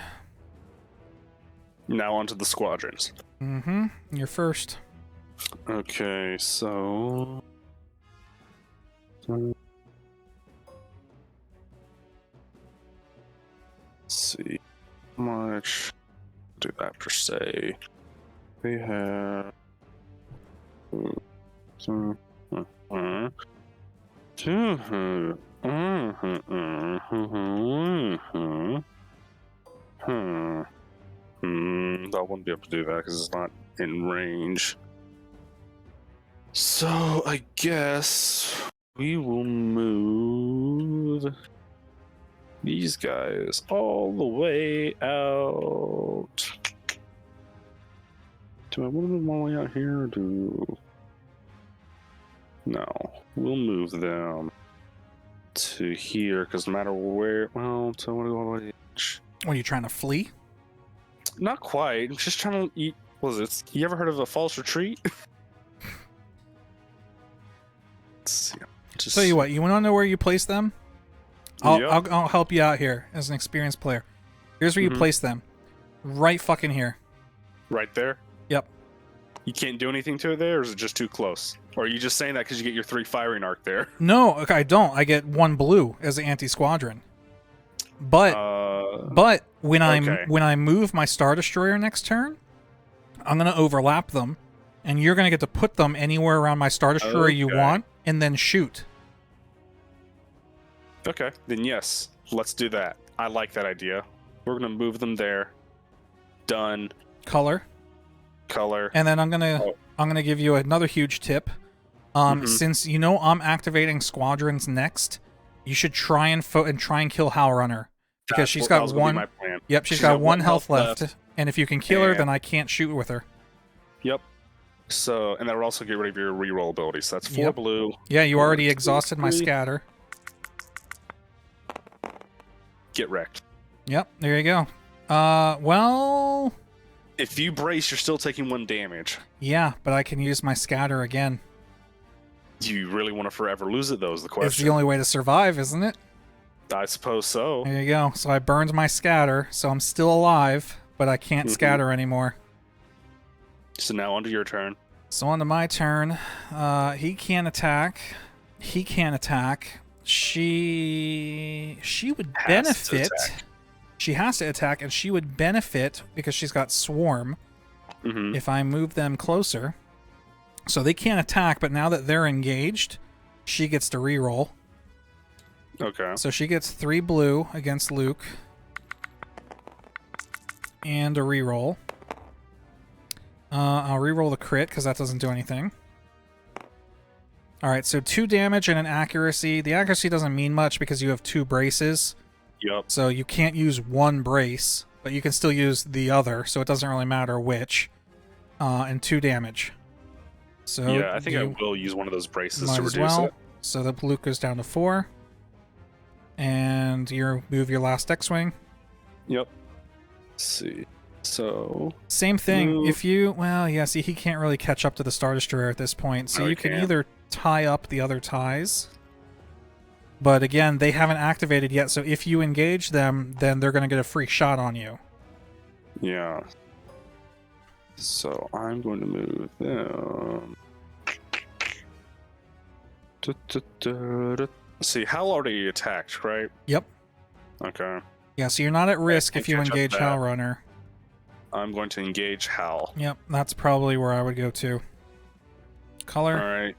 Now onto the squadrons. Mm-hmm. You're first. Okay, so... Let's see. How much... Do that per se. We have... I wouldn't be able to do that because it's not in range. So I guess we will move these guys all the way out. Do I want to move them all the way out here or do... No, we'll move them to here because no matter where... Well, so I want to go all the way to the edge. What, are you trying to flee? Not quite. I'm just trying to eat... What is it? You ever heard of a false retreat? Let's see. Just... Tell you what, you want to know where you place them? I'll help you out here as an experienced player. Here's where you place them. Right fucking here. Right there? Yep. You can't do anything to it there, or is it just too close? Or are you just saying that because you get your 3 firing arc there? No, okay, I don't. I get 1 blue as an anti-squadron. But when I move my Star Destroyer next turn, I'm gonna overlap them, and you're gonna get to put them anywhere around my Star Destroyer you want, and then shoot. Okay, then yes, let's do that. I like that idea. We're gonna move them there. Done. Color. And then I'm gonna give you another huge tip. Since you know I'm activating squadrons next, you should try and kill Howl Runner because she's got 1. Yep, she's got 1 health left, and if you can kill her, then I can't shoot with her. Yep. So, and that will also get rid of your reroll ability. So that's 4 blue. Yeah, you already exhausted my scatter. Get wrecked. Yep, there you go. Well... If you brace, you're still taking 1 damage. Yeah, but I can use my scatter again. Do you really want to forever lose it, though, is the question. It's the only way to survive, isn't it? I suppose so. There you go. So I burned my scatter, so I'm still alive, but I can't scatter anymore. So now onto your turn. So onto my turn. He can't attack. He can't attack. She would benefit. She has to attack, and she would benefit because she's got Swarm if I move them closer. So they can't attack, but now that they're engaged, she gets to reroll. Okay. So she gets 3 blue against Luke. And a reroll. I'll reroll the crit because that doesn't do anything. Alright, so 2 damage and an accuracy. The accuracy doesn't mean much because you have 2 braces. Yep. So you can't use 1 brace, but you can still use the other, so it doesn't really matter which. And 2 damage. So yeah, I think I will use one of those braces to reduce it. So the Luke goes down to 4. And you move your last X-Wing. Yep. Let's see. So... Same thing. If you... Well, yeah, see, he can't really catch up to the Star Destroyer at this point. So you can either tie up the other ties. But again, they haven't activated yet, so if you engage them, then they're going to get a free shot on you. Yeah. So I'm going to move them. Let's see, Hal already attacked, right? Yep. Okay. Yeah, so you're not at risk if you engage Howl Runner. I'm going to engage Hal. Yep, that's probably where I would go to. Color. Alright.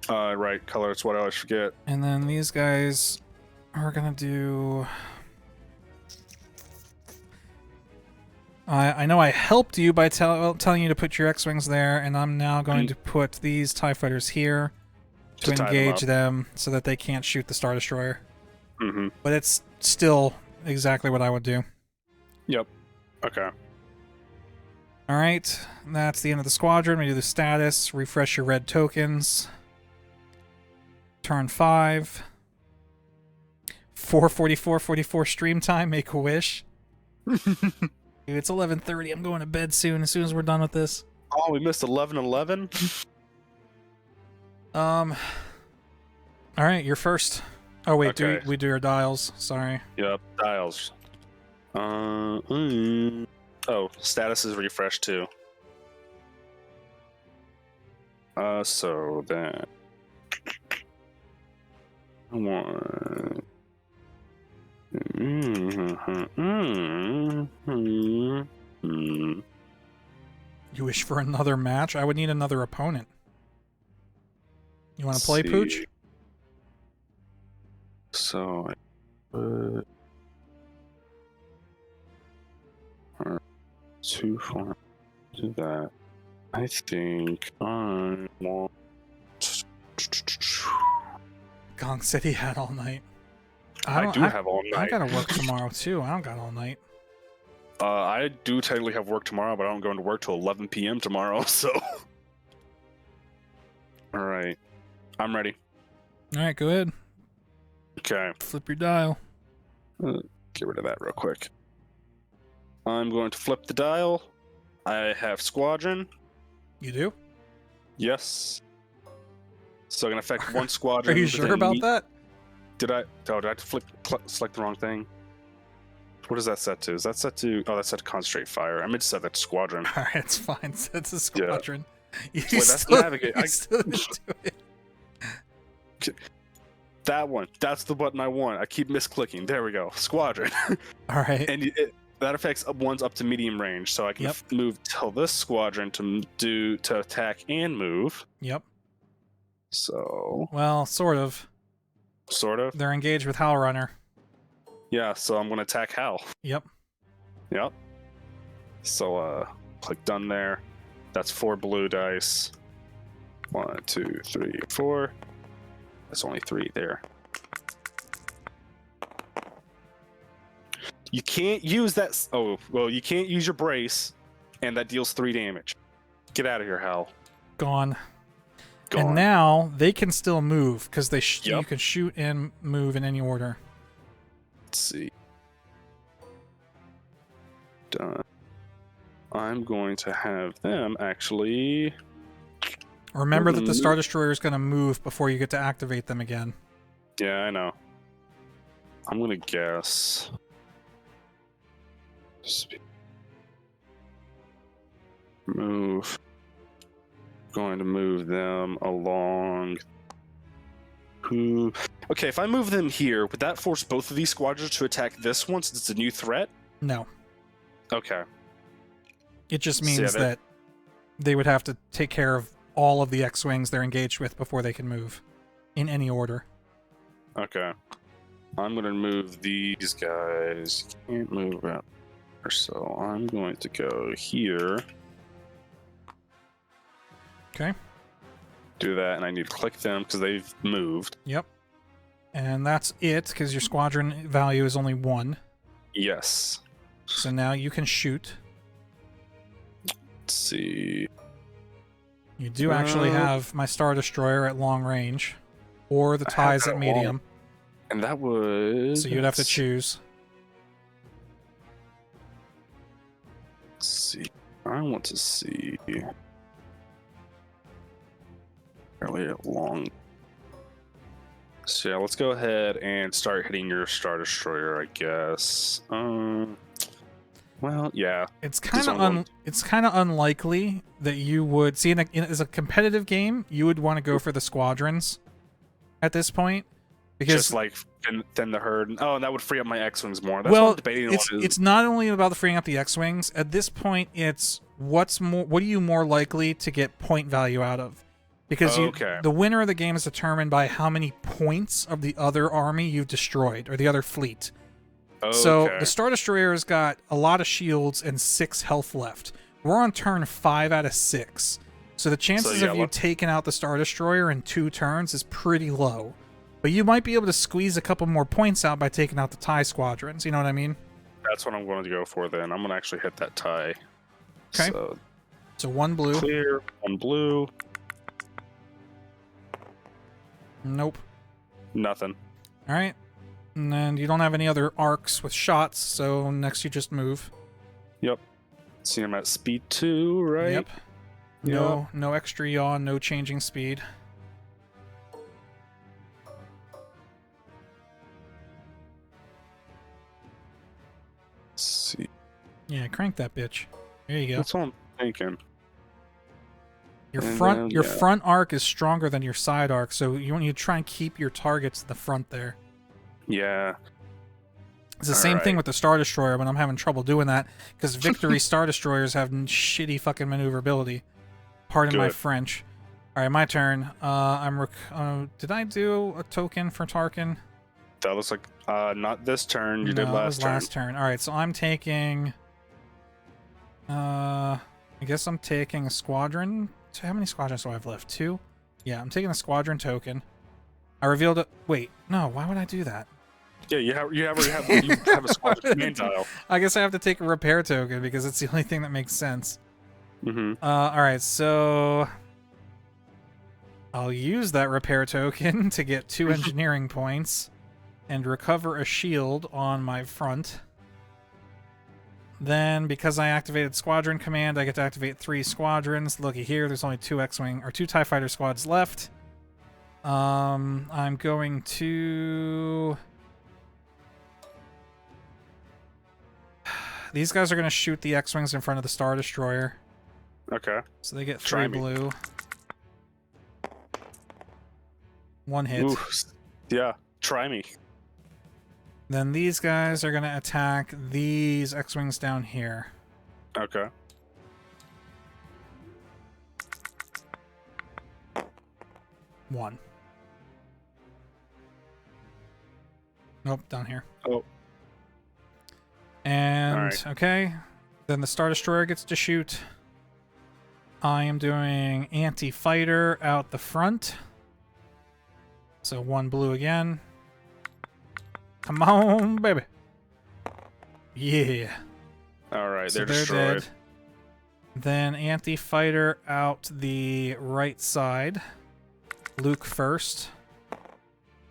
Right, color, it's what I always forget. And then these guys are going to do... I know I helped you by telling you to put your X-Wings there, and I'm now going to put these TIE Fighters here to engage them so that they can't shoot the Star Destroyer. But it's still exactly what I would do. Yep. Okay. Alright, that's the end of the squadron. We do the status, refresh your red tokens. Turn 5. 4:44:44 stream time, make a wish. Dude, it's 11:30. I'm going to bed soon as we're done with this. Oh, we missed 11:11. All right, you're first. Oh wait, Okay. we do our dials? Sorry. Yep, dials. Oh, status is refreshed too. So then one. You wish for another match? I would need another opponent. You want to play, Pooch? So, two, four, do that. I think I want. Gonk said he had all night. I do have all night. I gotta work tomorrow too. I don't got all night. I do technically have work tomorrow, but I don't go into work till 11 p.m. tomorrow, so. Alright. I'm ready. Alright, go ahead. Okay. Flip your dial. Get rid of that real quick. I'm going to flip the dial. I have Squadron. You do? Yes. So I'm going to affect one squadron. Are you sure about that? Did I have to select the wrong thing? What is that set to? Is that set to... Oh, that's set to concentrate fire. I meant to set that to Squadron. Alright, it's fine. It's a Squadron. Yeah. Wait, that's navigate. You still didn't do it. That one. That's the button I want. I keep misclicking. There we go. Squadron. Alright. And that affects ones up to medium range, so I can move till this squadron to attack and move. Yep. So... Well, sort of. Sort of? They're engaged with Hal Runner. Yeah, so I'm going to attack Hal. Yep. Yep. So, click done there. That's 4 blue dice. 1, 2, 3, 4. That's only 3 there. You can't use that... Oh, well, you can't use your brace, and that deals 3 damage. Get out of here, Hal. Gone. Gone. And now they can still move, because they Yep. you can shoot and move in any order. Let's see. Done. I'm going to have them actually... Remember that the Star Destroyer is going to move before you get to activate them again. Yeah, I know. I'm going to guess... Move. Going to move them along. Who? Okay, if I move them here, would that force both of these squadrons to attack this one since it's a new threat? No. Okay. It just means that they would have to take care of all of the X-Wings they're engaged with before they can move. In any order. Okay. I'm going to move these guys. Can't move out. So I'm going to go here. Okay. Do that, and I need to click them because they've moved. Yep. And that's it, because your squadron value is only 1. Yes. So now you can shoot. Let's see. You do actually have my Star Destroyer at long range. Or the TIEs at medium. And that was... So you'd have to choose. Let's see. I want to see... Fairly long. So yeah, let's go ahead and start hitting your Star Destroyer, I guess. Well, yeah. It's kind of unlikely that you would see as a competitive game. You would want to go for the squadrons at this point, because just like thin the herd. Oh, and that would free up my X-wings more. That's what I'm debating. It's not only about the freeing up the X-wings. At this point, it's what are you more likely to get point value out of? Because the winner of the game is determined by how many points of the other army you've destroyed, or the other fleet. Okay. So the Star Destroyer's got a lot of shields and 6 health left. We're on turn 5 out of 6. So the chances of you taking out the Star Destroyer in 2 turns is pretty low. But you might be able to squeeze a couple more points out by taking out the TIE squadrons. You know what I mean? That's what I'm going to go for then. I'm going to actually hit that TIE. Okay. So 1 blue. Clear. 1 blue. Nope. Nothing. All right. And then you don't have any other arcs with shots, so next you just move. Yep. See, I'm at speed 2, right? Yep. No extra yaw, no changing speed. Let's see. Yeah, crank that bitch. There you go. That's what I'm thinking. Your And front then, your yeah. front arc is stronger than your side arc, so you want to try and keep your targets to the front there. Yeah. It's the same thing Alright. with the Star Destroyer, but I'm having trouble doing that because Victory Star Destroyers have shitty fucking maneuverability. Pardon my Good. French. All right, my turn. Did I do a token for Tarkin? That looks like not this turn. You did No, it was last turn. last turn. All right, so I'm taking. I guess I'm taking a squadron. How many squadrons do I have left? 2. Yeah, I'm taking a squadron token. I revealed it. Wait, no. Why would I do that? Yeah, you already have a squadron command dial. I guess I have to take a repair token because it's the only thing that makes sense. Mm-hmm. All right, so I'll use that repair token to get 2 engineering points and recover a shield on my front. Then, because I activated Squadron Command, I get to activate 3 squadrons. Looky here, there's only 2 X-Wing or 2 TIE Fighter squads left. I'm going to... These guys are going to shoot the X-Wings in front of the Star Destroyer. Okay. So they get 3 Try me. blue. 1 hit. Ooh, yeah. Try me. Then these guys are going to attack these X-Wings down here. Okay. One. Nope, down here. Oh. And, Alright. okay. Then the Star Destroyer gets to shoot. I am doing anti-fighter out the front. So 1 blue again. Come on, baby. Yeah. All right, So they're they're destroyed. dead. Then anti-fighter out the right side. Luke first.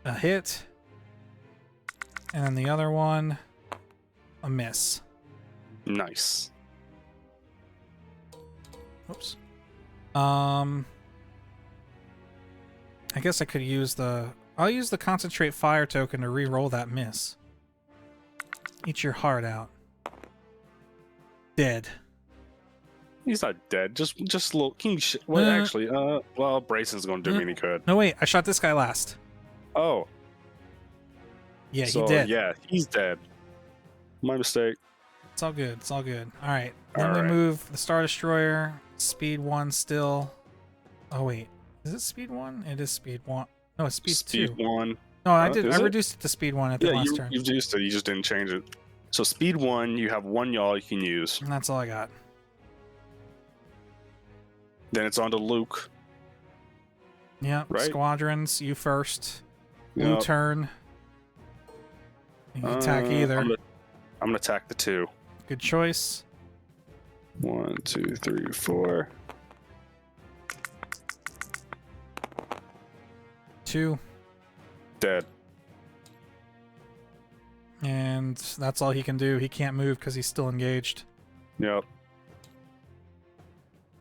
A hit. And then the other one, a miss. Nice. Oops. I guess I could use the... I'll use the concentrate fire token to re-roll that miss. Eat your heart out. Dead. He's not dead. Just a little. Well, actually, well, Brayson's gonna do me any good. No, wait. I shot this guy last. Oh, Yeah, so, he did. Yeah, he's dead. My mistake. It's all good. It's all good. All right. Then All we right. move the Star Destroyer. Speed 1 still. Oh, wait. Is it speed 1? It is speed 1. No, it's speed 2. 1. No, I is I it? reduced it to speed 1 at the Yeah, last turn. you used it. You just didn't change it. So speed 1, you have 1 yaw you can use. And that's all I got. Then it's on to Luke. Yep. Right. Squadrons, you first. Blue Yep. turn. You can attack either. I'm gonna attack the 2. Good choice. 1, 2, 3, 4. 2. Dead. And that's all he can do. He can't move because he's still engaged. Yep.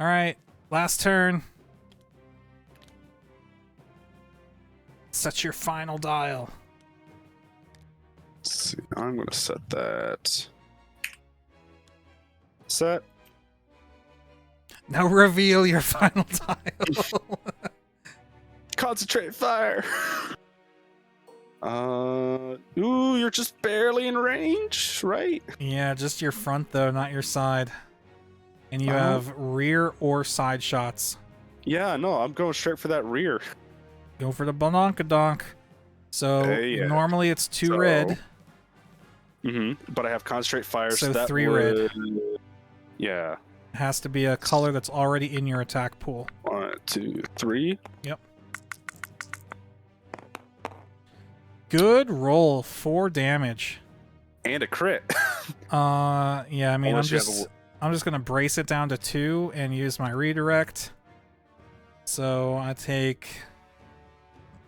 All right. Last turn. Set your final dial. Let's see. I'm gonna set that. Set. Now reveal your final dial. Concentrate fire. Ooh, you're just barely in range, right? Yeah, just your front though, not your side. And you have rear or side shots. Yeah, no, I'm going straight for that rear. Go for the bononkadonk. So Yeah. normally it's 2 So- red. But I have concentrate fire, So that 3 red. Yeah. It has to be a color that's already in your attack pool. 1, 2, 3. Yep. Good roll. 4 damage. And a crit. Yeah, I mean, Unless you have I'm just gonna brace it down to 2 and use my redirect. So I take...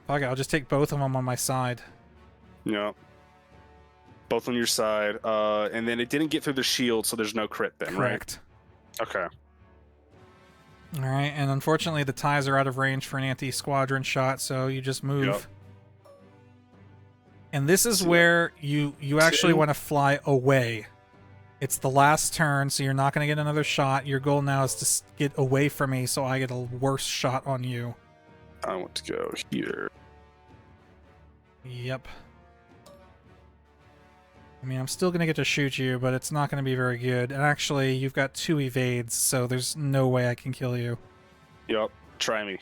Fuck it, I'll just take both of them on my side. Yeah. Both on your side. And then it didn't get through the shield, so there's no crit then, Correct. right? Okay. All right, and unfortunately the ties are out of range for an anti-squadron shot, so you just move. Yep. And this is where you actually want to fly away. It's the last turn, so you're not going to get another shot. Your goal now is to get away from me so I get a worse shot on you. I want to go here. Yep. I mean, I'm still going to get to shoot you, but it's not going to be very good. And actually, you've got 2 evades, so there's no way I can kill you. Yep. Try me.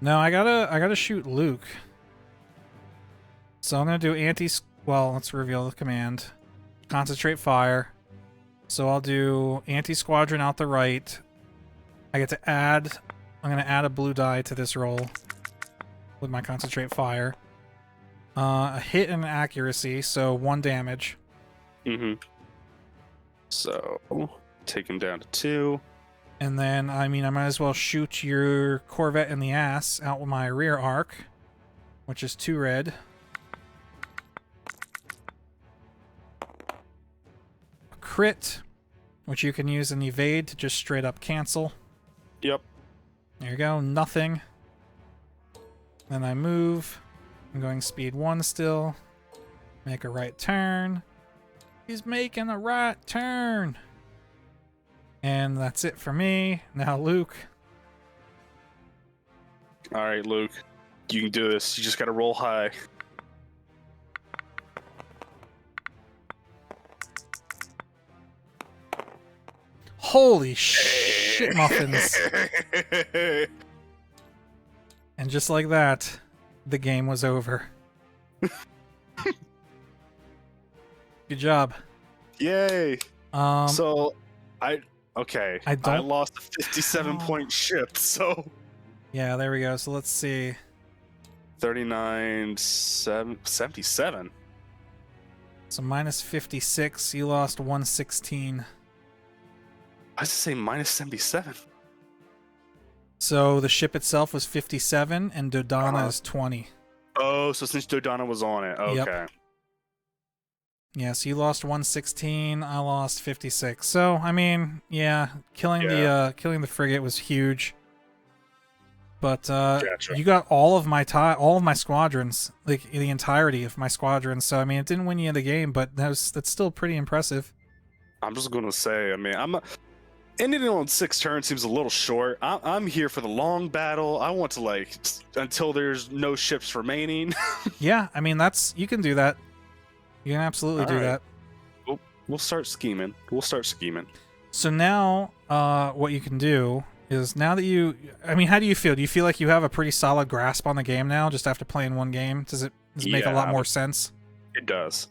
No, I gotta shoot Luke. So I'm gonna do well, let's reveal the command. Concentrate fire. So I'll do anti-squadron out the right. I get to I'm gonna add a blue die to this roll with my concentrate fire. A hit and accuracy, so 1 damage. Mm-hmm. So take him down to 2. And then, I mean, I might as well shoot your Corvette in the ass out with my rear arc, which is 2 red. A crit, which you can use an evade to just straight up cancel. Yep. There you go, nothing. Then I move. I'm going speed 1 still. Make a right turn. He's making a right turn. And that's it for me. Now, Luke. All right, Luke. You can do this. You just got to roll high. Holy shit muffins. And just like that, the game was over. Good job. Yay. So, I lost a 57-point ship, so... Yeah, there we go. So let's see. 77. So minus 56, you lost 116. I was to say minus 77. So the ship itself was 57, and Dodonna is 20. Oh, so since Dodonna was on it, okay. Yep. Yeah, so you lost 116, I lost 56. So, I mean, yeah, killing the frigate was huge. But Gotcha. you got all of my squadrons, like the entirety of my squadrons. So I mean, it didn't win you the game, but that's still pretty impressive. I'm just gonna say, I mean, ending it on 6 turns seems a little short. I'm here for the long battle. I want to until there's no ships remaining. Yeah, I mean you can do that. You can absolutely do that. We'll start scheming. So now, what you can do is now that how do you feel? Do you feel like you have a pretty solid grasp on the game now, just after playing one game? Does it make a lot more sense? It does.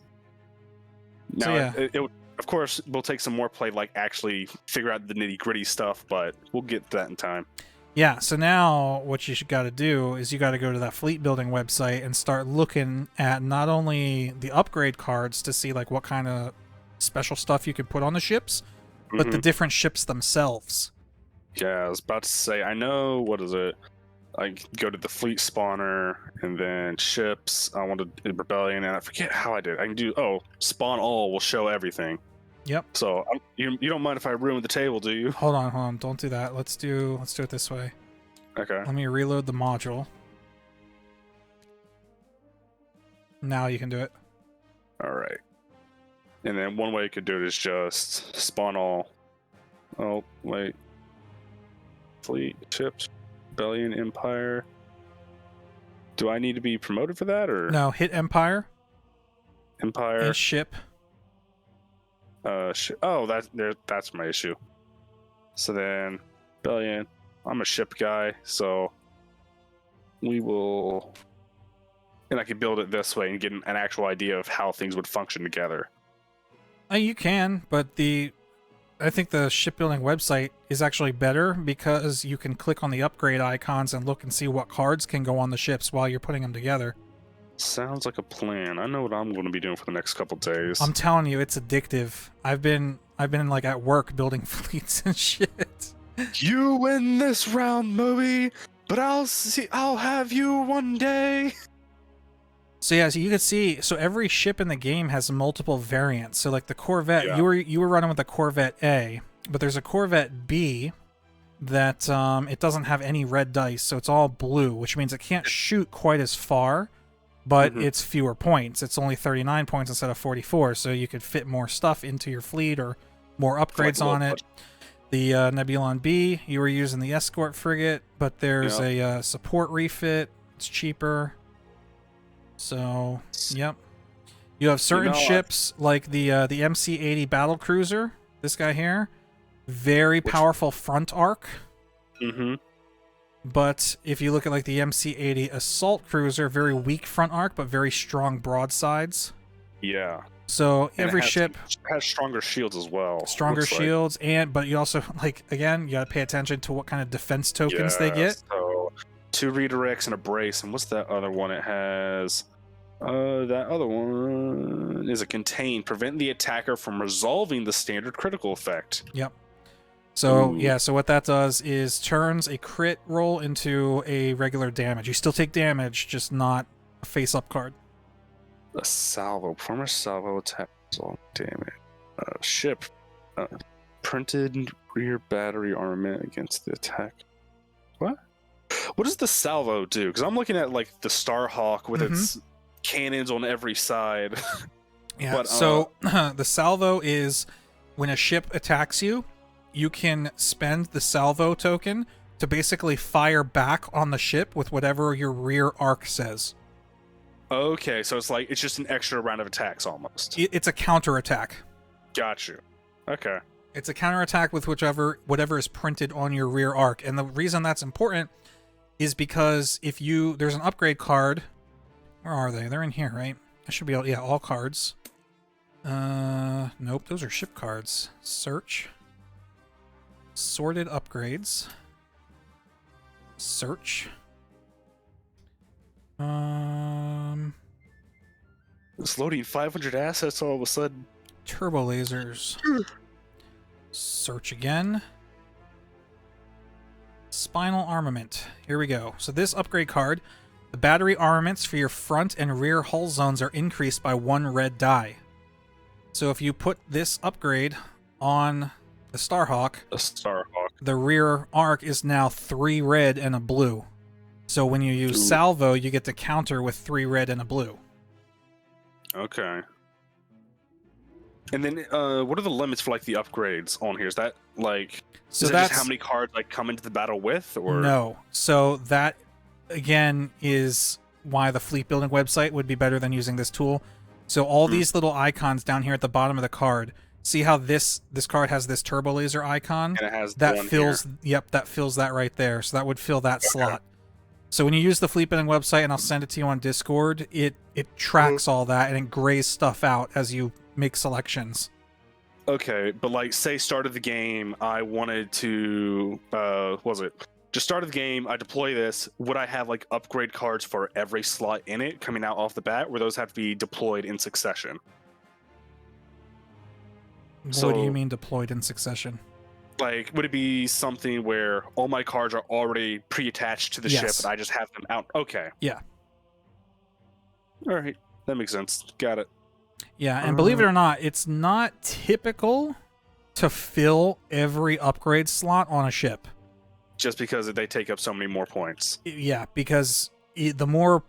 Now, so, yeah. it of course, we'll take some more play, actually figure out the nitty-gritty stuff, but we'll get to that in time. Yeah, so now what you got to do is you got to go to that fleet building website and start looking at not only the upgrade cards to see what kind of special stuff you can put on the ships, but the different ships themselves. Yeah, I was about to say, I know, what is it? I go to the fleet spawner and then ships. I wanted Rebellion, and I forget how I did. I can do, spawn all will show everything. Yep. So you don't mind if I ruin the table, do you? Hold on. Don't do that. Let's do it this way. Okay. Let me reload the module. Now you can do it. All right. And then one way you could do it is just spawn all. Oh, wait. Fleet, ships, Rebellion, Empire. Do I need to be promoted for that, or no? Hit Empire. And ship. That's my issue. So then, Rebellion. I'm a ship guy, so we will. And I could build it this way and get an actual idea of how things would function together. You can, but I think the shipbuilding website is actually better because you can click on the upgrade icons and look and see what cards can go on the ships while you're putting them together. Sounds like a plan. I know what I'm going to be doing for the next couple days. I'm telling you, it's addictive. I've been at work building fleets and shit. You win this round, Moby, but I'll have you one day. So yeah, so you can see, so every ship in the game has multiple variants. So like the Corvette, you were running with the Corvette A, but there's a Corvette B that it doesn't have any red dice, so it's all blue, which means it can't shoot quite as far, but it's fewer points. It's only 39 points instead of 44, so you could fit more stuff into your fleet or more upgrades on it. The Nebula B, you were using the escort frigate, but there's a support refit. It's cheaper. So, yep. You have certain ships like the MC-80 battle cruiser. This guy here, very powerful front arc. But if you look at like the MC-80 assault cruiser, very weak front arc, but very strong broadsides. Yeah. So every ship has stronger shields as well. Stronger shields, but you also, like, again, you got to pay attention to what kind of defense tokens they get. So 2 redirects and a brace, and what's that other one it has? That other one is a contain. Prevent the attacker from resolving the standard critical effect. Yep. So, so what that does is turns a crit roll into a regular damage. You still take damage, just not a face-up card. A salvo. Former salvo attack resolve damage. Ship. Printed rear battery armament against the attack. What? What does the salvo do? Because I'm looking at, like, the Starhawk with its cannons on every side. Yeah, but, so the salvo is when a ship attacks you, you can spend the salvo token to basically fire back on the ship with whatever your rear arc says. Okay, so it's just an extra round of attacks almost. It's a counterattack. Got you. Okay. It's a counterattack with whatever is printed on your rear arc. And the reason that's important is because there's an upgrade card. Where are they? They're in here, right? I should be able, all cards. Nope, those are ship cards. Search. Sorted upgrades. Search. It's loading 500 assets all of a sudden. Turbo lasers. Search again. Spinal armament. Here we go. So this upgrade card, the battery armaments for your front and rear hull zones are increased by 1 red die. So if you put this upgrade on the Starhawk, the rear arc is now 3 red and a blue. So when you use salvo, you get to counter with 3 red and a blue. Okay. And then, what are the limits for, like, the upgrades on here? Is that, like, so is that that's just how many cards, like, come into the battle with, or? No. So that, again, is why the fleet building website would be better than using this tool. So all these little icons down here at the bottom of the card, see how this card has this turbo laser icon? And it has that fills, that fills that right there. So that would fill that slot. So when you use the fleet building website, and I'll send it to you on Discord, it tracks all that and it grays stuff out as you make selections. Okay, but, like, say start of the game, I wanted to, just start of the game, I deploy this, would I have, like, upgrade cards for every slot in it coming out off the bat, or those have to be deployed in succession? What do you mean deployed in succession? Like, would it be something where all my cards are already pre-attached to the ship and I just have them out? Okay. Yeah. All right. That makes sense. Got it. Yeah, and believe it or not, it's not typical to fill every upgrade slot on a ship. Just because they take up so many more points. Yeah, because the more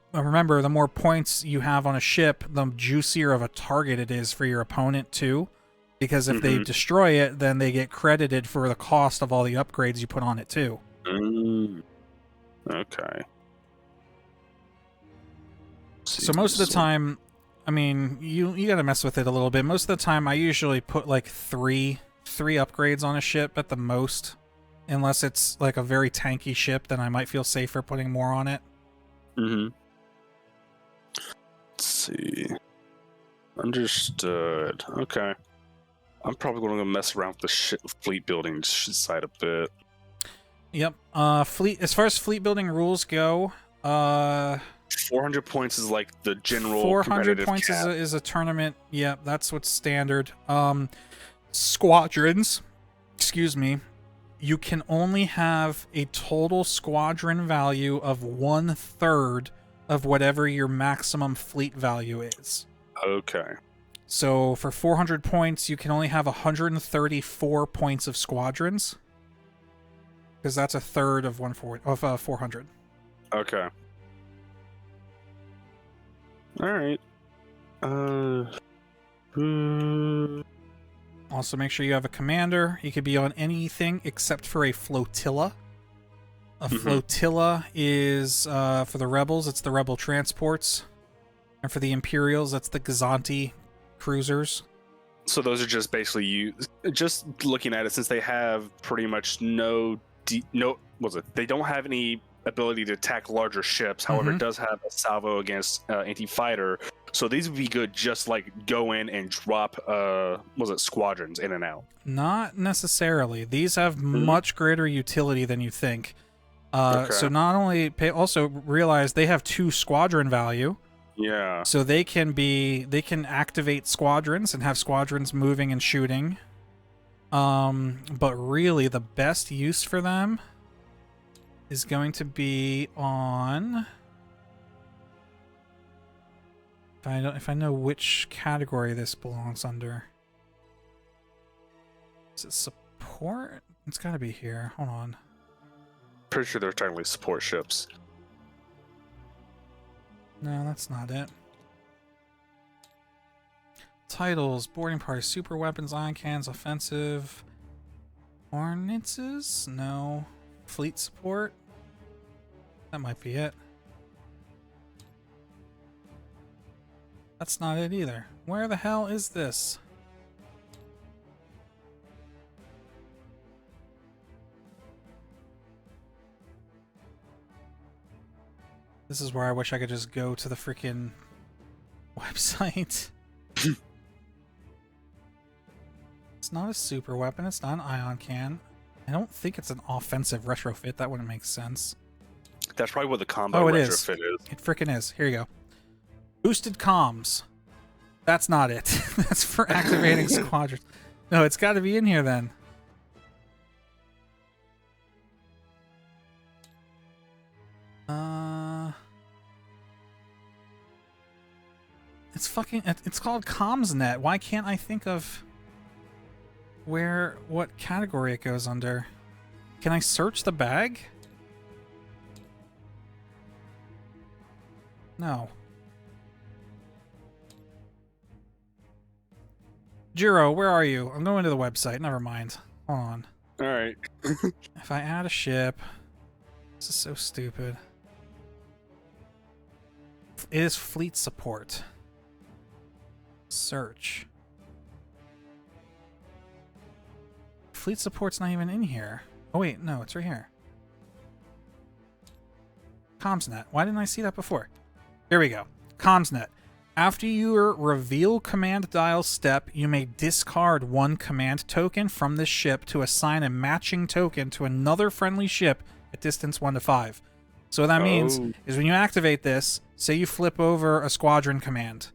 points you have on a ship, the juicier of a target it is for your opponent too. Because if they destroy it, then they get credited for the cost of all the upgrades you put on it too. Okay. So most of the time, I mean, you got to mess with it a little bit. Most of the time, I usually put like three upgrades on a ship at the most. Unless it's like a very tanky ship, then I might feel safer putting more on it. Let's see. Understood. Okay. I'm probably going to mess around with the fleet building side a bit. Yep. As far as fleet building rules go, 400 points is like the general 400 points is a tournament. Yeah, that's what's standard. Squadrons, excuse me, you can only have a total squadron value of 1/3 of whatever your maximum fleet value is. Okay. So for 400 points, you can only have 134 points of squadrons, because that's 1/3 of 400. Okay. All right. Also, make sure you have a commander. You could be on anything except for a flotilla. A flotilla is, for the rebels, it's the rebel transports. And for the Imperials, that's the Gazanti cruisers. So those are just basically you. Just looking at it, since they have pretty much they don't have any ability to attack larger ships. However, it does have a salvo against anti-fighter. So these would be good, just like go in and drop squadrons in and out. Not necessarily. These have much greater utility than you think. So not only also realize they have 2 squadron value. Yeah. So they can activate squadrons and have squadrons moving and shooting. But really the best use for them is going to be on, if I know which category this belongs under. Is it support? It's got to be here. Hold on. Pretty sure they're technically support ships. No, that's not it. Titles: boarding party, super weapons, ion cannons, offensive, ordnances. No. Fleet support. That might be it. That's not it either. Where the hell is this? This is where I wish I could just go to the freaking website. It's not a super weapon. It's not an ion can. I don't think it's an offensive retrofit. That wouldn't make sense. That's probably what the combo retrofit is. It frickin' is. Here you go. Boosted comms. That's not it. That's for activating squadrons. No, it's got to be in here then. It's called CommsNet. Why can't I think of what category it goes under? Can I search the bag? No. Jiro, where are you? I'm going to the website. Never mind. Hold on. All right. If I add a ship... This is so stupid. It is fleet support. Search. Fleet support's not even in here. Oh wait, no, it's right here. CommsNet. Why didn't I see that before? Here we go. CommsNet. After your reveal command dial step, you may discard 1 command token from this ship to assign a matching token to another friendly ship at distance 1 to 5. So what that means is when you activate this, say you flip over a squadron command,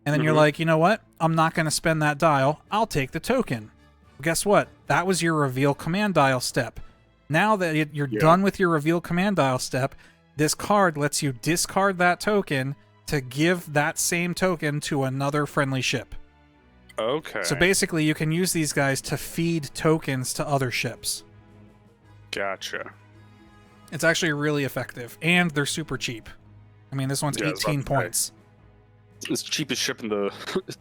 and then you're like, you know what? I'm not going to spend that dial. I'll take the token. Well, guess what? That was your reveal command dial step. Now that you're done with your reveal command dial step, this card lets you discard that token to give that same token to another friendly ship. Okay. So basically, you can use these guys to feed tokens to other ships. Gotcha. It's actually really effective, and they're super cheap. I mean, this one's 18 points. It's the cheapest ship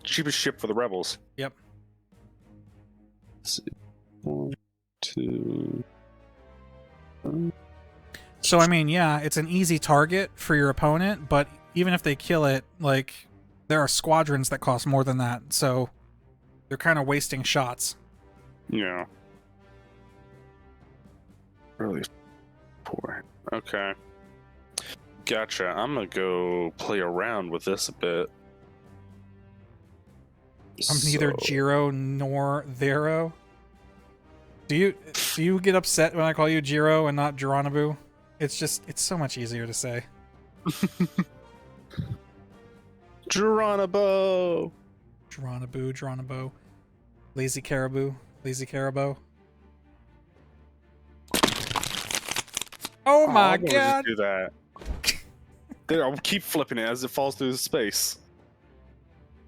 cheapest ship for the rebels. Yep. Let's see. 1, 2. So I mean, yeah, it's an easy target for your opponent, but even if they kill it, like, there are squadrons that cost more than that, so they're kind of wasting shots. Yeah. Really poor. Okay. Gotcha. I'm gonna go play around with this a bit. I'm neither Jiro nor Vero. Do you get upset when I call you Jiro and not Geronimo? It's so much easier to say. Geronimo. Geronimo. Lazy Caribou. Oh my I wanted to god! do that. There, I'll keep flipping it as it falls through space.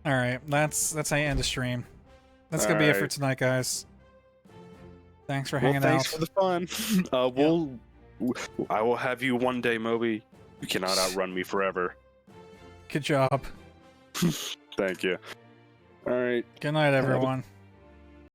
All right, that's how you end the stream. That's gonna be it for Alright. tonight, guys. Thanks for hanging Thanks out. for the fun. I will have you one day, Moby. You cannot outrun me forever. Good job. Thank you. All right. Good night, everyone.